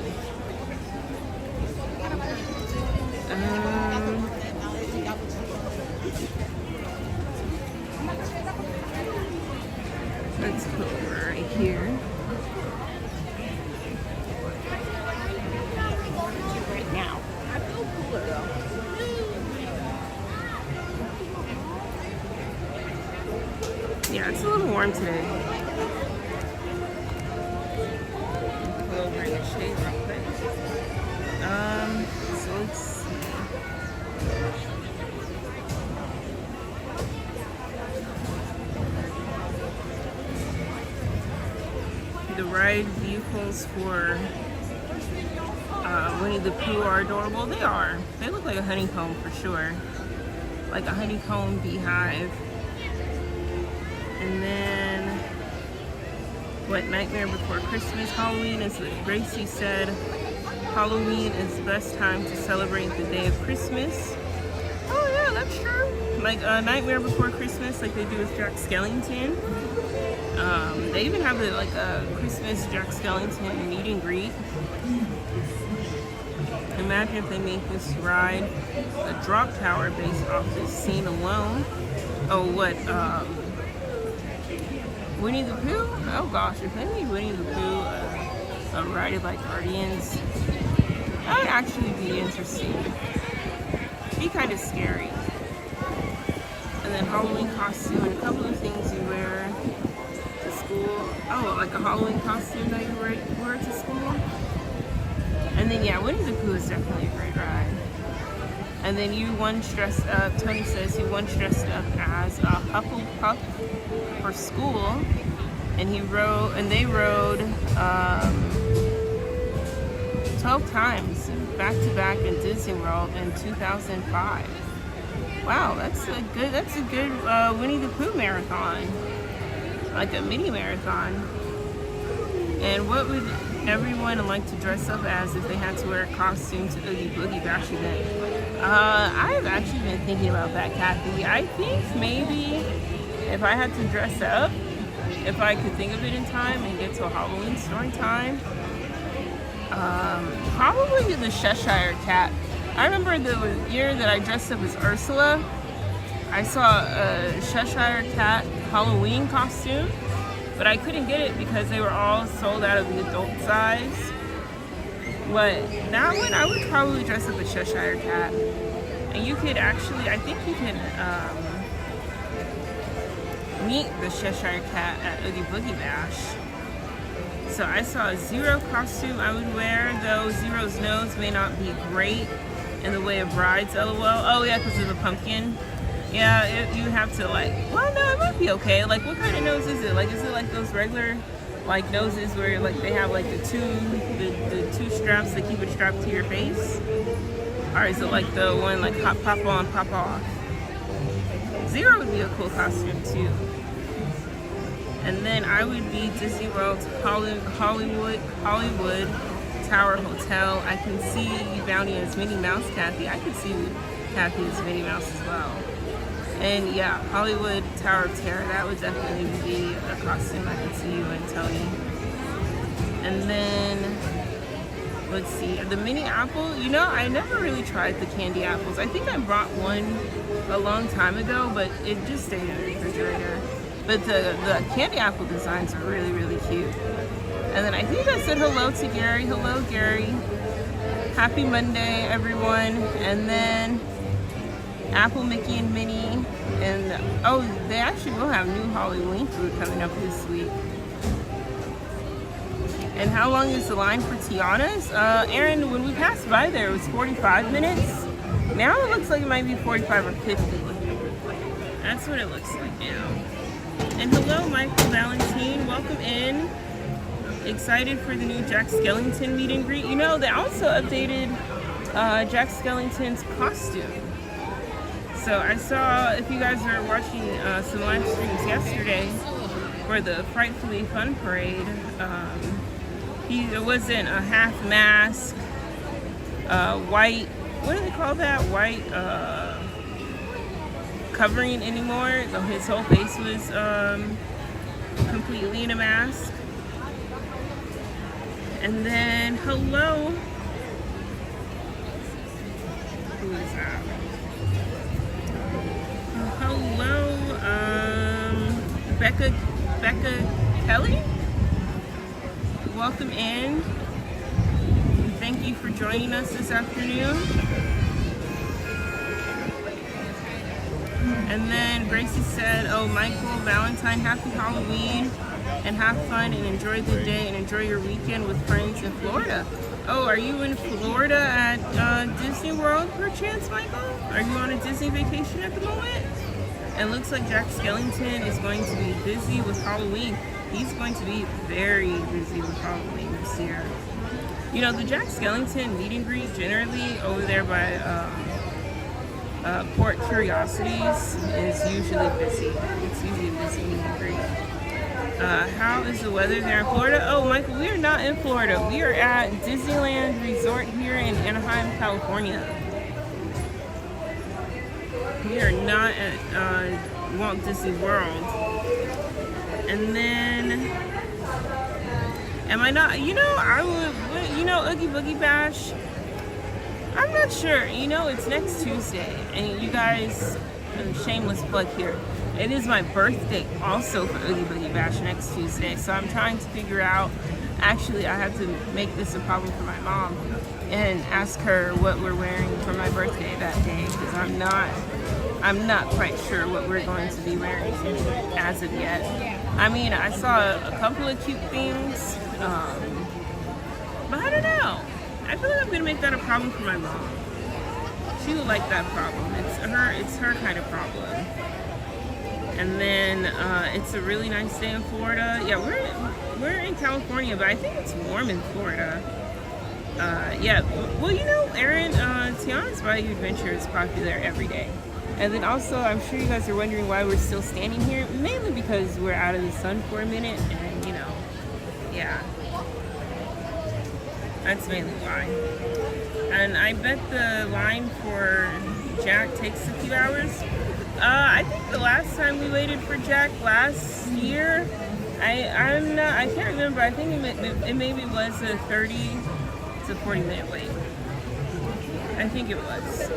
Let's put right here. Right now. I feel cooler though. Yeah, it's a little warm today. Pull over in the shade real quick. So let's see. The ride vehicles for Winnie the Pooh are adorable. They are. They look like a honeycomb for sure. Like a honeycomb beehive. And then, what, Nightmare Before Christmas, Halloween, as Gracie said, Halloween is the best time to celebrate the day of Christmas. Oh yeah, that's true. Like Nightmare Before Christmas, like they do with Jack Skellington. They even have like a Christmas Jack Skellington meet and greet. Imagine if they made this ride a drop tower based off this scene alone. Oh, what, Winnie the Pooh? Oh gosh, if they made Winnie the Pooh a ride like Guardians, that would actually be interesting. Be kind of scary. And then Halloween costume and a couple of things you wear to school. Oh, like a Halloween costume that you wear to school. And then yeah, Winnie the Pooh is definitely a great ride. And then you once dressed up, Tony says he once dressed up as a Hufflepuff for school, and they rode 12 times back to back in Disney World in 2005. Wow, that's a good Winnie the Pooh marathon, like a mini marathon. And what would everyone like to dress up as if they had to wear a costume to Oogie Boogie Bash event? I've actually been thinking about that, Kathy. I think maybe if I had to dress up, if I could think of it in time and get to a Halloween story time, probably the Cheshire Cat. I remember the year that I dressed up as Ursula, I saw a Cheshire Cat Halloween costume, but I couldn't get it because they were all sold out of the adult size. But that one, I would probably dress up as Cheshire Cat. And you could actually, I think you can meet the Cheshire Cat at Oogie Boogie Bash. So I saw a Zero costume I would wear, though Zero's nose may not be great in the way of rides, lol. Oh yeah, because of the pumpkin. Yeah, you have to like, well no, it might be okay. Like what kind of nose is it? Like is it like those regular like noses where like they have like the two straps that keep it strapped to your face? Or is it like the one like hot pop on, pop off? Zero would be a cool costume too. And then I would be Disney World's Hollywood Tower Hotel. I can see Bounty as Minnie Mouse, Kathy. I could see Kathy as Minnie Mouse as well. And yeah, Hollywood Tower of Terror, that would definitely be a costume I could see you and Tony. And then, let's see, the mini apple, you know, I never really tried the candy apples. I think I brought one a long time ago, but it just stayed in the refrigerator. But the candy apple designs are really, really cute. And then I think I said hello to Gary. Hello, Gary. Happy Monday, everyone. And then Apple, Mickey, and Minnie. And oh, they actually will have new Halloween food coming up this week. And how long is the line for Tiana's? Aaron, when we passed by there, it was 45 minutes. Now it looks like it might be 45 or 50. That's what it looks like now. And hello, Michael Valentine. Welcome in. Excited for the new Jack Skellington meet and greet. You know, they also updated Jack Skellington's costume. So I saw, if you guys were watching some live streams yesterday for the Frightfully Fun Parade, it wasn't a half mask, white, what do they call that? White covering anymore. So his whole face was completely in a mask. And then, hello. Who is that? Hello, Becca Kelly. Welcome in. Thank you for joining us this afternoon. And then Gracie said, oh, Michael Valentine, happy Halloween and have fun and enjoy the day and enjoy your weekend with friends in Florida. Oh, are you in Florida at Disney World perchance, Michael? Are you on a Disney vacation at the moment? It looks like Jack Skellington is going to be busy with Halloween. He's going to be very busy with Halloween this year. You know, the Jack Skellington meet and greet generally over there by Port Curiosities is usually busy. It's usually a busy meet and greet. How is the weather there in Florida? Oh, Michael, we are not in Florida. We are at Disneyland Resort here in Anaheim, California. We are not at Walt Disney World. And then, am I not? You know, I would, you know, Oogie Boogie Bash. I'm not sure. You know, it's next Tuesday. And you guys, shameless plug here. It is my birthday also for Oogie Boogie Bash next Tuesday. So I'm trying to figure out, actually I have to make this a problem for my mom and ask her what we're wearing for my birthday that day. Because I'm not quite sure what we're going to be wearing as of yet. I mean, I saw a couple of cute things, but I don't know. I feel like I'm gonna make that a problem for my mom. She would like that problem. It's her kind of problem. And then it's a really nice day in Florida. Yeah, we're in California, but I think it's warm in Florida. Yeah, well, you know, Aaron, Tiana's Bayou Adventure is popular every day. And then also, I'm sure you guys are wondering why we're still standing here. Mainly because we're out of the sun for a minute, and you know, yeah. That's mainly why. And I bet the line for Jack takes a few hours. I think the last time we waited for Jack last year, I can't remember. I think it maybe was a 30 to 40 minute wait. I think it was.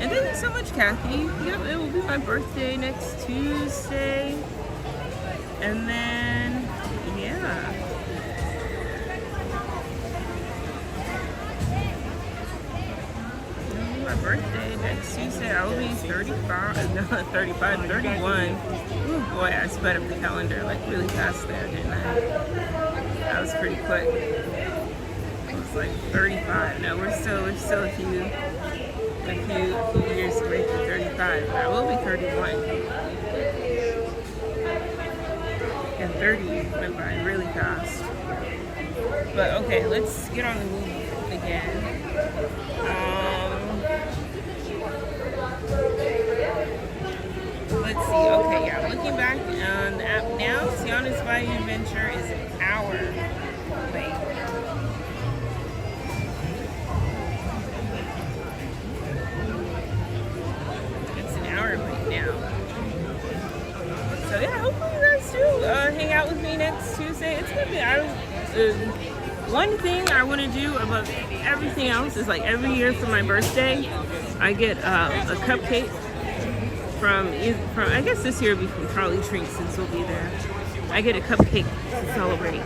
And thank you so much, Kathy. Yep, it will be my birthday next Tuesday. And then, yeah. It'll be my birthday next Tuesday. I will be 35, not 35, 31. Ooh, boy, I sped up the calendar like really fast there, didn't I? That was pretty quick. It was like 35. No, we're still a few years away from 35, but I will be 31. And 30 went by really fast. But okay, let's get on the move again. Tiana's Bayou Adventure is an hour away. It's an hour away now. So yeah, hopefully you guys do hang out with me next Tuesday. It's gonna be, one thing I want to do above everything else is like every year for my birthday, I get a cupcake from I guess this year it'll be from Charlie Treats since we'll be there. I get a cupcake to celebrate.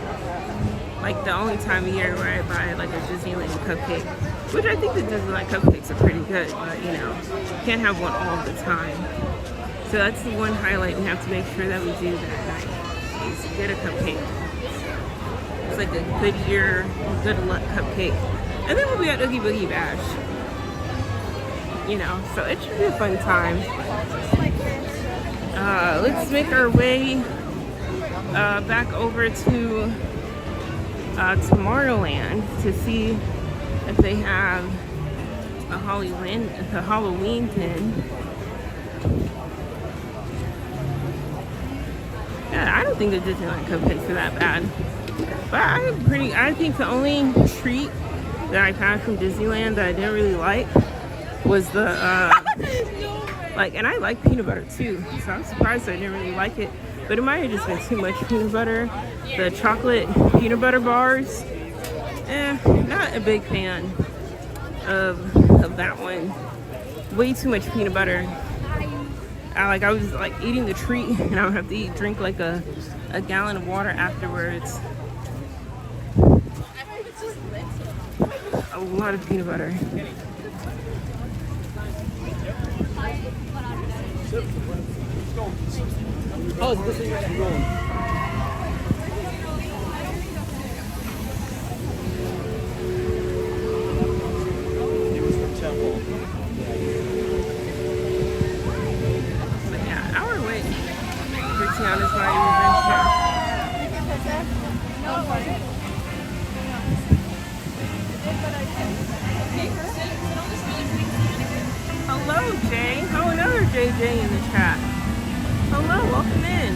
Like the only time of year where I buy like a Disneyland cupcake, which I think the Disneyland cupcakes are pretty good, but you know, can't have one all the time. So that's the one highlight we have to make sure that we do that night, is get a cupcake. It's like a good year, good luck cupcake. And then we'll be at Oogie Boogie Bash. You know, so it should be a fun time. Let's make our way back over to Tomorrowland to see if they have a Halloween pin. Yeah, I don't think the Disneyland cupcakes are that bad. But I think the only treat that I've had from Disneyland that I didn't really like was the, and I like peanut butter too, so I'm surprised I didn't really like it. But it might have just been too much peanut butter. The chocolate peanut butter bars, not a big fan of that one. Way too much peanut butter. I was like eating the treat and I would have to drink like a gallon of water afterwards. A lot of peanut butter. Oh, it's this thing right here rolling. It was the temple. But yeah, our way for Tiana's Bayou Adventure. Hello, Jay. Oh, another JJ in the chat. Hello, welcome in.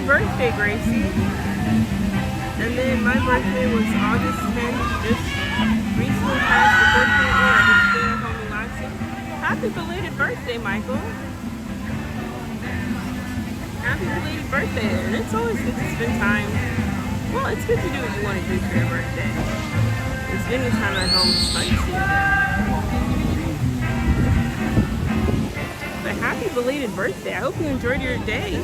Birthday, Gracie. And then my birthday was August 10th, just recently passed the 14th year. I just stayed at home relaxing. Happy belated birthday, Michael. Happy belated birthday. And it's always good to spend time. Well, it's good to do what you want to do for your birthday. And spending time at home is fun too. But happy belated birthday. I hope you enjoyed your day.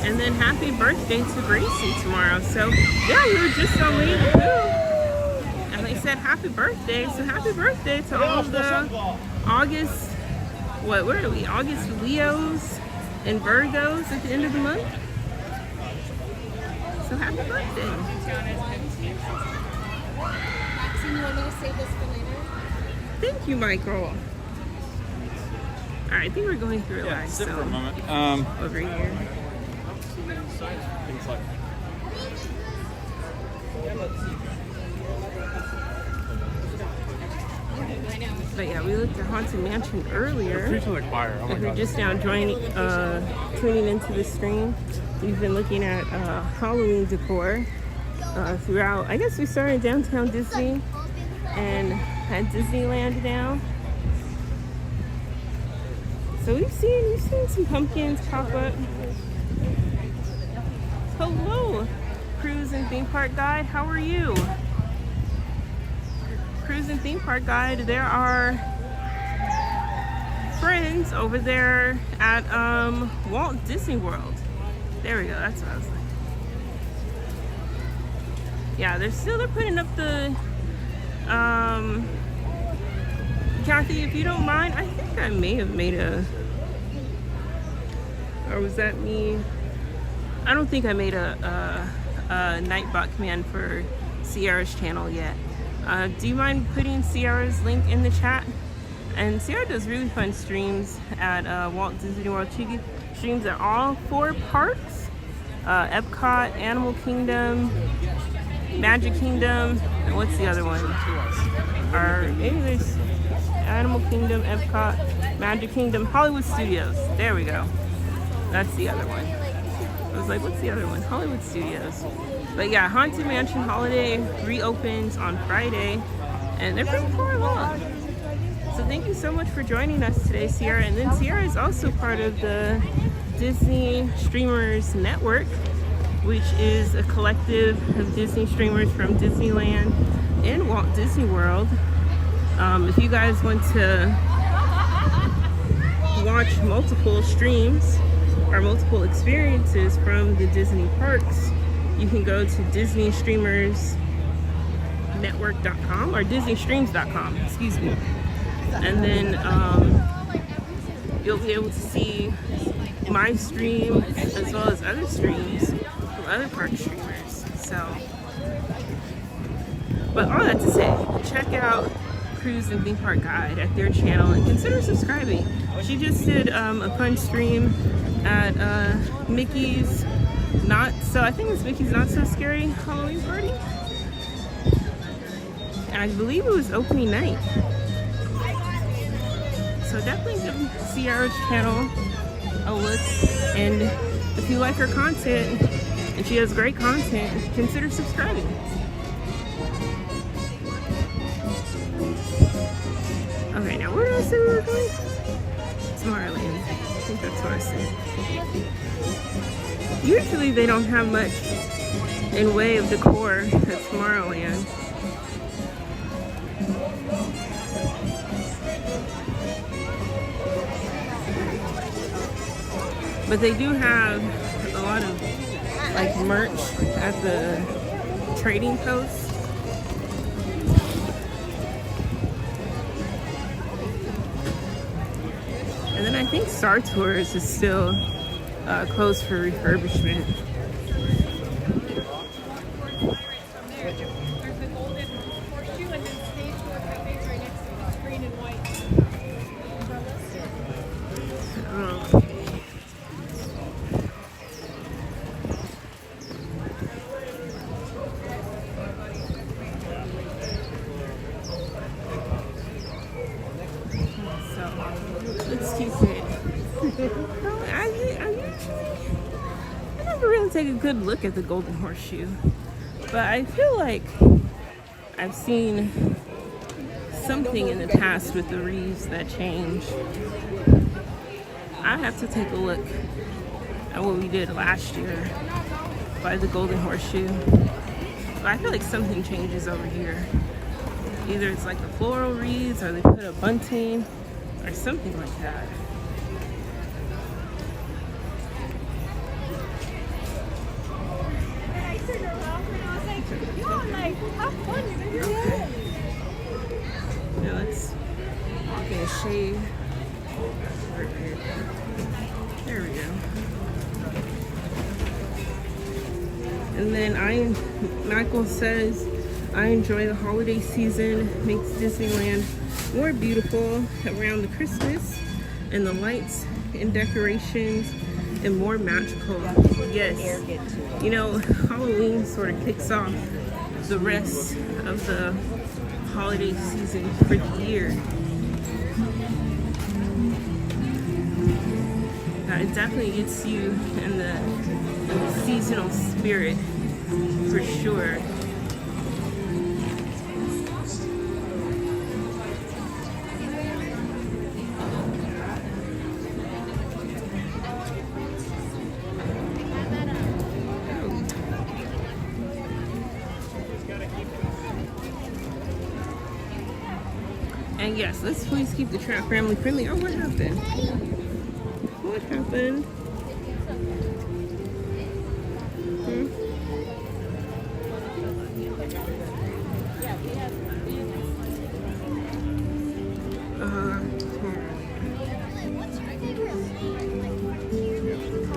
And then happy birthday to Gracie tomorrow. So yeah, we were just on Winnie the Pooh, and they said happy birthday. So happy birthday to all of the August, what are we? August Leos and Virgos at the end of the month. So happy birthday. Maxine, you want me to save this for later? Thank you, Michael. All right, I think we're going through a live sit for a zone moment. over here. But yeah, we looked at Haunted Mansion earlier. Preaching like fire. Oh my If you're God. just now tuning into the stream, we've been looking at Halloween decor throughout. I guess we started downtown Disney and at Disneyland now. So we've seen some pumpkins pop up. Hello, Cruise and Theme Park Guide. How are you? Cruise and Theme Park Guide. There are friends over there at Walt Disney World. There we go. That's what I was like. Yeah, they're putting up the Kathy, if you don't mind, I think I may have made a, or was that me? I don't think I made a Nightbot command for Sierra's channel yet. Do you mind putting Sierra's link in the chat? And Sierra does really fun streams at Walt Disney World. She streams at all 4 parks. Epcot, Animal Kingdom, Magic Kingdom, and what's the other one? Or maybe there's Animal Kingdom, Epcot, Magic Kingdom, Hollywood Studios. There we go. That's the other one. I was like, what's the other one? Hollywood Studios. But yeah, Haunted Mansion Holiday reopens on Friday, and they're pretty far along. So thank you so much for joining us today, Sierra. And then Sierra is also part of the Disney Streamers Network, which is a collective of Disney streamers from Disneyland and Walt Disney World. If you guys want to watch multiple streams or multiple experiences from the Disney parks, you can go to DisneyStreamersNetwork.com or DisneyStreams.com, excuse me. And then you'll be able to see my stream as well as other streams from other park streamers. So, but all that to say, check out Cruise and Theme Park Guide at their channel and consider subscribing. She just did a fun stream at Mickey's I think it's Mickey's Not So Scary Halloween Party. And I believe it was opening night. So definitely give Sierra's channel a look, and if you like her content, and she has great content, consider subscribing. Okay, now where did I say we were going? Tomorrowland. I think that's what I said. Usually they don't have much in way of decor at Tomorrowland. But they do have a lot of like merch at the trading post. And then I think Star Tours is still closed for refurbishment. I never really take a good look at the Golden Horseshoe, but I feel like I've seen something in the past with the wreaths that changed. I have to take a look at what we did last year by the Golden Horseshoe. But I feel like something changes over here. Either it's like the floral wreaths or they put a bunting or something like that. Now let's walk in the shade. There we go. And then Michael says, I enjoy the holiday season, makes Disneyland more beautiful around the Christmas and the lights and decorations and more magical. Yes, you know, Halloween sort of kicks off the rest of the holiday season for the year. It definitely gets you in the seasonal spirit for sure. And yes, let's please keep the trap family friendly. Oh, what happened? What happened?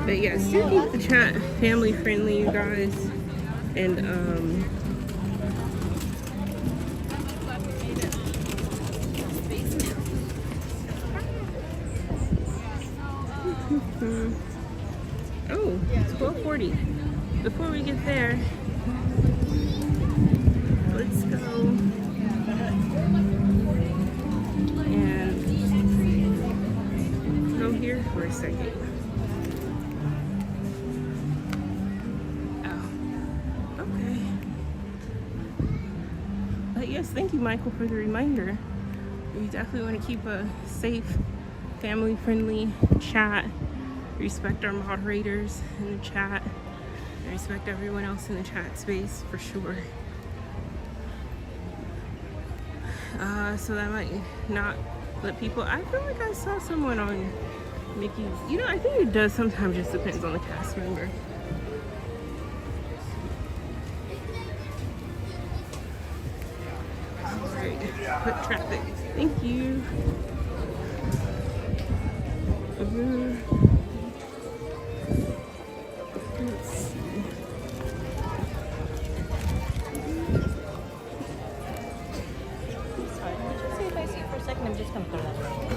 But yeah, still keep the chat family friendly, you guys. And oh, it's 12:40. Before we get there, let's go and go here for a second. Oh, okay. But yes, thank you, Michael, for the reminder. We definitely want to keep a safe, family-friendly chat. Respect our moderators in the chat. And respect everyone else in the chat space for sure. So that might not let people. I feel like I saw someone on Mickey's. You know, I think it does sometimes, just depends on the cast member. Alright, quick traffic. Thank you. Let's see. Sorry, did you see if I see you for a second? I'm just gonna throw that away.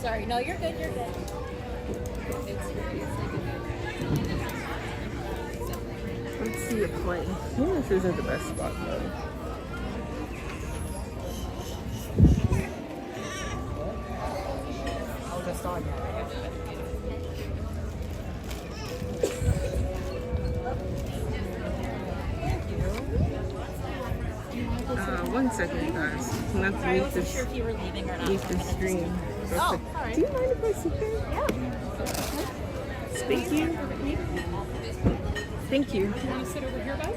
Sorry, no, you're good, you're good. Let's see a play. Maybe this isn't the best spot though. One second, guys. I'm going to have to mute this, sure if you were leaving or not. mute this stream. Oh, sorry. Do you mind if I sit there? Yeah. Thank you. Thank you. You want to sit over here, bud?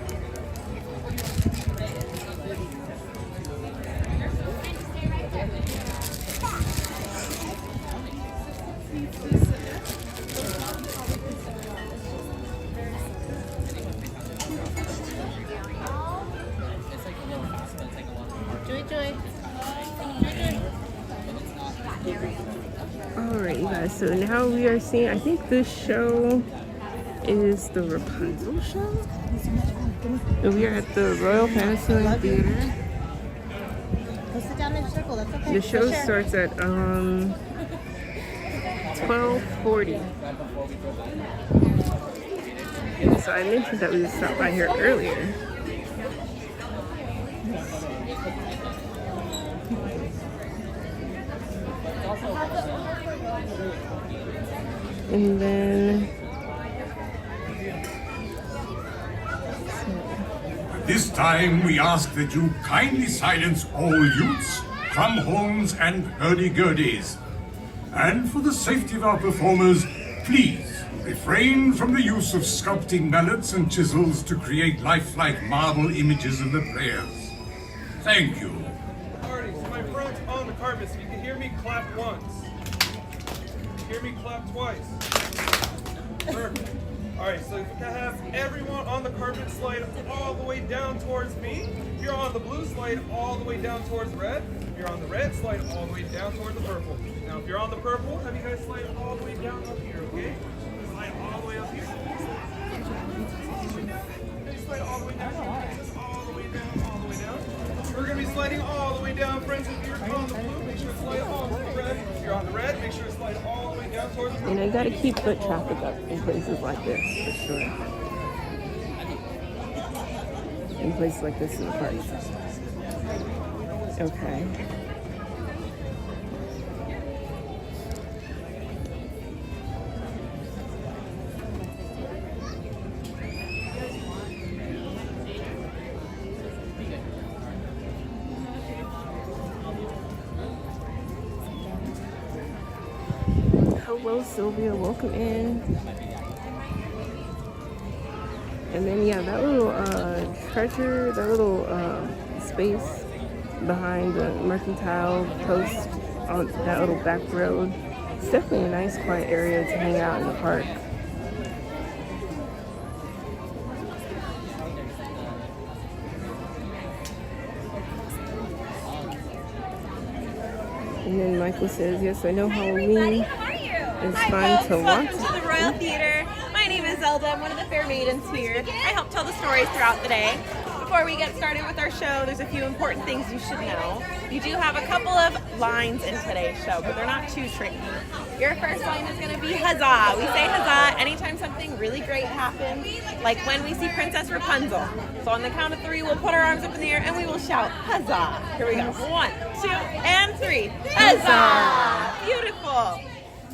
Alright, you guys, so now we are seeing, I think this show is the Rapunzel Show. And we are at the Royal Fantasyland Theater. Go sit down in a circle, that's okay. The show starts at 12:40. So I mentioned that we would stop by here earlier. And then This time we ask that you kindly silence all youths, crumhorns, and hurdy-gurdies. And for the safety of our performers, please refrain from the use of sculpting mallets and chisels to create lifelike marble images of the players. Thank you. Alrighty, so my friends on the carpet, if you can hear me, clap once. Hear me, clap twice. Perfect. Alright, so if you can have everyone on the carpet slide all the way down towards me. If you're on the blue, slide all the way down towards red. If you're on the red, slide all the way down towards the purple. Now if you're on the purple, have you guys slide all the way down up here, okay? Slide all the way up here. Slide all the way down, all the way down, all the way down. We're going to be sliding all the way down, friends. If you're on the blue, make sure to slide all the way to the red. If you're on the red, make sure to slide all the way down towards the purple. you know, you gotta keep foot traffic up in places like this for sure. in places like this in the park. Okay. Hello, Sylvia. Welcome in. And then, yeah, that little treasure, that little space behind the mercantile post on that little back road, it's definitely a nice, quiet area to hang out in the park. And then Michael says, yes, I know Halloween is fun to watch. Welcome to the Royal Theater. My name is Zelda. I'm one of the fair maidens here. I help tell the stories throughout the day. Before we get started with our show, there's a few important things you should know. You do have a couple of lines in today's show, but they're not too tricky. Your first line is going to be huzzah. We say huzzah anytime something really great happens, like when we see Princess Rapunzel. So on the count of 3, we'll put our arms up in the air and we will shout huzzah. Here we go. 1, 2, and 3. Huzzah! Beautiful.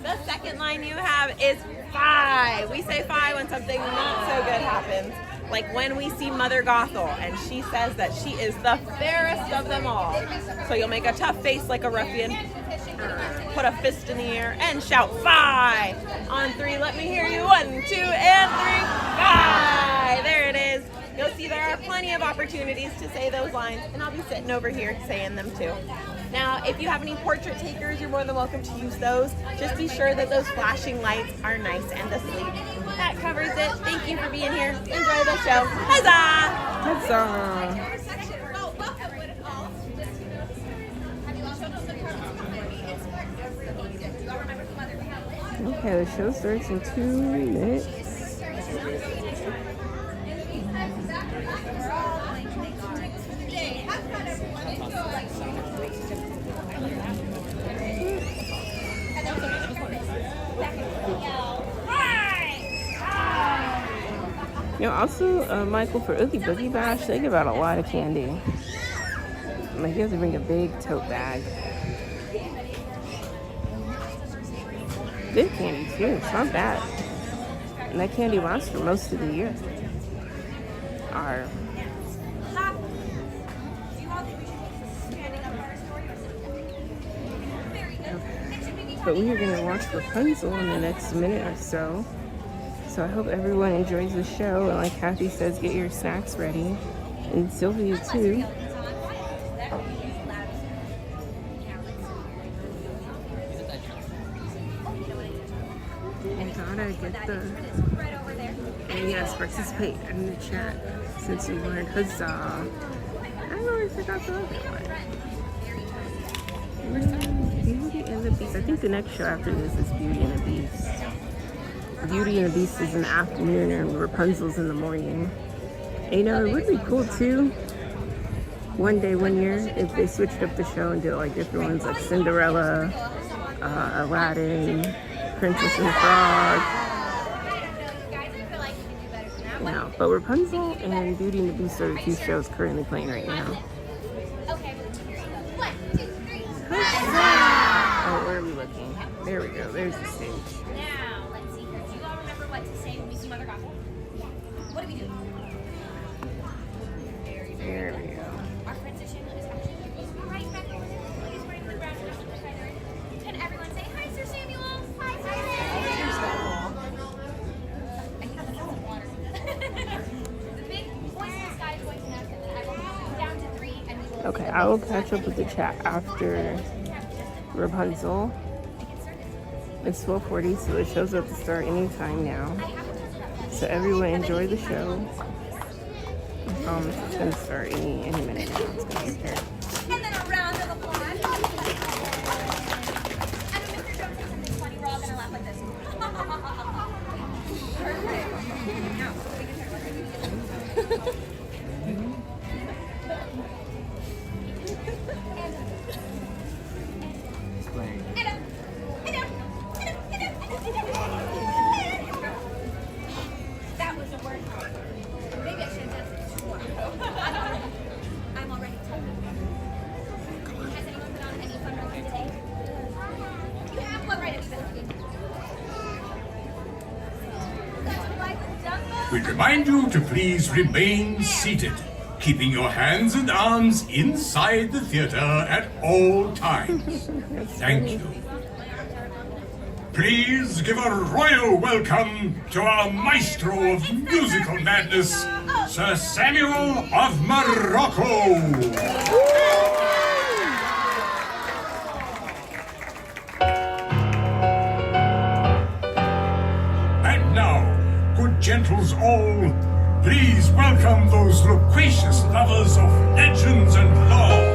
The second line you have is fie. We say fie when something not so good happens. Like when we see Mother Gothel and she says that she is the fairest of them all. So you'll make a tough face like a ruffian, put a fist in the air and shout fie. On 3, let me hear you. 1, 2, and 3. Fie. There it is. You'll see there are plenty of opportunities to say those lines, and I'll be sitting over here saying them too. Now, if you have any portrait takers, you're more than welcome to use those. Just be sure that those flashing lights are nice and asleep. That covers it. Thank you for being here. Enjoy the show. Huzzah! Huzzah! Okay, the show starts in 2 minutes. You know, also, Michael, for Oogie Boogie Bash, they give out a lot of candy. Like, you have to bring a big tote bag. Good candy, too. It's not bad. And that candy lasts for most of the year. But we are going to watch Rapunzel in the next minute or so. So I hope everyone enjoys the show. And like Kathy says, get your snacks ready. And Sylvia too. And gotta get the... And yes, participate in the chat since we learned huzzah. I already forgot the other one. Beauty and the Beast. I think the next show after this is Beauty and the Beast. Beauty and the Beast is in the afternoon and Rapunzel's in the morning. And, you know, it would be cool too, one day, one year, if they switched up the show and did like different ones like Cinderella, Aladdin, Princess and the Frog. No, but Rapunzel and Beauty and the Beast are the 2 shows currently playing right now. Oh, where are we looking? There we go. There's the stage. Now, let's see here. Do you all remember what to say when we see Mother Gothel? What do we do? There we go. Our princess Charlotte is actually right back over there. He's wearing the brown dress on the side there. Can everyone say hi, Sir Samuel? Hi, Sir Samuel. I think that's some water. The big voice in the sky is going to announce it, and I will count down to 3, and we will. Okay, I will catch up with the chat after Rapunzel. It's 12:40, so the show's about to start anytime now. So everyone enjoy the show. It's gonna start any minute now. It's gonna start. And then a round of applause. And when Mr. Jones says something funny, we're all gonna laugh like this. Perfect. Now, we can start working. That was a word. Maybe I should have done it. We remind you to please remain seated, keeping your hands and arms inside the theater at all times. Thank you. Please give a royal welcome to our maestro of musical madness, Sir Samuel of Morocco. And now, good gentles all, please welcome those loquacious lovers of legends and lore.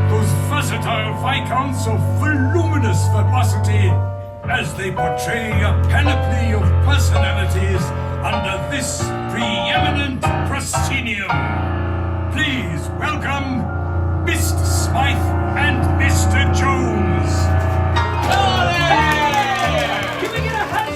Those versatile viscounts of voluminous verbosity as they portray a panoply of personalities under this preeminent proscenium. Please welcome Mr. Smythe and Mr. Jones. Can we get a high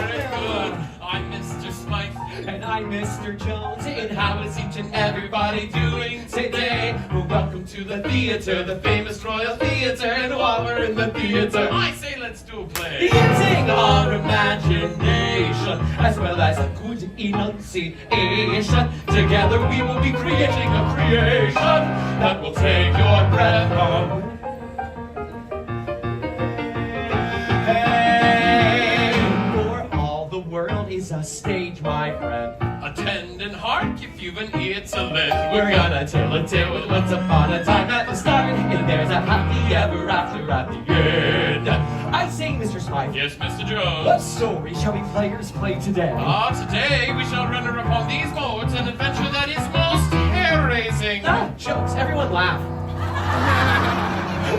Very good. I'm Mr. Smythe. And I'm Mr. Jones. And how is each and everybody doing today? Well, welcome to the theater, the famous Royal Theater. And while we're in the theater, I say let's do a play. Using our imagination, as well as a good enunciation. Together we will be creating a creation that will take your breath away. Is a stage, my friend. Attend and hark if you've an ear to lend. We're gonna tell a tale with once upon a time at the start, and there's a happy ever after at the end. I say, Mr. Smythe. Yes, Mr. Jones. What story shall we players play today? Today we shall render upon these boards an adventure that is most hair-raising. Jokes, everyone laugh.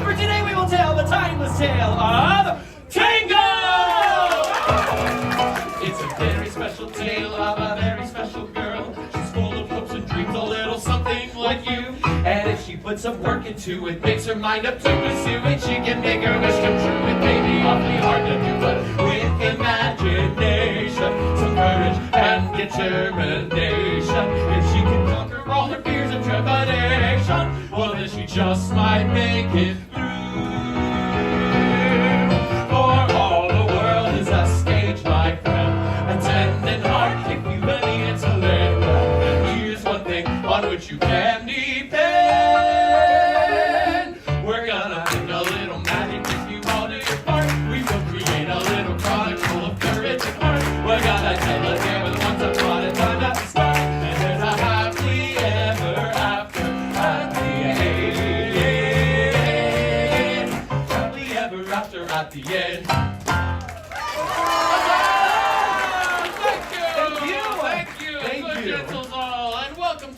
For today we will tell the timeless tale of Tangled! It's a very special tale of a very special girl. She's full of hopes and dreams, a little something like you. And if she puts some work into it, makes her mind up to pursue it, she can make her wish come true. It may be awfully hard to do, but with imagination, some courage and determination, if she can conquer all her fears and trepidation, well then she just might make it through. For all the world is a stage, my friend. Attend and hark if you've any intellect. Well, here's one thing on which you can depend. We're gonna make a little magic if you all do your part. We will create a little chronicle of courage and heart. We're gonna tell a tale with once upon a time at the start, and there's a happily ever after at the end. Happily ever after at the end.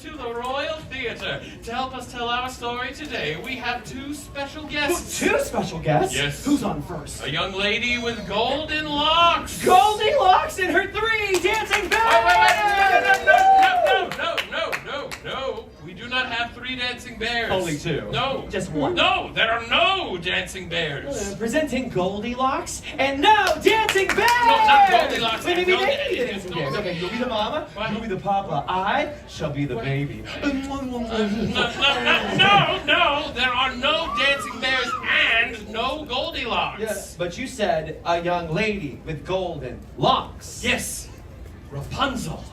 To the Royal Theater. To help us tell our story today, we have two special guests. Two special guests? Yes. Who's on first? A young lady with golden locks. Goldilocks and her three dancing bears! No. We do not have three dancing bears. Only two? No. Just one? No, there are no dancing bears. Presenting Goldilocks and no dancing bears! No, not Goldilocks. Maybe dancing bears. Okay, you'll be the mama, you'll be the papa, I shall be the baby. No, there are no dancing bears and no Goldilocks. Yes, but you said a young lady with golden locks. Yes, Rapunzel.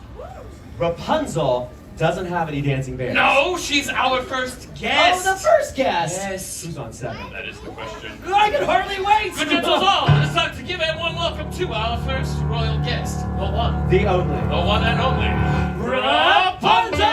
Rapunzel doesn't have any dancing bears. No, she's our first guest. Oh, the first guest. Yes. Who's on second? That is the question. I can hardly wait. Good gentles all, it's time to give a warm welcome to our first royal guest, the one, the only, the one and only, Rapunzel!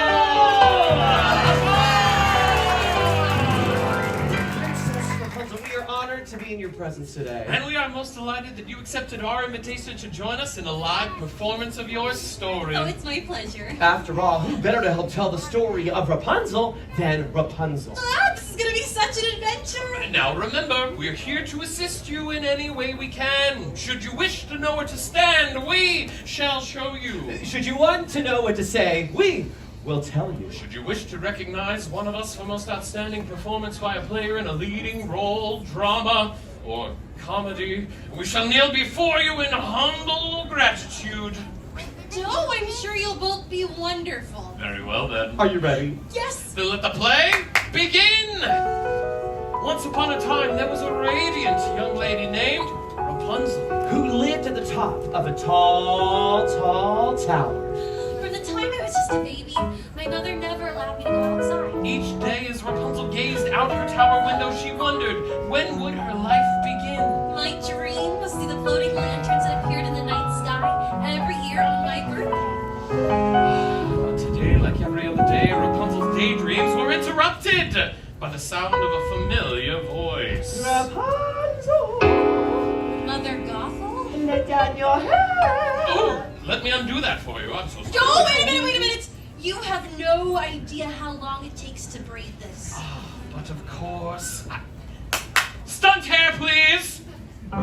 We are honored to be in your presence today. And we are most delighted that you accepted our invitation to join us in a live performance of your story. Oh, it's my pleasure. After all, who better to help tell the story of Rapunzel than Rapunzel? This is gonna be such an adventure. And now remember, we're here to assist you in any way we can. Should you wish to know where to stand, we shall show you. Should you want to know what to say, we will tell you. Should you wish to recognize one of us for most outstanding performance by a player in a leading role, drama, or comedy, we shall kneel before you in humble gratitude. Oh, I'm sure you'll both be wonderful. Very well then. Are you ready? Yes. Then let the play begin! Once upon a time, there was a radiant young lady named Rapunzel. Rapunzel, who lived at the top of a tall, tall tower. From the time I was just a baby, my mother never allowed me to go outside. Each day as Rapunzel gazed out her tower window, she wondered, when would her life begin? My dream was to see the floating lanterns that appeared in the night sky every year on my birthday. But today, like every other day, Rapunzel's daydreams were interrupted by the sound of a familiar voice. Rapunzel! Mother Gothel? Let down your hair! Oh, let me undo that for you. I'm so sorry. Oh, wait a minute. You have no idea how long it takes to braid this. But of course. Stunt hair, please! No!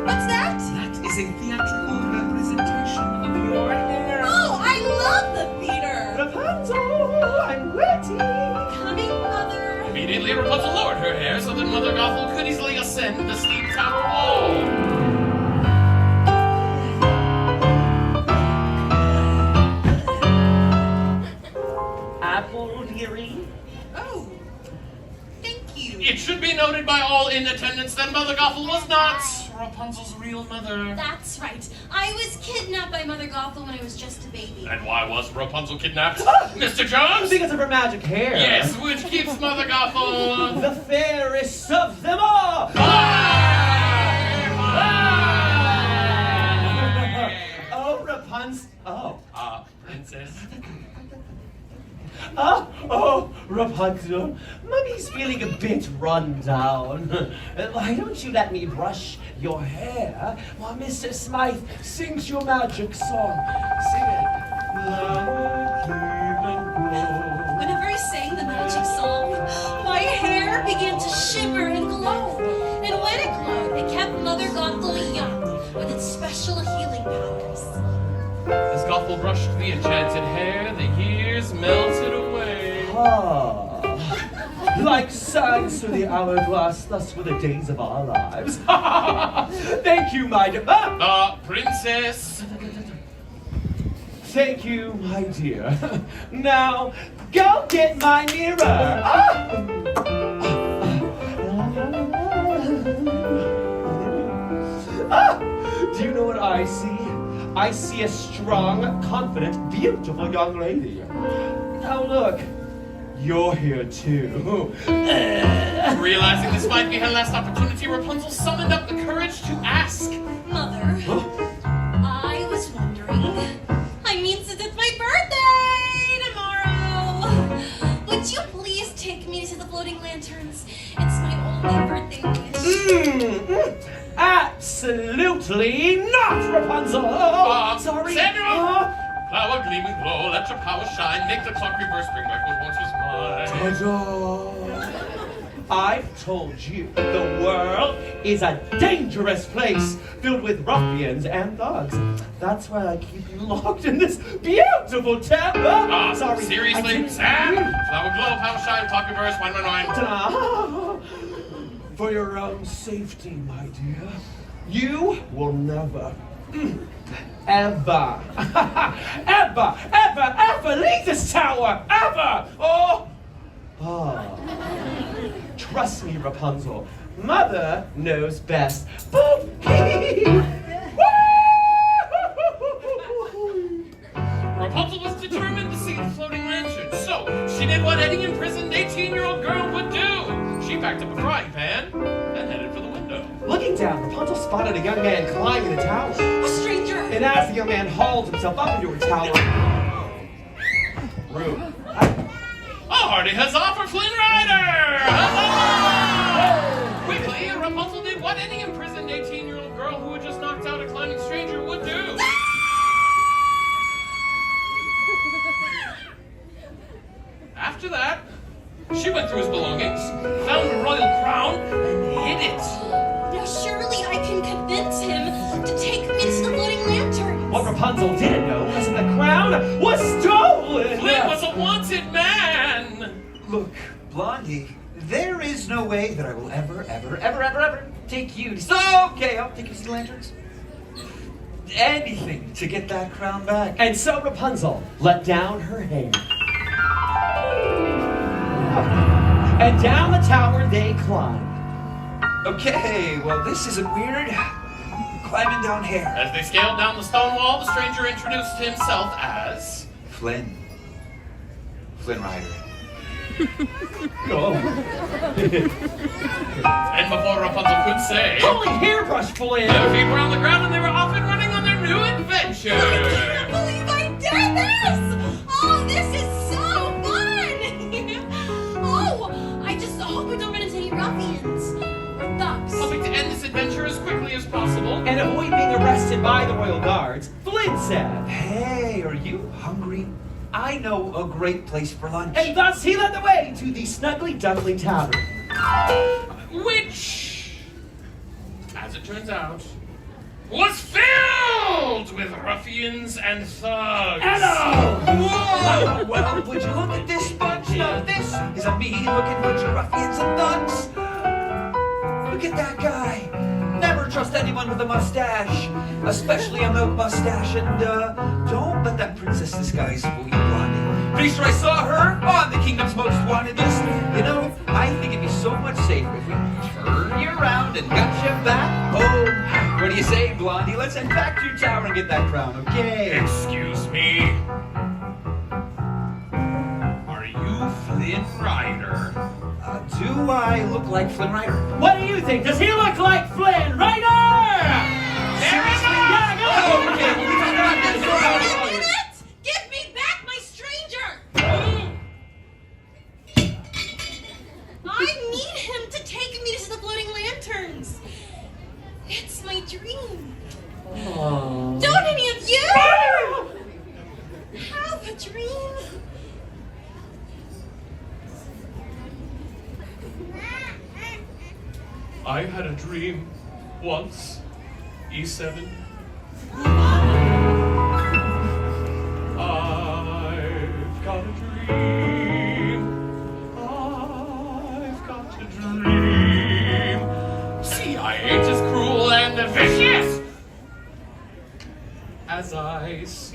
What's that? That is a theatrical representation of your hair. Oh, I love the theater! Rapunzel, I'm waiting! Coming, Mother. Immediately, Rapunzel lowered her hair so that Mother Gothel could easily ascend the steep tower wall. Apple, dearie? Oh, thank you. It should be noted by all in attendance that Mother Gothel was not Rapunzel's real mother. That's right. I was kidnapped by Mother Gothel when I was just a baby. And why was Rapunzel kidnapped? Mr. Jones? Because of her magic hair. Yes, which keeps Mother Gothel... The fairest of them all! Oh, Rapunzel. Princess. Oh, Rapunzel. Mummy's feeling a bit run down. Why don't you let me brush your hair while Mr. Smythe sings your magic song? Sing it. Whenever I sang the magic song, my hair began to shimmer and glow. And when it glowed, it kept Mother Gothel young with its special healing powers. As Gothel brushed the enchanted hair, the years melted away. Like sands through the hourglass, thus were the days of our lives. Thank you, my dear. Princess. Thank you, my dear. Now, go get my mirror. Do you know what I see? I see a strong, confident, beautiful young lady. Now look, you're here too. Realizing this might be her last opportunity, Rapunzel summoned up the courage to ask. Mother, I was wondering, since it's my birthday tomorrow, would you please take me to see the floating lanterns? It's my only birthday wish. Absolutely not, Rapunzel! Sorry. Samuel! Flower gleaming glow, let your power shine, make the clock reverse, bring back what once was mine. Ta-da! I've told you, the world is a dangerous place, filled with ruffians and thugs. That's why I keep you locked in this beautiful temple. Sorry. Seriously, Sam? Flower glow, power shine, clock reverse, wine. Ta-da! For your own safety, my dear, you will never, ever leave this tower, ever! Trust me, Rapunzel, Mother knows best. Boop! Rapunzel was determined to see the floating lantern, so she did what any imprisoned 18-year-old girl would do. She packed up a frying pan and headed for the window. Looking down, Rapunzel spotted a young man climbing the tower. A stranger! And as the young man hauled himself up into her tower... Rude. A hearty huzzah for Flynn Rider! Huzzah! Quickly, Rapunzel did what any imprisoned 18-year-old girl who had just knocked out a climbing stranger would do. After that, she went through his belongings, found a royal crown, and hid it. Now surely I can convince him to take me to the floating lantern. What Rapunzel didn't know was that the crown was stolen! Flynn was a wanted man! Look, Blondie, there is no way that I will ever take you. So, okay, I'll take you to see the lanterns. Anything to get that crown back. And so Rapunzel let down her hair. And down the tower they climbed. Okay, well, this isn't weird. Climbing down here. As they scaled down the stone wall, the stranger introduced himself as... Flynn Rider. And before Rapunzel could say... Holy hairbrush, Flynn! Their feet were on the ground and they were off and running on their new adventure. I can't believe I did this! Oh, this is so fun! Oh, I just hope we don't run into any ruffians or thugs. Hoping to end this adventure as quickly as possible. And avoid being arrested by the royal guards, Flynn said. Hey, are you hungry? I know a great place for lunch. And thus he led the way to the Snuggly Duckling Tavern. Which, as it turns out, was filled with ruffians and thugs. Hello! Whoa! Well, would you look at this bunch? Now this is a mean-looking bunch of ruffians and thugs. Look at that guy. Never trust anyone with a mustache, especially a milk mustache. And don't let that princess disguise fool you, Blondie. Pretty sure I saw her on the Kingdom's Most Wanted list. You know, I think it'd be so much safer if we turned you around and got you back home. What do you say, Blondie? Let's head back to your tower and get that crown, okay? Excuse me. Are you Flynn Rider? Do I look like Flynn Rider? What do you think? Does he look like Flynn Rider? Seriously? Yeah, go! Okay, well, we talked about this. Give me back my stranger! I need him to take me to the floating lanterns. It's my dream. Aww. Don't any of you have a dream? I had a dream once, E7. I've got a dream. I've got a dream. See, I ain't as cruel and vicious as I see.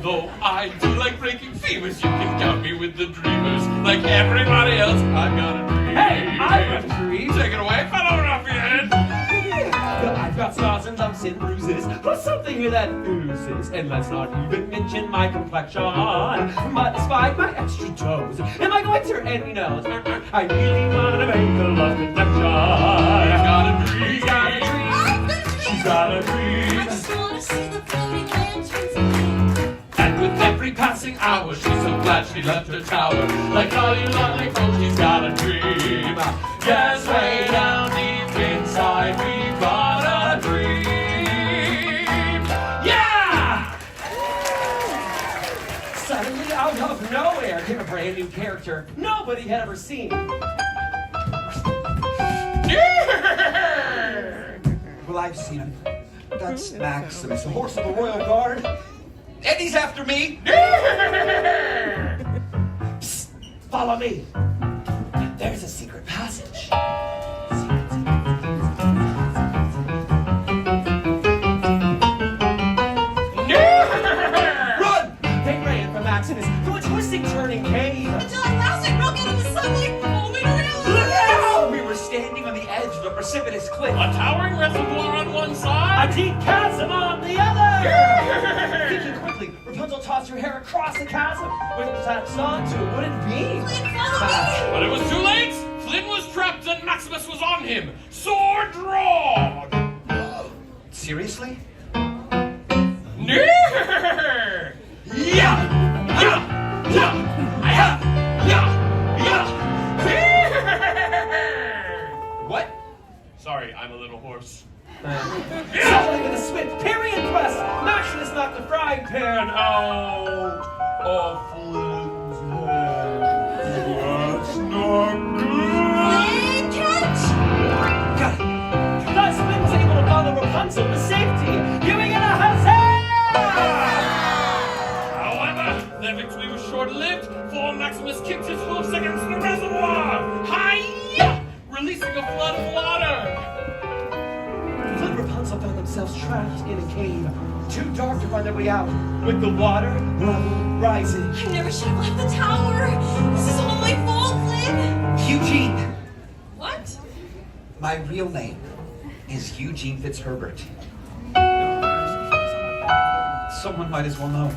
Though I do like breaking femurs, you can count me with the dreamers. Like everybody else, I've got a dream. Hey, I've got a dream. Take it away, fellow ruffian. I've got scars and bumps and bruises, plus something here that oozes. And let's not even mention my complexion. But despite my extra toes, am I going to any nose? I really want to make a love connection. I've got a dream. He's got a dream. She's got a dream. I just want to see the floating lanterns. And with every passing hour, she's so glad she left her tower. Like all you lonely folks, she's got a dream. Yes, way down deep inside, we've got a dream. Yeah! Suddenly, out of nowhere, came a brand new character nobody had ever seen. Well, I've seen him. That's Maximus, a horse of the royal guard. And he's after me. Psst, follow me. There's a secret passage. Run! They ran from Maximus through a twisting, turning cave. Until I lost it, broke into the sunlight, falling around. Look out! We were standing on the edge of a precipitous cliff. A towering reservoir on one side. A deep chasm on the other. Thinking quickly, Rapunzel tossed her hair across the chasm, which was attached onto a wooden beam. But it was too late. Flynn was trapped and Maximus was on him. Sword drawn. Seriously? What? Sorry, I'm a little hoarse. Suddenly, with a swift period thrust, Maximus knocked the frying pan out of Flynn's head. That's not good. Got it. Thus, Flynn was able to follow Rapunzel to safety, giving it a huzzah! However, their victory was short-lived, for Maximus kicked his hoofs against trapped in a cave, too dark to find their way out, with the water level rising. I never should have left the tower. This is all my fault, Lynn. Eugene! What? My real name is Eugene Fitzherbert. Someone might as well know.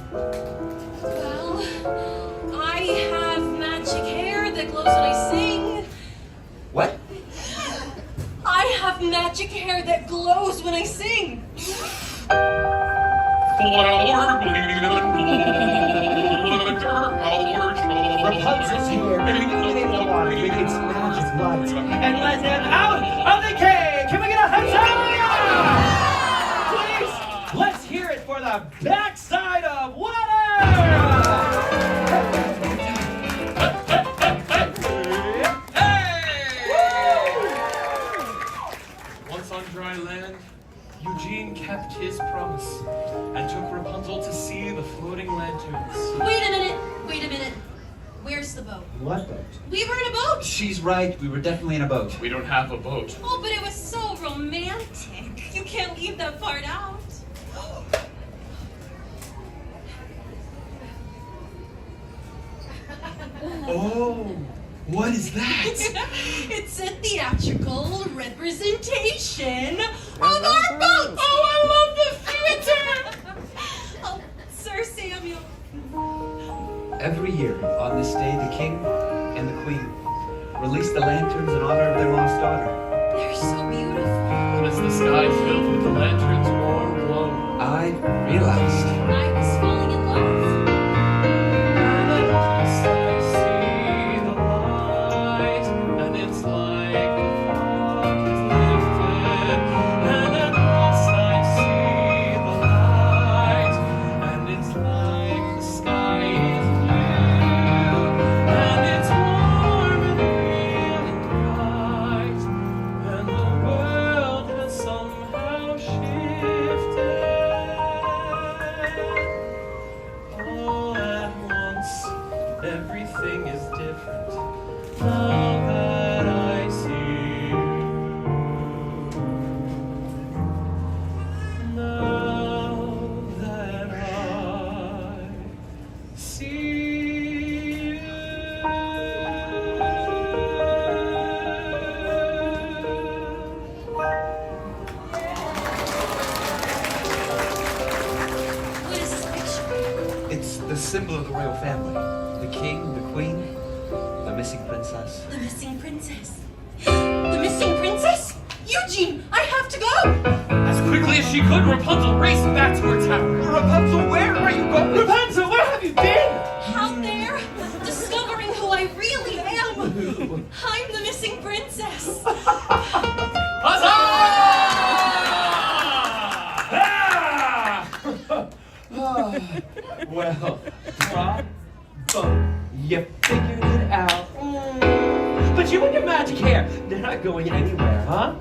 Well, I have magic hair that glows when I sing. What? I have magic hair that glows when I sing. Rapunzel's here, illuminating the water with its magic light, and let them out of the cave! Can we get a heads up? Please, let's hear it for the backside of water! Once on dry land, Eugene kept his promise and took Rapunzel to see the floating lanterns. Wait a minute. Where's the boat? What boat? We were in a boat. She's right, we were definitely in a boat. We don't have a boat. Oh, but it was so romantic. You can't leave that part out. Oh, what is that? It's a theatrical representation of our boat. Oh, I love the theater. Oh, Sir Samuel. Every year, on this day, the king and the queen release the lanterns in honor of their lost daughter. They're so beautiful. And as the sky filled with the lanterns' warm glow, I realized I was falling in love. and at last I see the light, and it's like the fog is lifted. And at last I see the light, and it's like the sky is blue, and it's warm and real and bright, and the world has somehow shifted. All at once, everything is different. Now that I see you, now that I see you. What is this picture? it's the symbol of the royal family. The king, the queen, the missing princess. The missing princess. The missing princess? Eugene, I have to go. As quickly as she could, Rapunzel raced back to her tower. Rapunzel, where are you going? Rapunzel, where have you been? Out there, discovering who I really am. I'm the missing princess. Well, bravo, you figured it out. But you and your magic hair, they're not going anywhere, huh?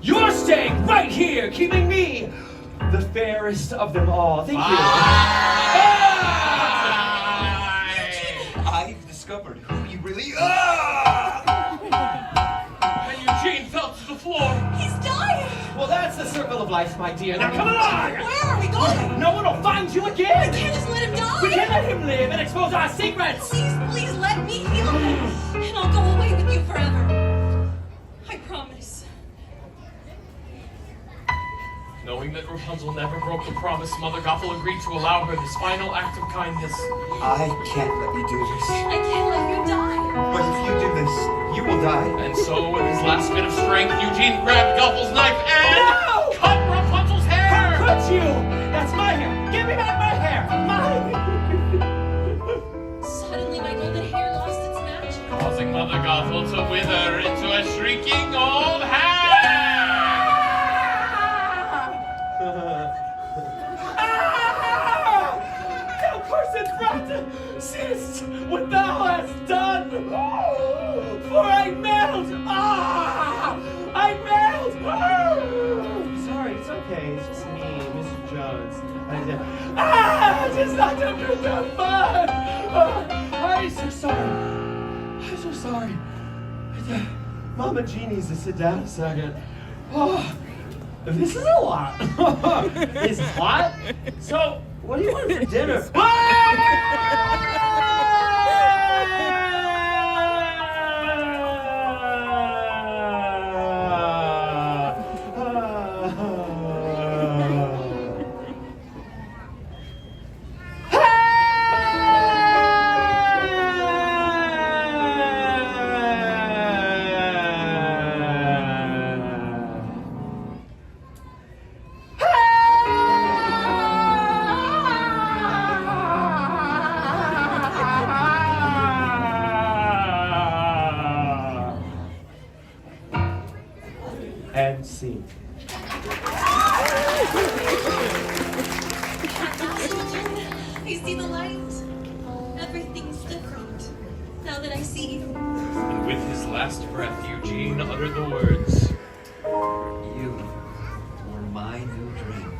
You're staying right here, keeping me the fairest of them all. Thank you. I've discovered who you really are! And Eugene fell to the floor. He's dying. Well, that's the circle of life, my dear. Now come along! Where are we going? No one will find you again! We can't just let him die. We can't let him live and expose our secrets! Please let me heal him, and I'll go away with you forever. I promise. Knowing that Rapunzel never broke the promise, Mother Gothel agreed to allow her this final act of kindness. I can't let you do this. I can't let you die. But if you do this, you will die. And so, with his last bit of strength, Eugene grabbed Gothel's knife and cut Rapunzel's hair! How could you? That's my hair! Give me back my hair! Mine! Suddenly, my golden hair lost its magic. Causing Mother Gothel to wither into a shrieking old hag! Thou cursed brat! Cease what thou hast done! For I melt! I melt! Sorry, it's okay. It's just me, Mr. Jones. Just not under the mud! I'm so sorry. I'm so sorry. Mama Jean needs to sit down a second. Oh, This is a lot. This is hot. So, what do you want for dinner? And scene. I see the light. Everything's different now that I see you. And with his last breath, Eugene uttered the words, You were my new dream.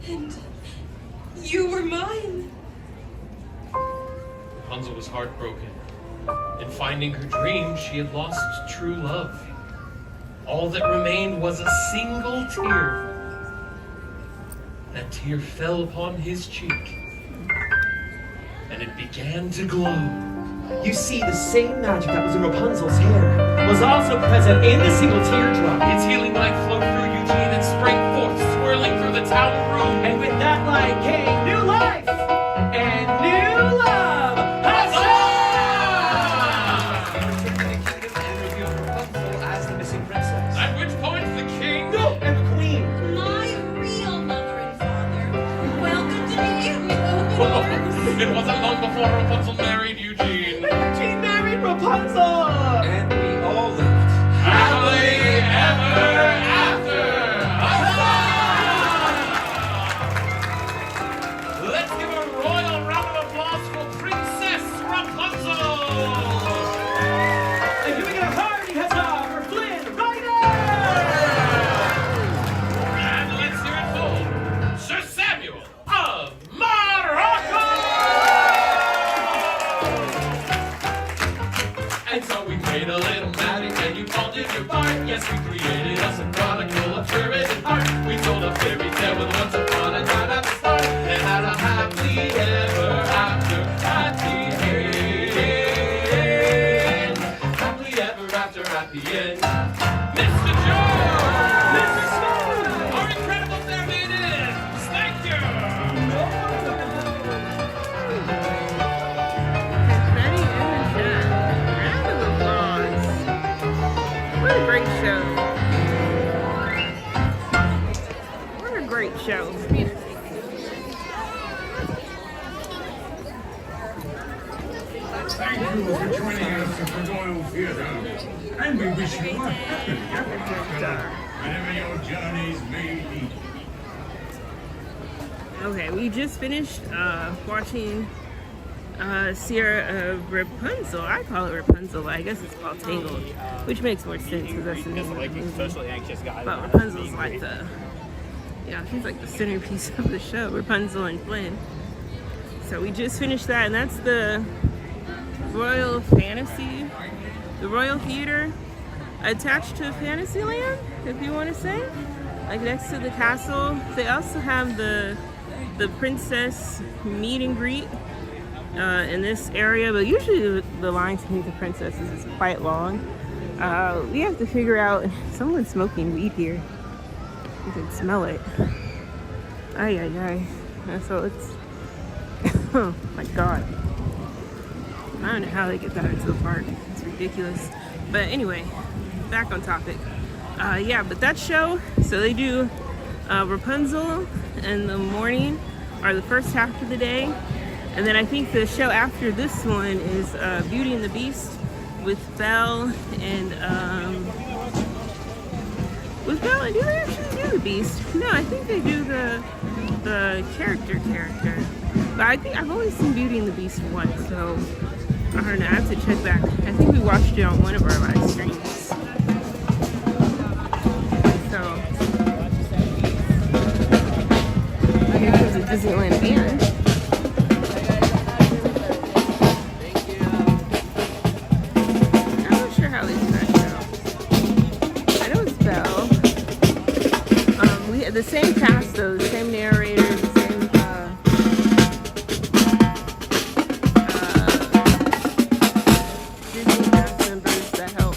And you were mine. Rapunzel was heartbroken. In finding her dream, she had lost true love. All that remained was a single tear. That tear fell upon his cheek, and it began to glow. You see, the same magic that was in Rapunzel's hair was also present in the single teardrop. Its healing light flowed through Eugene and sprang forth, swirling through the town room. And with that light came new life and new love. Huzzah! As the missing princess. At which point the king and the queen. My real mother and father. Welcome to meet you with open arms. It wasn't long before Rapunzel married Eugene. Eugene married Rapunzel. And we all lived happily ever after. Let's give a royal round of applause for Princess Rapunzel. And here we get a hearty huzzah for Flynn Rider. And let's hear it for Sir Samuel of Morocco. And so we played a little magic and you called it your part. Yes, we created us a chronicle of turbid art. We told a fairy tale with once upon a time at the start. And had a happily ever after at the end. Happily ever after at the end. Mr. Joe! Mr. Smith! Our incredible fair maidens! Thank you! Confetti in the chat. Round of applause. What a great show. What a great show. Thank you for joining us at the Royal Theatre. And we wish you a happy ever after, whenever your journeys may lead. Okay, we just finished watching Sierra of Rapunzel. I call it Rapunzel. I guess it's called Tangled, which makes more sense because that's the name of the movie. Socially anxious guy. But Rapunzel's like the, she's like the centerpiece of the show, Rapunzel and Flynn. So we just finished that, and that's the Royal Fantasy, the Royal Theater attached to Fantasyland, if you want to say, like next to the castle. They also have the princess meet and greet in this area, but usually the line to meet the princesses is quite long. We have to figure out, someone's smoking weed here. You can smell it. Ay, ay, ay. So it's, oh my God. I don't know how they get that into the park. It's ridiculous. But anyway, back on topic. Yeah, but that show, so they do Rapunzel in the morning, or the first half of the day. And then I think the show after this one is Beauty and the Beast with Belle and, with Belle, do they actually do the Beast? No, I think they do the character. But I think I've only seen Beauty and the Beast once, so I don't know, I have to check back. I think we watched it on one of our live streams. So, I guess there's a Disneyland band. I'm not sure how they do that show. the same cast though, the same narrator, the same Disney cast members that help.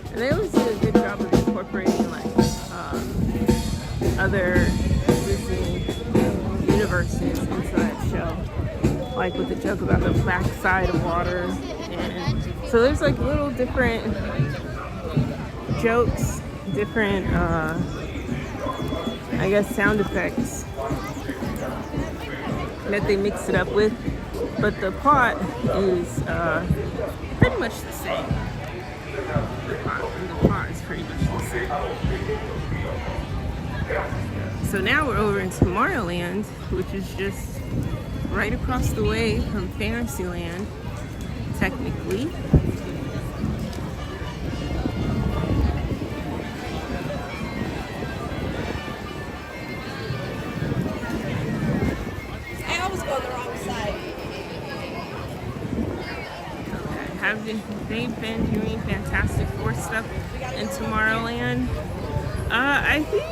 And they always do a good job of incorporating like other Disney universes into that show, like with the joke about the black side of water. And so there's like little different jokes, different I guess sound effects that they mix it up with, but the plot is pretty much the same. The plot is pretty much the same. So now we're over in Tomorrowland, which is just right across the way from Fantasyland, technically. I always go the wrong side. Have they been doing Fantastic Four stuff in Tomorrowland? I think,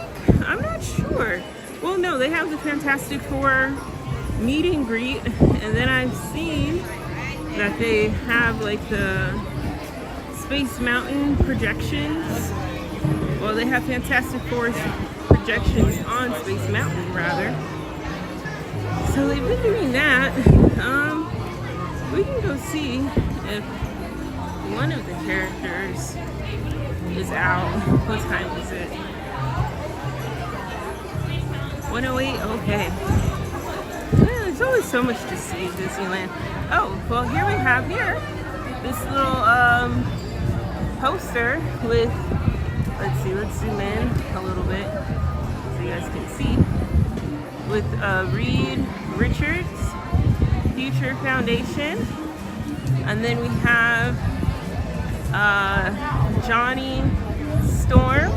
I'm not sure. Well, no, they have the Fantastic Four meet and greet, and then I've seen that they have like the Space Mountain projections. Well, they have Fantastic Four projections on Space Mountain, rather. So they've been doing that. We can go see if one of the characters is out. What time is it? 1:08? Okay. Yeah, there's always so much to see in Disneyland. Oh, well, here we have this little poster with, let's see, let's zoom in a little bit so you guys can see, with Reed Richards, Future Foundation, and then we have Johnny Storm,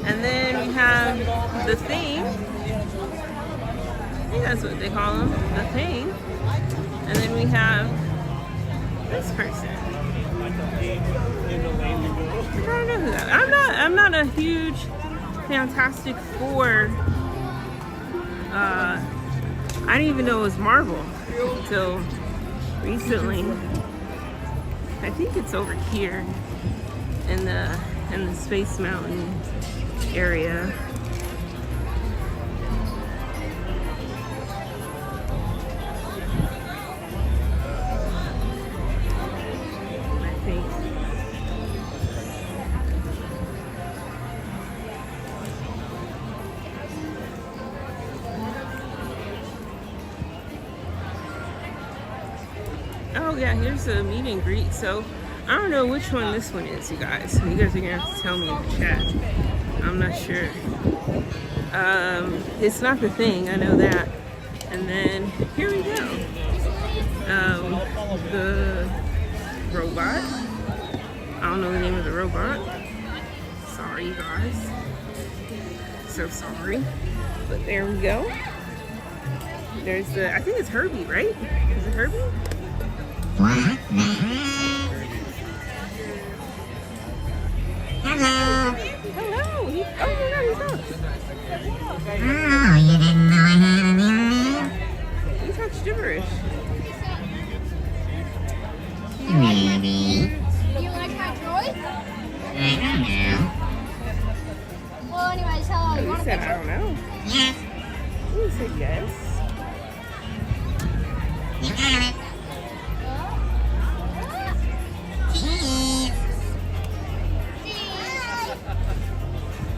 and then we have the Thing. I think that's what they call him, the Thing. And then we have this person. I don't know who that is. I'm not a huge Fantastic Four. I didn't even know it was Marvel until recently. I think it's over here in the Space Mountain area. I think. Oh yeah, here's a meet and greet. So I don't know which one this one is, you guys. You guys are gonna have to tell me in the chat. I'm not sure. It's not the Thing, I know that. And then here we go. The robot. I don't know the name of the robot. Sorry, you guys. So sorry. But there we go. There's the, I think it's Herbie, right? Is it Herbie? Hello. Hello. Oh my God, he's up. Oh, you didn't know I had a name? He talks gibberish. Maybe. You like my toy? I don't know. Well, anyways, hello. You He want a said, I picture? don't know. Yes, He said yes. you got it. Cheese.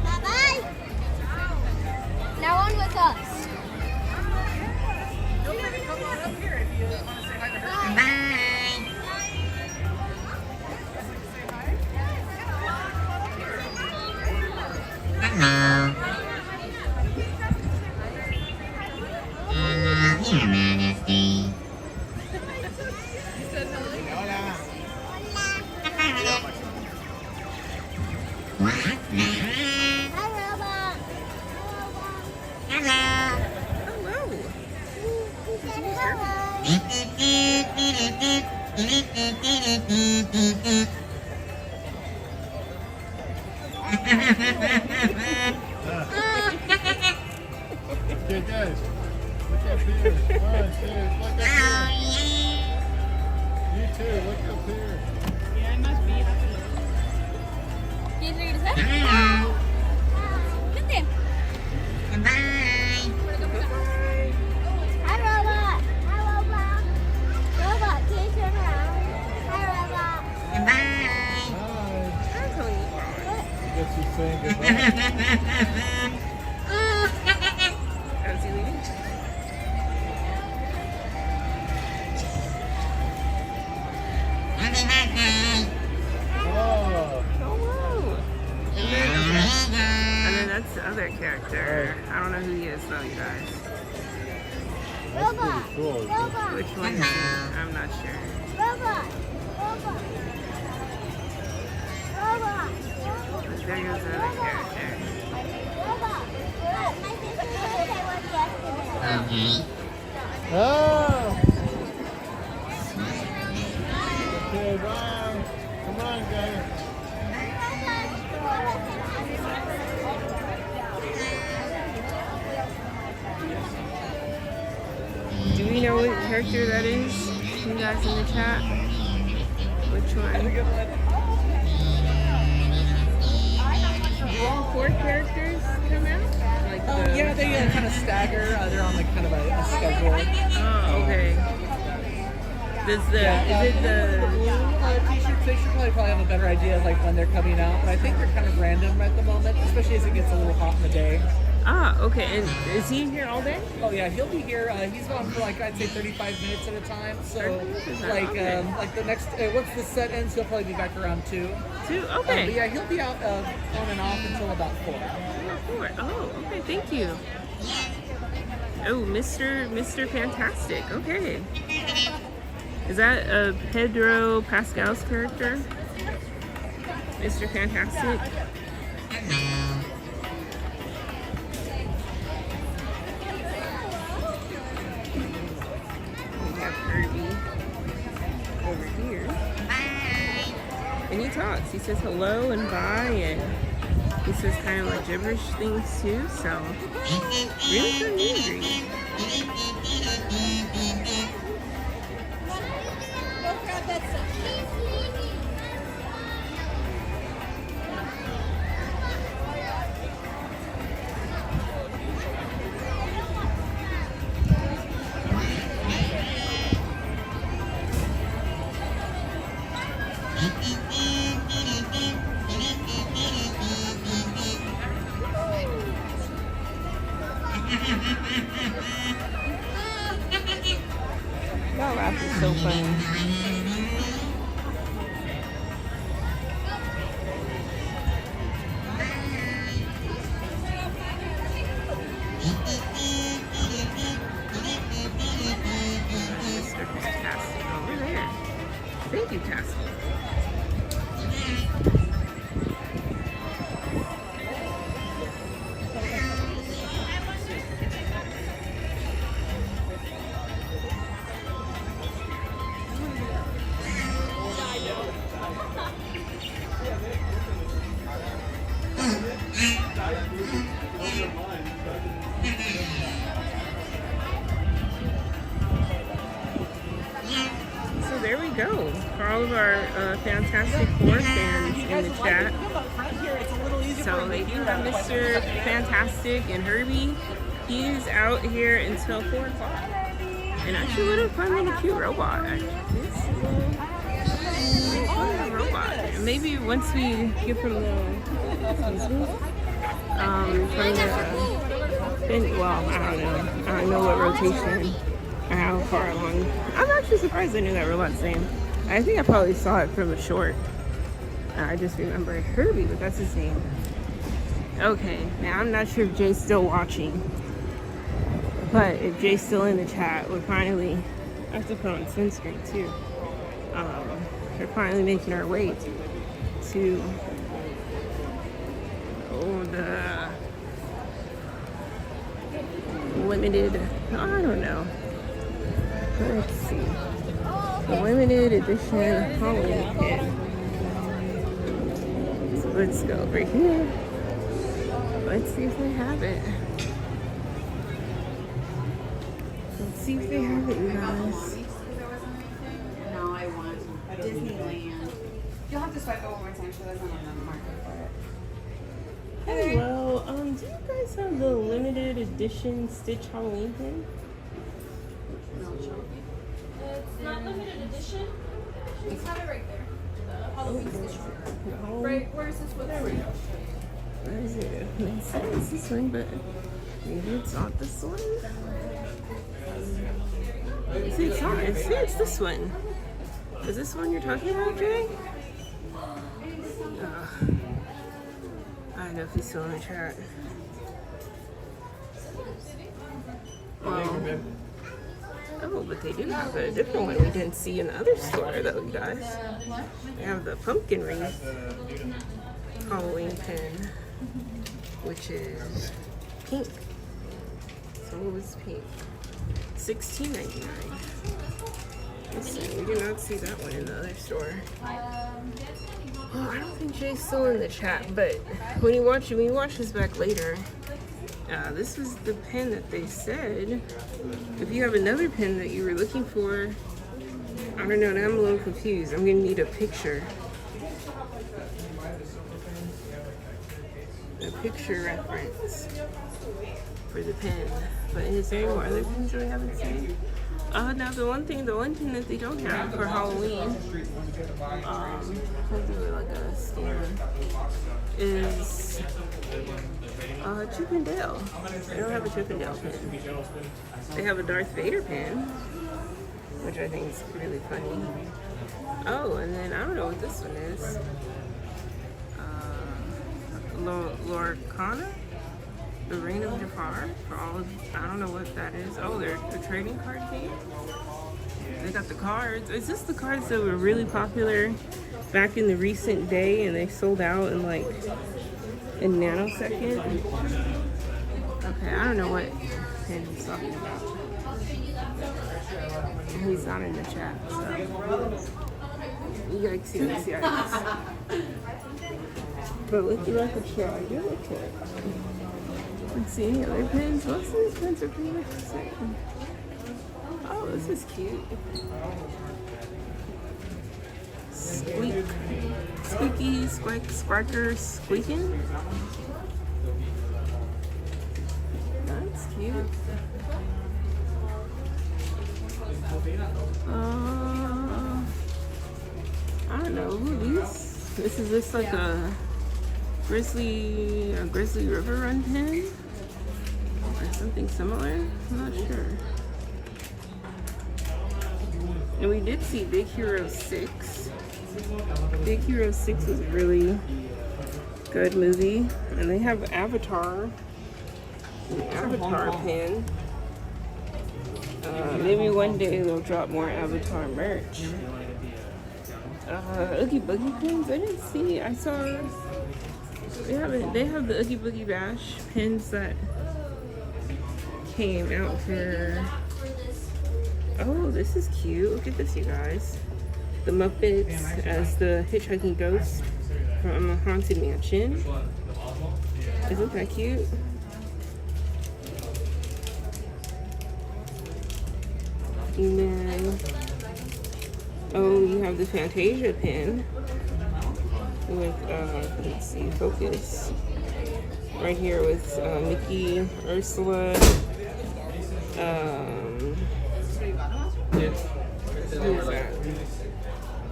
Bye-bye. Now on with us. Bye. Hello. Your Majesty. What? Hi, robot. Hello. Hello. guys. Look up here. Come on, Steve. Look up here. You too. Look up here. Yeah, I must be. He's ready to say. Good there. Hi, Robot. Hi, Robot. Robot, can you turn around? Hi, Robot. I guess he's saying goodbye. Is he leaving? Oh. And then that's the other character. I don't know who he is though, you guys. That's pretty cool. Which one is he? I'm not sure. Robot. Robot. Robot. There goes the other character. Robot. My sister's birthday was yesterday. Oh. Okay, bye. Come on, guys. Do we know what character that is? You guys in the chat? Which one? Do all 4 characters come out? Like Yeah, they kind of stagger. They're on like kind of a schedule. Oh, okay. Does the is it the They should probably have a better idea of like when they're coming out, but I think they're kind of random at the moment, especially as it gets a little hot in the day. okay. And is he here all day? Oh yeah, he'll be here. He's gone for like I'd say 35 minutes at a time. So like like the next once the set ends, he'll probably be back around 2. 2, okay. But yeah, he'll be out on and off until about 4. Oh, okay. Thank you. Oh, Mr. Fantastic. Okay. Is that Pedro Pascal's character? Mr. Fantastic? We have Kirby over here. And he talks. He says hello and bye, and he says kind of like gibberish things too, so really good meet and greet. That laugh is so funny. Mr. Fantastic over there. Thank you, Tastic. So there we go. For all of our Fantastic Four fans in the chat. So they do have Mr. Fantastic and Herbie. He's out here until 4 o'clock. And actually, what a fun little cute robot. This little fun robot. And maybe once we give him the well, I don't know what rotation or how far along. I'm actually surprised I knew that robot's name. I think I probably saw it from a short. I just remember Herbie, but that's his name. Okay, now I'm not sure if Jay's still watching, but if Jay's still in the chat, we're finally, I have to put on sunscreen too. We're finally making our way to the limited, I don't know. Let's see. The limited edition Halloween kit. So let's go over here. Let's see if we have it. see if they have it, you guys. No, I want Disneyland. You'll have to swipe it one more time so there's not a marker for it. Hello. Do you guys have the limited edition Stitch Halloween pin? It's not limited edition. Just have it right there. The Halloween stitch. No. Right, where's this one? There we go. Where is it? It says this one, but maybe it's not this one. See, it's not. It's this one. Is this one you're talking about, Jay? I don't know if he's still in the chat. Well, oh, but they do have a different one we didn't see in the other store, though, you guys. They have the pumpkin wreath Halloween pin, which is pink. So what was pink? $16.99. Let's see, we did not see that one in the other store. Oh, I don't think Jay's still in the chat, but when you watch this back later, this was the pen that they said. If you have another pen that you were looking for, I don't know, now I'm a little confused. I'm gonna need a picture. A picture reference for the pen. But is there any more other pens that we haven't seen? Now the one thing that they don't have for Halloween, I'll do it like a scan, is Chip and Dale. They don't have a Chip and Dale pin. They have a Darth Vader pin, which I think is really funny. Oh, and then I don't know what this one is. Lorcana? The Reign of Jafar for all of, I don't know what that is. Oh, they're the trading card game. They got the cards. Is this the cards that were really popular back in the recent day and they sold out in like a nanosecond? Okay, I don't know what pen he's talking about. He's not in the chat, so yikes, yikes, yikes. But with the record show, I do look at it. Let's see any other pins. Most of these pins are pretty much the same. Oh, this is cute. Squeak. Squeaky, squarker, squeaking. That's cute. I don't know. Who are these? This is just like a Grizzly River Run pin? Or something similar? I'm not sure. And we did see Big Hero 6. Big Hero 6 was a really good movie. And they have Avatar. An Avatar pin. Maybe one day they'll drop more Avatar merch. Oogie Boogie pins? I didn't see. I saw... They have the Oogie Boogie Bash pins that came out for... Oh, this is cute. Look at this, you guys. The Muppets as the hitchhiking ghost from a Haunted Mansion. Isn't that cute? And then... Oh, you have the Fantasia pin. With, let's see, focus. Right here with Mickey, Ursula, who is that?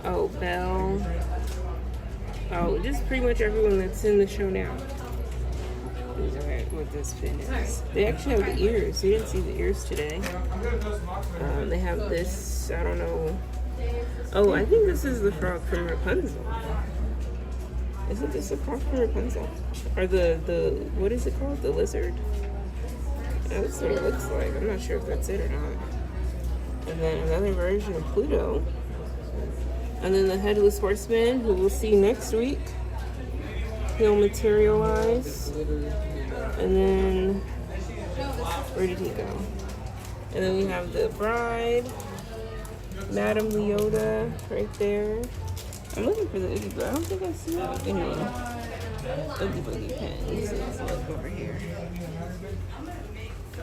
Oh, Belle. Oh, just pretty much everyone that's in the show now. Is what this pin is. They actually have the ears. We didn't see the ears today. They have this, I don't know. Oh, I think this is the frog from Rapunzel. Isn't this a frog from Rapunzel? Or the what is it called? The lizard? That's what it looks like. I'm not sure if that's it or not. And then another version of Pluto. And then the Headless Horseman, who we'll see next week. He'll materialize. And then, where did he go? And then we have the Bride, Madame Leota, right there. I'm looking for the Oogie Boogie. I don't think I see any Oogie Boogie pens. Let's look over here.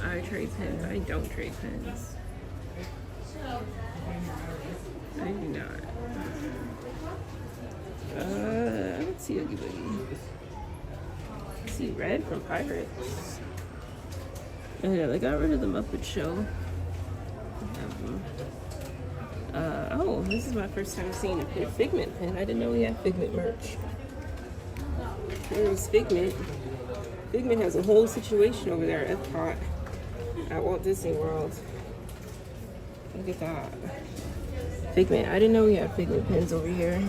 I trade pens. I don't trade pens. I do not. I don't see Oogie Boogie. I see Red from Pirates. Oh yeah, they got rid of the Muppet Show. Oh, this is my first time seeing a Figment pen. I didn't know we had Figment merch. There's Figment. Figment has a whole situation over there at Epcot at Walt Disney World. Look at that. Figment. I didn't know we had Figment pens over here.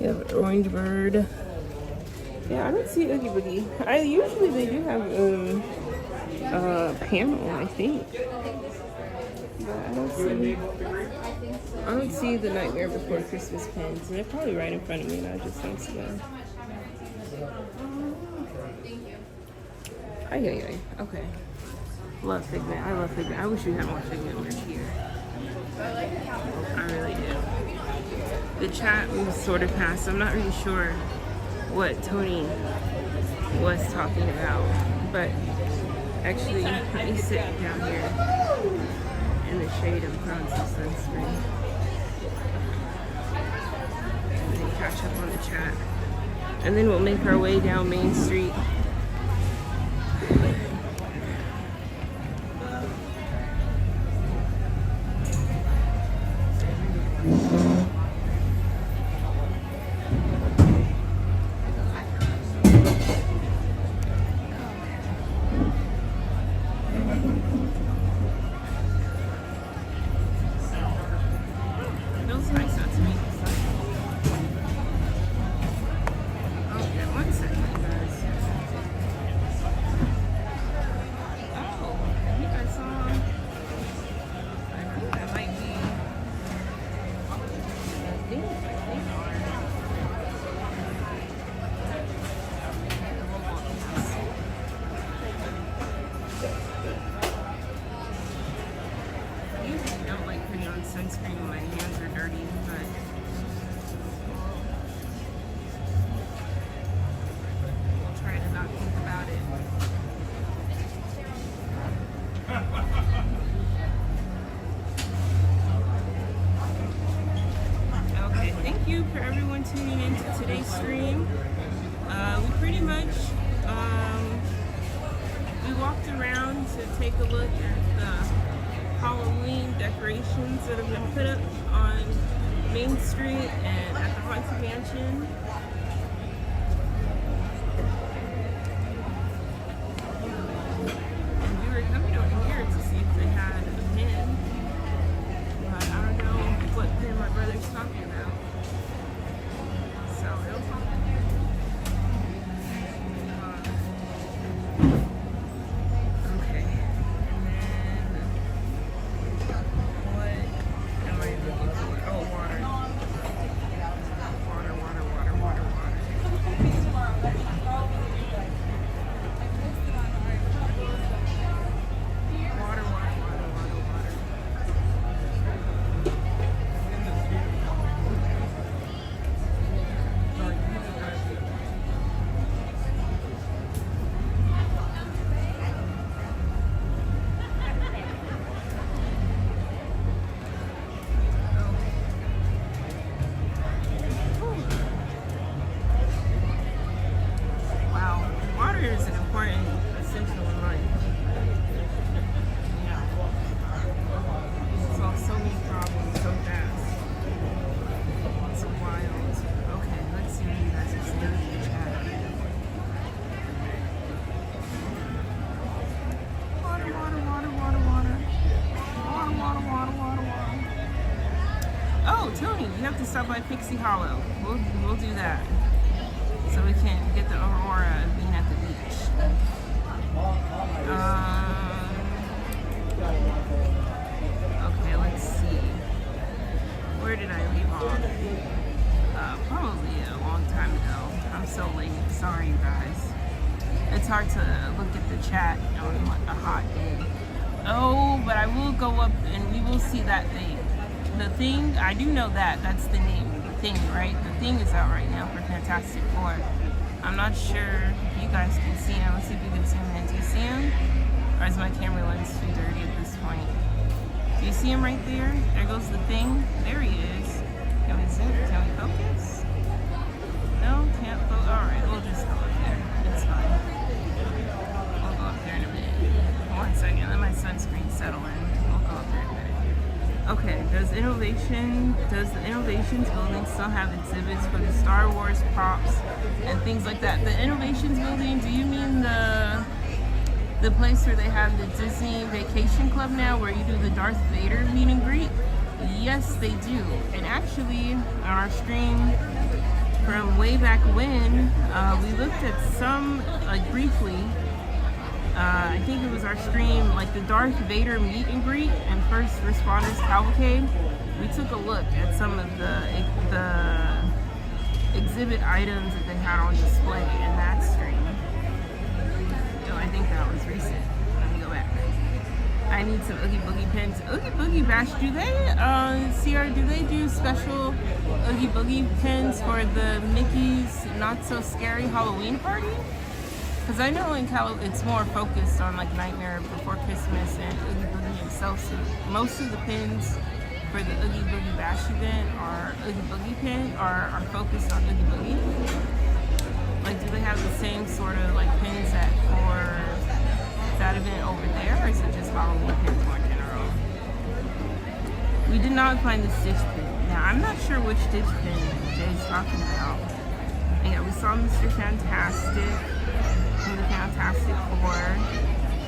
You have an Orange Bird. Yeah, I don't see Oogie Boogie. Usually they do have a panel, I think. But I don't see the Nightmare Before Christmas pens. And they're probably right in front of me and I just don't see them. Ay. Okay. Love Figment. I love Figment. I wish we had more Figment merch here. I really do. The chat moves sort of past. I'm not really sure what Tony was talking about. But actually, let me sit down here in the shade and put on some sunscreen. And then catch up on the chat. And then we'll make our way down Main Street. Sunscreen when my hands are dirty, but we'll try to not think about it. Okay, thank you for everyone tuning in to today's stream. We pretty much we walked around to take a look at the Halloween decorations that have been put up on Main Street and at the Haunted Mansion. And we were coming over here to see if they had a pin, but I don't know what pin my brother's talking about. So he'll talk. Stop by Pixie Hollow. We'll do that so we can get the aurora of being at the beach. Okay, let's see. Where did I leave off? Probably a long time ago. I'm so late. Sorry, you guys. It's hard to look at the chat on a hot day. Oh, but I will go up and we will see that thing. The Thing, I do know that's the name, The Thing, right? The Thing is out right now for Fantastic Four. I'm not sure if you guys can see him. Let's see if you can zoom in. Do you see him? Or is my camera lens too dirty at this point? Do you you see him right there? There goes the thing. There he is. Can we zoom? Can we focus? No, can't focus. Alright, we'll just go up there. It's fine. We'll go up there in a minute. 1 second, let my sunscreen settle in. We'll go up there in a minute. Okay, does the Innovations building still have exhibits for the Star Wars props and things like that? The Innovations building, do you mean the place where they have the Disney Vacation Club now, where you do the Darth Vader meet and greet? Yes, they do. And actually, on our stream from way back when, we looked at some, like briefly, I think it was our stream, like the Darth Vader meet and greet and First Responders Cavalcade. We took a look at some of the exhibit items that they had on display in that stream. So I think that was recent. Let me go back. I need some Oogie Boogie pins. Oogie Boogie Bash, do they, Sierra, do they do special Oogie Boogie pins for the Mickey's Not So Scary Halloween party? Because I know in it's more focused on like Nightmare Before Christmas and Oogie Boogie himself. So most of the pins for the Oogie Boogie Bash event are Oogie Boogie pin are focused on Oogie Boogie. Like, do they have the same sort of like pins for that event over there, or is it just Halloween pins more general? We did not find the Stitch pin. Now I'm not sure which Stitch pin Jay's talking about. And yeah, we saw Mr. Fantastic from the Fantastic Four.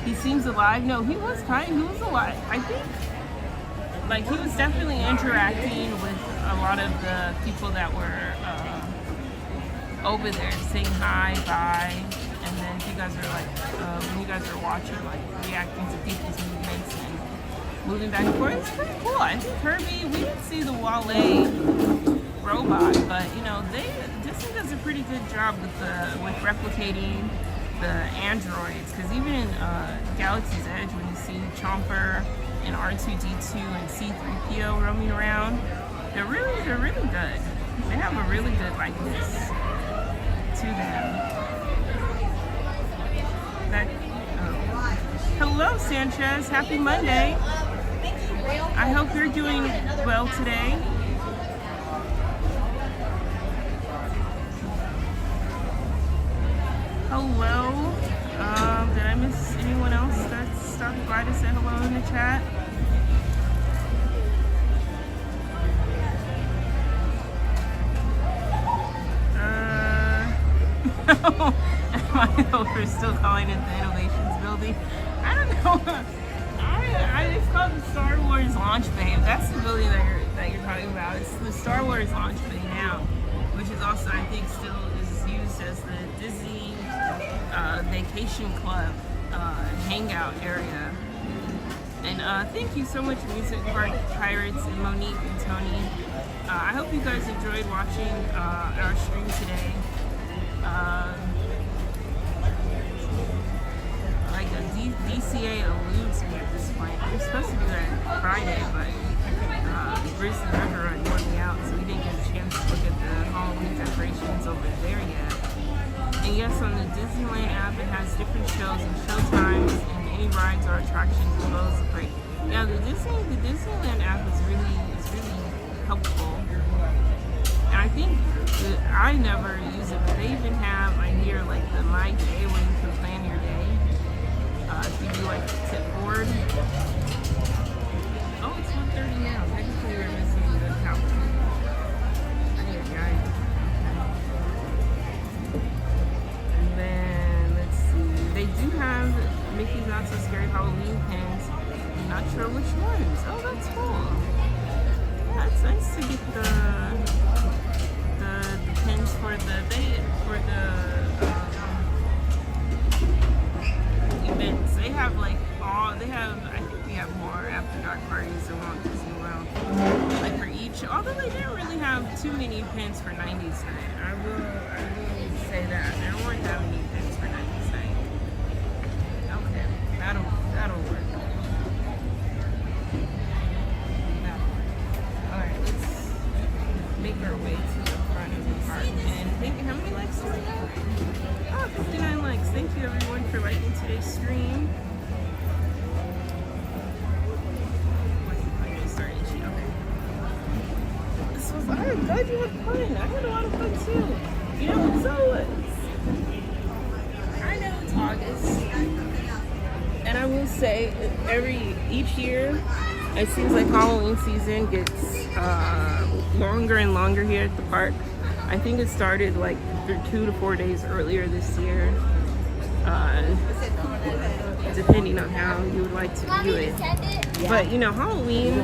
He seems alive. No, he was alive. I think, like, he was definitely interacting with a lot of the people that were over there, saying hi, bye, and then you guys are like, when you guys are watching, like, reacting to people's movements and moving back and forth. It's pretty cool. I think Herbie, we didn't see the Wale robot, but you know, Disney does a pretty good job with replicating the androids, because even in Galaxy's Edge, when you see Chomper and R2-D2 and C-3PO roaming around, they're really good. They have a really good likeness to them. Hello, Sanchez. Happy Monday. I hope you're doing well today. Hello. Did I miss anyone else that stopped by to say hello in the chat? We're still calling it the Innovations Building. I don't know. It's called the Star Wars Launch Bay. If that's the building that you're talking about, it's the Star Wars Launch Bay now, which is also, I think, still is used as the Disney Vacation Club hangout area. And thank you so much, Music Pirates and Monique and Tony. I hope you guys enjoyed watching our stream today. Like DCA alludes me at this point. We were supposed to do that Friday, but Bruce and River wore me out, so we didn't get a chance to look at the Halloween decorations over there yet. And yes, on the Disneyland app, it has different shows and show times, and any rides or attractions as well as the break. Yeah, the Disneyland app is really helpful. And I think I never use it, but they even have, I hear, like the My Day where you can plan your day. If you do like the tip board. Oh, it's 1:30 now. Technically we're missing the couch. I need a guide. And then, let's see. They do have Mickey's Not So Scary Halloween pins. I'm not sure which ones. Oh, that's cool. Yeah, it's nice to get the pins for the events. They have like I think we have more after dark parties than Walt Disney World. Like for each, although they didn't really have too many pins for 90s night. I will say that. There weren't that many pins for 90s night. Okay, that'll work. Alright, let's make our way to the front of the park. And how many likes do we have? Oh, 59 likes. Thank you everyone for liking today's stream. good. Glad you had fun. I had a lot of fun too. You know, so I know it's August, and I will say each year it seems like Halloween season gets longer and longer here at the park. I think it started like 2 to 4 days earlier this year, depending on how you would like to view it. But you know, Halloween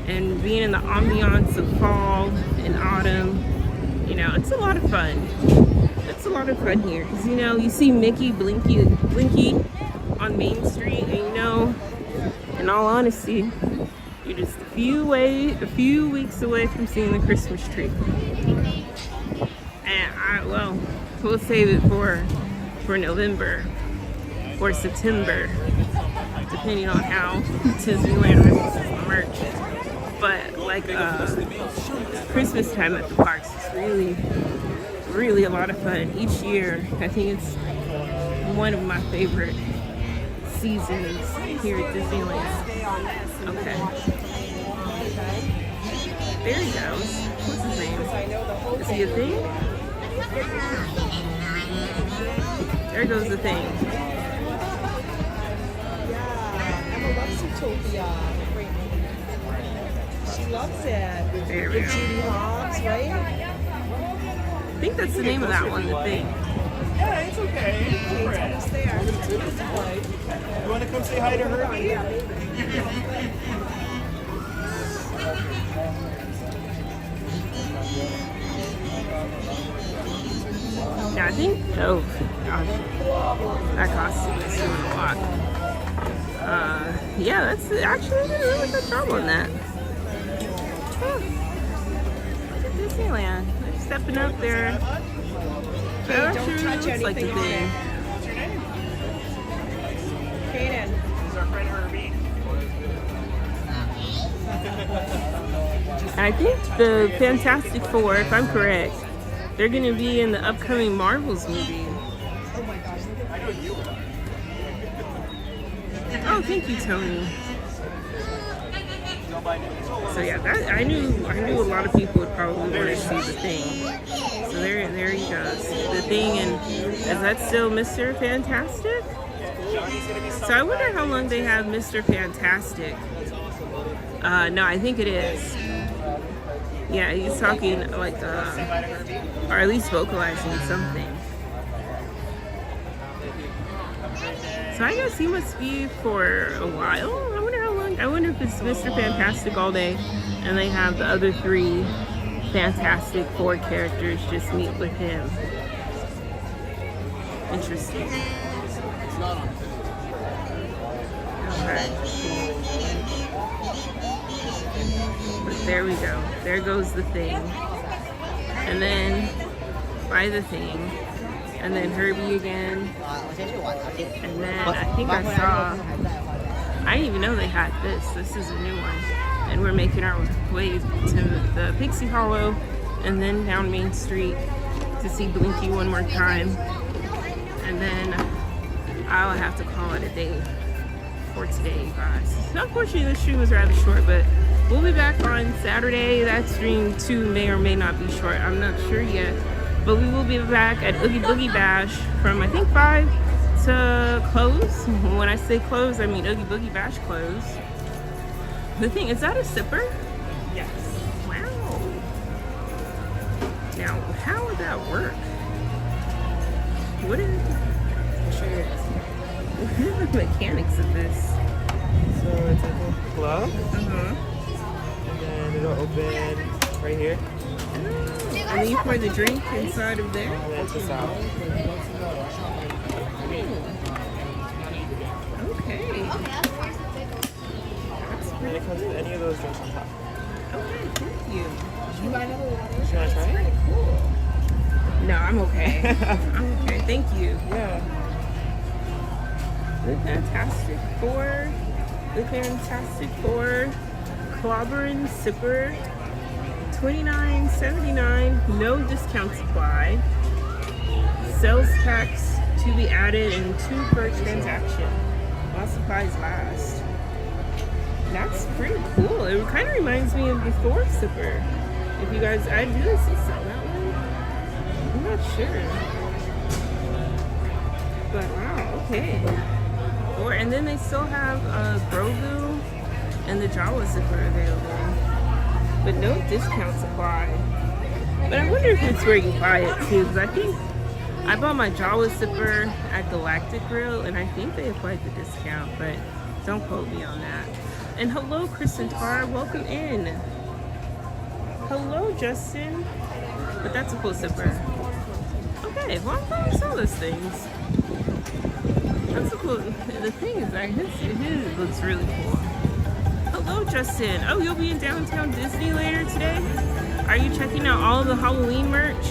and being in the ambiance of fall and autumn, you know, it's a lot of fun. It's a lot of fun here because, you know, you see Mickey, Blinky on Main Street, and you know, in all honesty, you're just a few weeks away from seeing the Christmas tree. And we'll save it for November or September, depending on how Disneyland releases the merch. But like Christmas time at the parks is really a lot of fun. Each year, I think it's one of my favorite seasons here at Disneyland. Okay. There he goes. What's his name? Is he a thing? There goes the thing. Emma loves Utopia. She loves it. There we go. Judy Hobbs, right? I think that's the name of that one, the thing. Yeah, it's okay. It's almost there. You want to come say hi to Herbie? Yeah, I think, oh gosh, that costume is doing a lot. Yeah, that's actually did a really good job on that. Disneyland, they're stepping up there. Okay, don't touch anything like the on thing. it. What's your name? Kaden. This is our friend Herbie. And I think the Fantastic Four, if I'm correct, they're going to be in the upcoming Marvels movie. Oh my gosh, look at I know you are. Oh, thank you, Tony. So yeah, that I knew a lot of people would probably want to see the thing. So there he goes. The thing, and is that still Mr. Fantastic? So I wonder how long they have Mr. Fantastic. No, I think it is. Yeah, he's talking like, or at least vocalizing something. So I guess he must be for a while. I wonder how long. I wonder if it's Mr. Fantastic all day, and they have the other 3 Fantastic Four characters just meet with him. Interesting. Okay. But there we go. There goes the thing. And then by the thing. And then Herbie again. And then I think I saw, I didn't even know they had this. This is a new one. And we're making our way to the Pixie Hollow and then down Main Street to see Blinky one more time. And then I'll have to call it a day for today, you guys. Unfortunately, this stream was rather short, but we'll be back on Saturday. That stream too may or may not be short. I'm not sure yet. But we will be back at Oogie Boogie Bash from I think 5 to close. When I say close, I mean Oogie Boogie Bash close. The thing, is that a sipper? Yes. Wow. Now, how would that work? What are the mechanics of this? So it's like a plug. Uh-huh. And then it'll open right here. And then you pour the drink inside of there? And then just out. Okay. And it comes with any of those drinks on top. Okay, thank you. You want to try it? No, I'm okay. I'm okay. Thank you. Yeah. The Fantastic Four. The Fantastic Four. Clobbering Sipper. $29.79. No discounts apply. Sales tax to be added and 2 per transaction. While supplies last. That's pretty cool. It kind of reminds me of the Thor Sipper. If you guys, I do they still sell that one? I'm not sure. But wow, okay. Or and then they still have Grogu and the Jawa zipper available, but no discounts apply. But I wonder if it's where you buy it too, because I think I bought my Jawa zipper at Galactic Grill, and I think they applied the discount, but don't quote me on that. And hello, Chris and Tara, welcome in. Hello, Justin. But that's a cool zipper. Okay, well, I'm glad we saw those things. That's a cool. The thing is that his looks really cool. Hello, Justin. Oh, you'll be in downtown Disney later today? Are you checking out all the Halloween merch?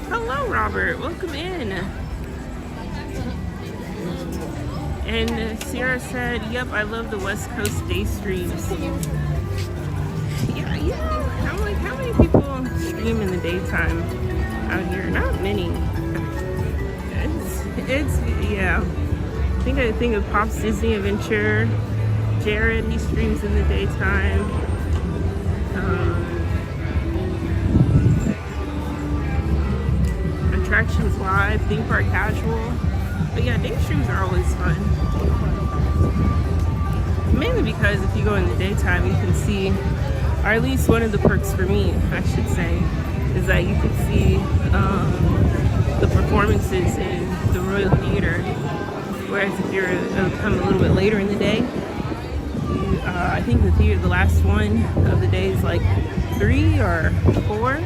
Hello, Robert. Welcome in. And Sierra said, yep, I love the West Coast day streams. Yeah, I'm like, how many people stream in the daytime out here? Not many. It's yeah. I think of Pop's Disney Adventure. Jared, he streams in the daytime. Attractions Live, Theme Park Casual. But yeah, day streams are always fun. Mainly because if you go in the daytime, you can see, or at least one of the perks for me, I should say, is that you can see the performances in the Royal Theater. Whereas if you're come a little bit later in the day, I think the last one of the day is like 3 or 4.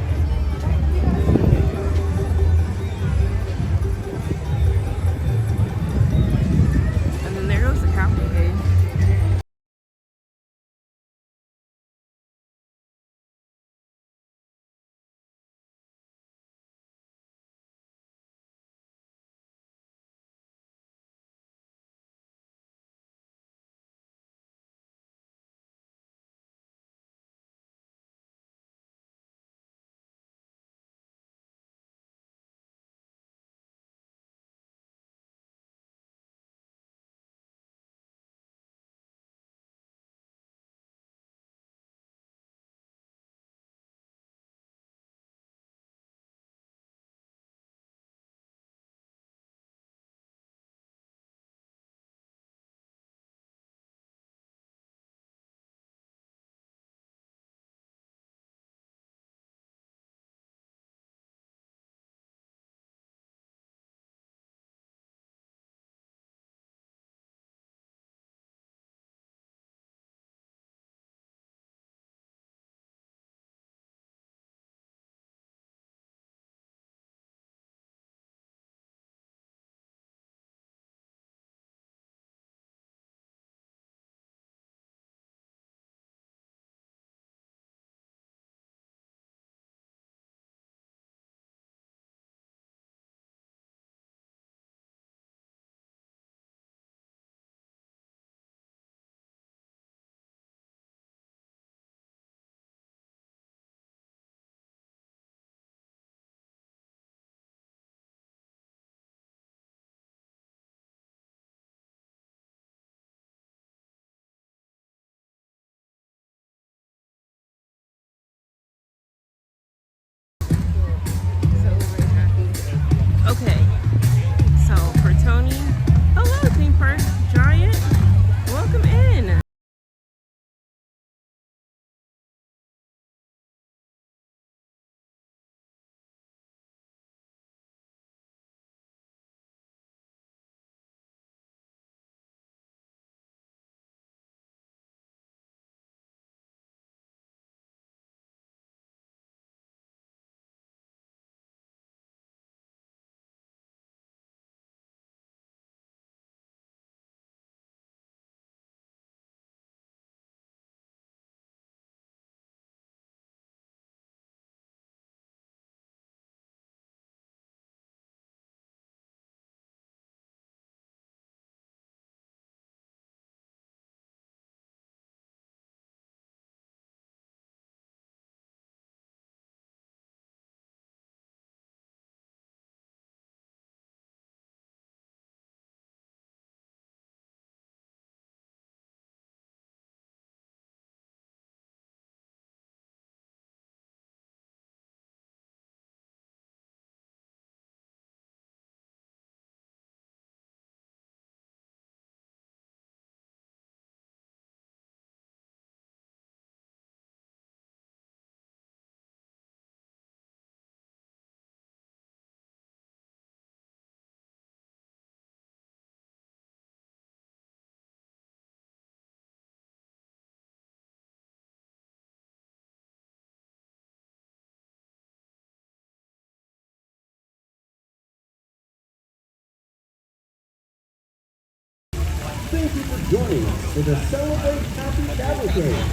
Thank you for joining us for the Celebrate Happy Cavalcade.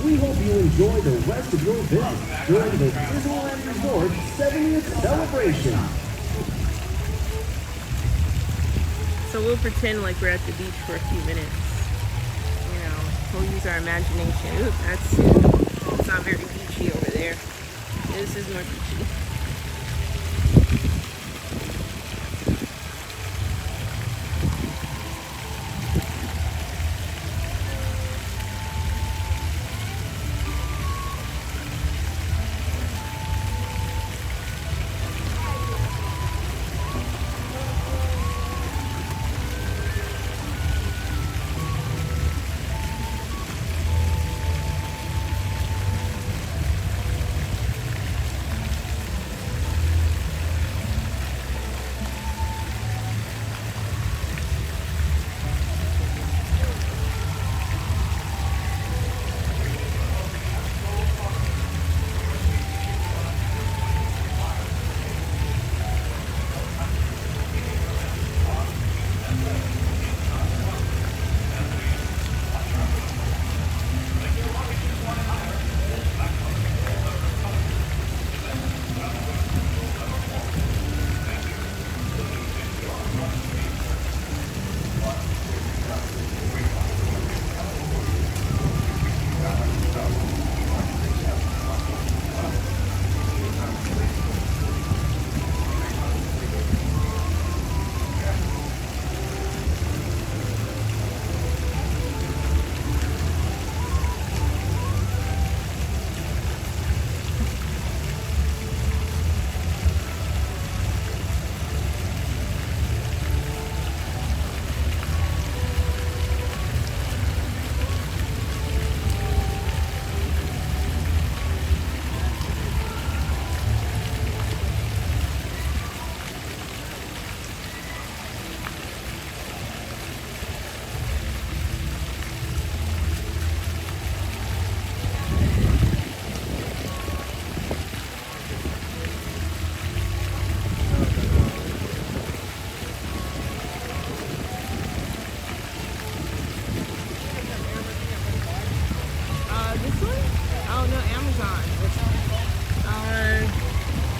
We hope you enjoy the rest of your visit during the Disneyland Resort 70th celebration. So we'll pretend like we're at the beach for a few minutes. You know, we'll use our imagination. Ooh, it's not very beachy over there. This is more beachy.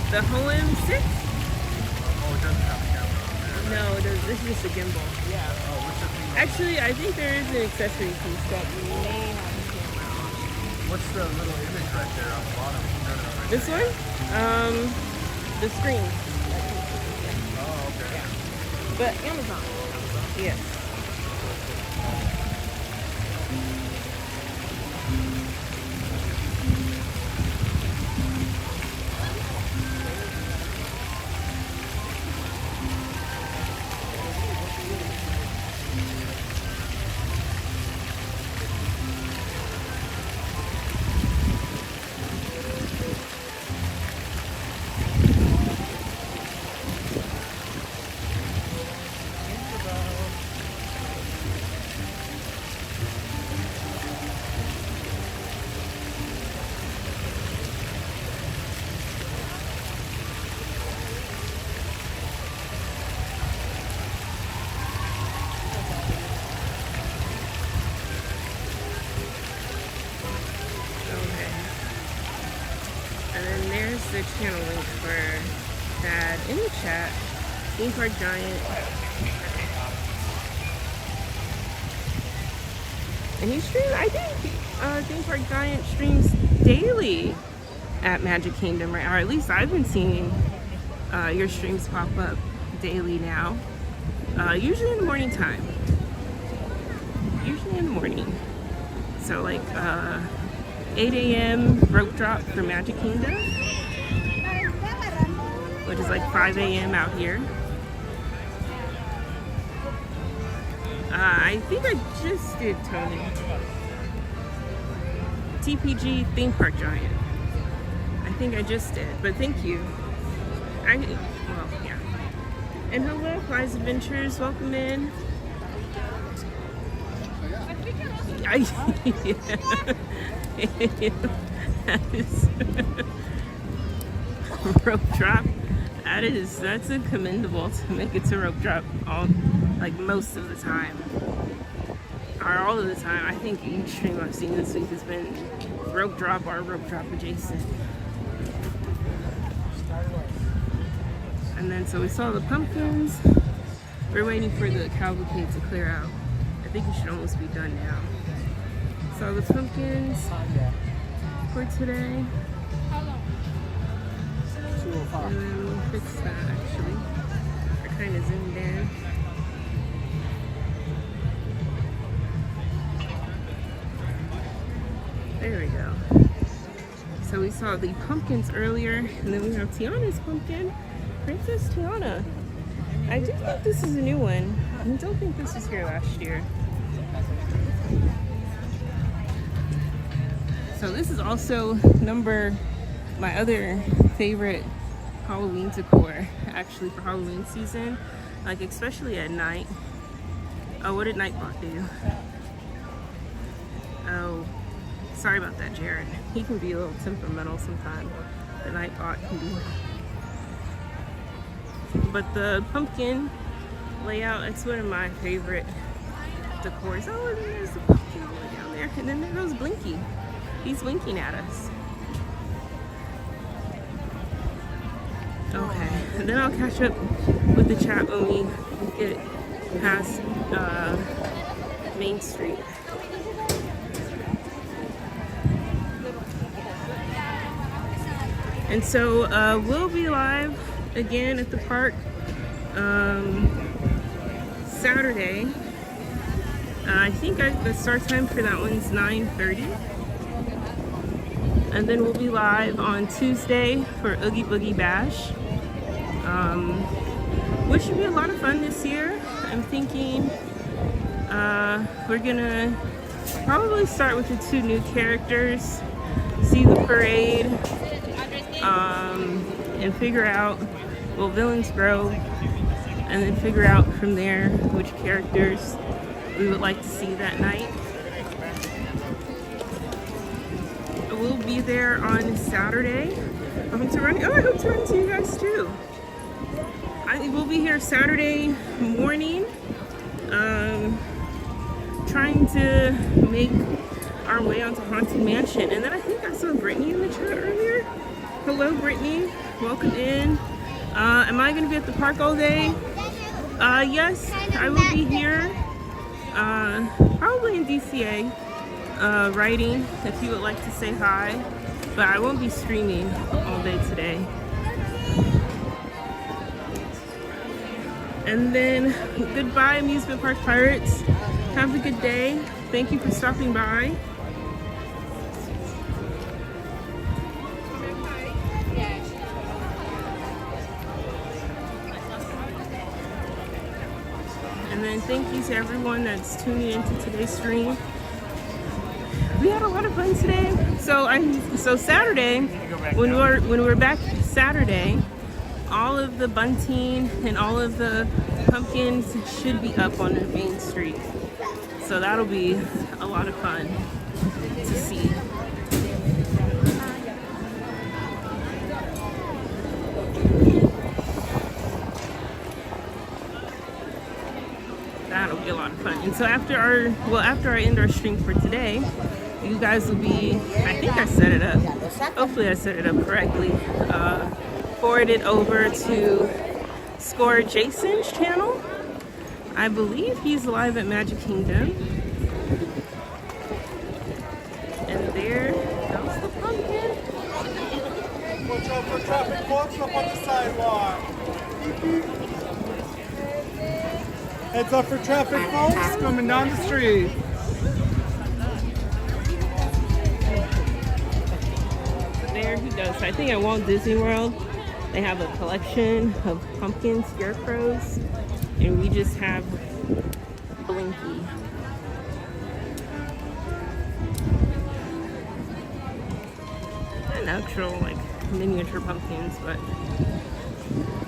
The Home 6? Oh, it doesn't have a camera on there. No, it doesn't. This is just a gimbal. Yeah. Oh, what's the thing? Actually, I think there is an accessory piece that you may have a camera on. What's the little image right there on the bottom? No, right This there. one? The screen. Oh, okay. Yeah. But Amazon. Yes. The channel link for that in the chat. Theme Park Giant. And he streams, I think Theme Park Giant streams daily at Magic Kingdom, right? Or at least I've been seeing your streams pop up daily now. Usually in the morning time. Usually in the morning. So like 8 a.m. rope drop for Magic Kingdom, which is like 5 a.m. out here. I think I just did Tony. TPG Theme Park Giant. I think I just did, but thank you. Well, yeah. And hello, Fly's Adventures, welcome in. That is rope drop. That's a commendable to make it to rope drop all like most of the time. or all of the time. I think each stream I've seen this week has been rope drop or rope drop adjacent. And then so we saw the pumpkins. We're waiting for the cavalcade to clear out. I think it should almost be done now. So the pumpkins for today. And then we'll fix that actually. I kind of zoomed in. There we go. So we saw the pumpkins earlier, and then we have Tiana's pumpkin, Princess Tiana. I do think this is a new one. I don't think this was here last year. So this is also my other favorite Halloween decor, actually, for Halloween season, like especially at night. Oh, what did Nightbot do? Oh, sorry about that, Jared. He can be a little temperamental sometimes. The Nightbot can be. But the pumpkin layout, it's one of my favorite decors. Oh, and there's the pumpkin all the way down there. And then there goes Blinky. He's winking at us. Okay, and then I'll catch up with the chat when we get past Main Street. And so we'll be live again at the park Saturday. I think the start time for that one's 9:30. And then we'll be live on Tuesday for Oogie Boogie Bash, which should be a lot of fun this year. I'm thinking we're gonna probably start with the 2 new characters, see the parade, and figure out, well, Villains Grove, and then figure out from there which characters we would like to see that night. We'll be there on Saturday. I hope to run into you guys too. We'll be here Saturday morning, trying to make our way onto Haunted Mansion. And then I think I saw Brittany in the chat earlier. Hello, Brittany. Welcome in. Am I going to be at the park all day? Yes, I will be here. Probably in DCA. Writing, if you would like to say hi, but I won't be streaming all day today. And then goodbye, Amusement Park Pirates. Have a good day. Thank you for stopping by. And then thank you to everyone that's tuning into today's stream. We had a lot of fun today. So Saturday, when we're back Saturday, all of the bunting and all of the pumpkins should be up on the main street. So that'll be a lot of fun to see. That'll be a lot of fun. And so after I end our stream for today, you guys will be, I think I set it up, hopefully I set it up correctly, forwarded over to Score Jason's channel. I believe he's live at Magic Kingdom. And there goes the pumpkin. Watch out for traffic, folks, up on the sidewalk. Heads up for traffic, folks, coming down the street. There he goes. I think at Walt Disney World, they have a collection of pumpkin scarecrows, and we just have Blinky. And actual, like, miniature pumpkins, but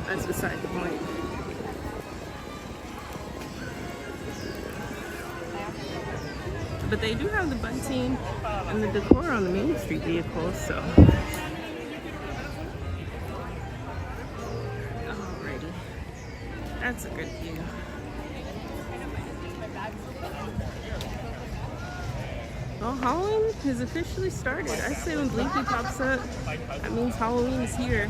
that's beside the point. But they do have the bunting and the decor on the Main Street vehicles, so. Alrighty. That's a good view. Well, Halloween has officially started. I say when Blinky pops up, that means Halloween is here.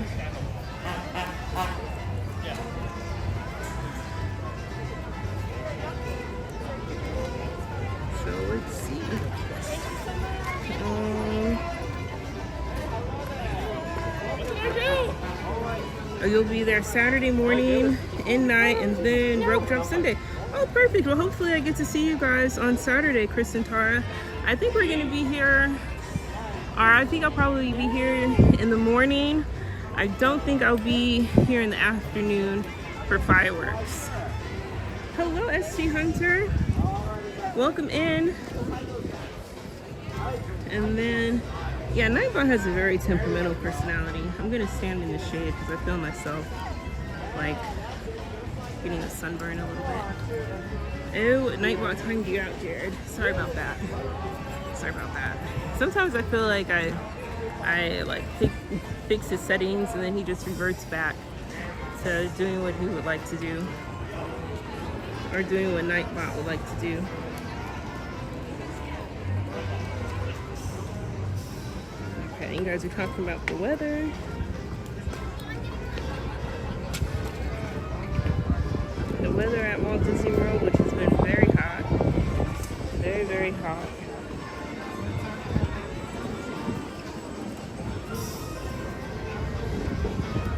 So let's see. You'll be there Saturday morning and night, and then rope drop Sunday. Oh, perfect. Well, hopefully I get to see you guys on Saturday, Chris and Tara. I think we're going to be here, or I think I'll probably be here in the morning. I don't think I'll be here in the afternoon for fireworks. Hello, ST Hunter. Welcome in. And then, yeah, Nightbot has a very temperamental personality. I'm going to stand in the shade because I feel myself, like, getting a sunburn a little bit. Oh, Nightbot timed you out, Jared. Sorry about that. Sorry about that. Sometimes I feel like I like fix his settings and then he just reverts back to doing what he would like to do, or doing what Nightbot would like to do. Okay, you guys are talking about the weather. The weather at Walt Disney World, which has been very hot. Very, very hot.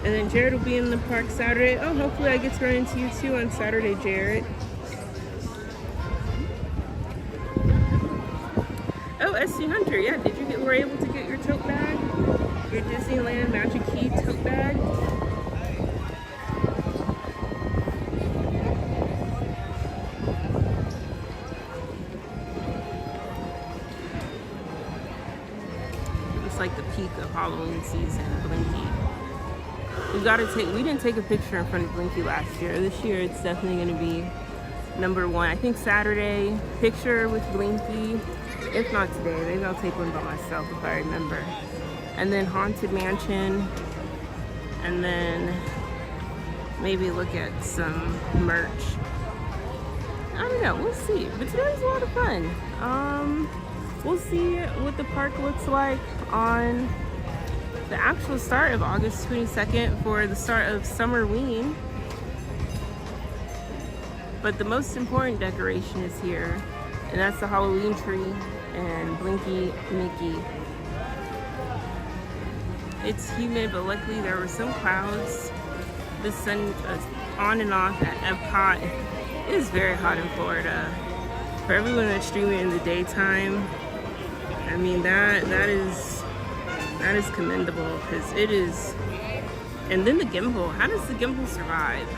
And then Jared will be in the park Saturday. Oh, hopefully I get to run into you too on Saturday, Jared. Oh, SC Hunter, yeah, were able to get your tote bag? Your Disneyland Magic Key tote bag? It's like the peak of Halloween season, Blinky. We didn't take a picture in front of Blinky last year. This year it's definitely gonna be number one. I think Saturday, picture with Blinky. If not today, maybe I'll take one by myself if I remember. And then Haunted Mansion. And then maybe look at some merch. I don't know, we'll see. But today was a lot of fun. We'll see what the park looks like on the actual start of August 22nd for the start of Summerween. But the most important decoration is here, and that's the Halloween tree and Blinky Mickey. It's humid, but luckily there were some clouds. The sun on and off at Epcot. It is very hot in Florida. For everyone that's streaming in the daytime, I mean that is commendable, because it is. And then the gimbal. How does the gimbal survive?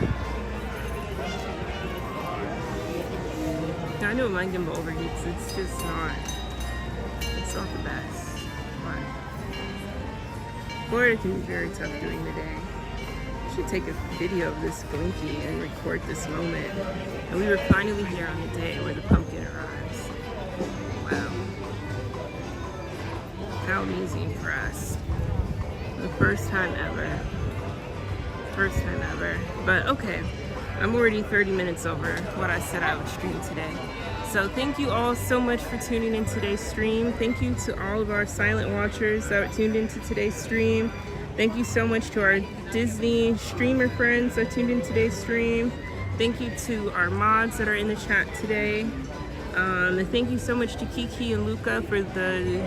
I know my gimbal overheats. It's just not. It's not the best. But Florida can be very tough during the day. I should take a video of this Blinky and record this moment. And we were finally here on the day where the pumpkin arrives. Wow. How amazing for us. The first time ever. First time ever. But okay, I'm already 30 minutes over what I said I would stream today. So thank you all so much for tuning in today's stream. Thank you to all of our silent watchers that tuned into today's stream. Thank you so much to our Disney streamer friends that tuned in today's stream. Thank you to our mods that are in the chat today. Thank you so much to Kiki and Luca for the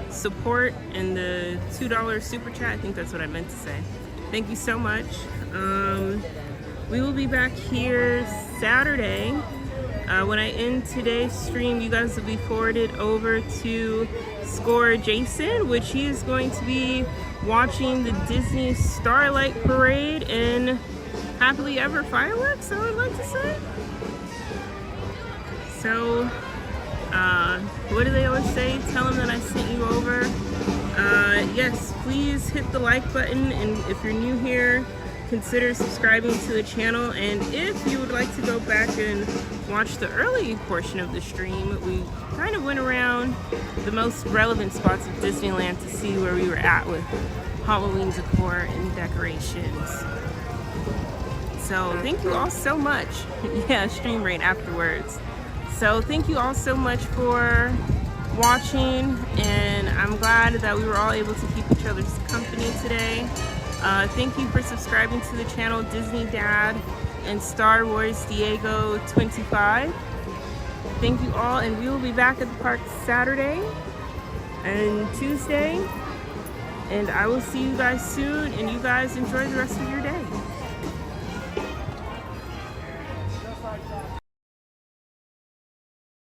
support and the $2 super chat. I think that's what I meant to say. Thank you so much. We will be back here Saturday. When I end today's stream, you guys will be forwarded over to Score Jason, which he is going to be watching the Disney Starlight Parade and Happily Ever Fireworks, I would like to say. So, what do they always say? Tell them that I sent you over. Yes, please hit the like button, and if you're new here, consider subscribing to the channel. And if you would like to go back and watch the early portion of the stream, we kind of went around the most relevant spots of Disneyland to see where we were at with Halloween decor and decorations. So thank you all so much. Yeah, stream right afterwards. So thank you all so much for watching, and I'm glad that we were all able to keep each other's company today. Thank you for subscribing to the channel Disney Dad and Star Wars Diego 25. Thank you all, and we will be back at the park Saturday and Tuesday, and I will see you guys soon, and you guys enjoy the rest of your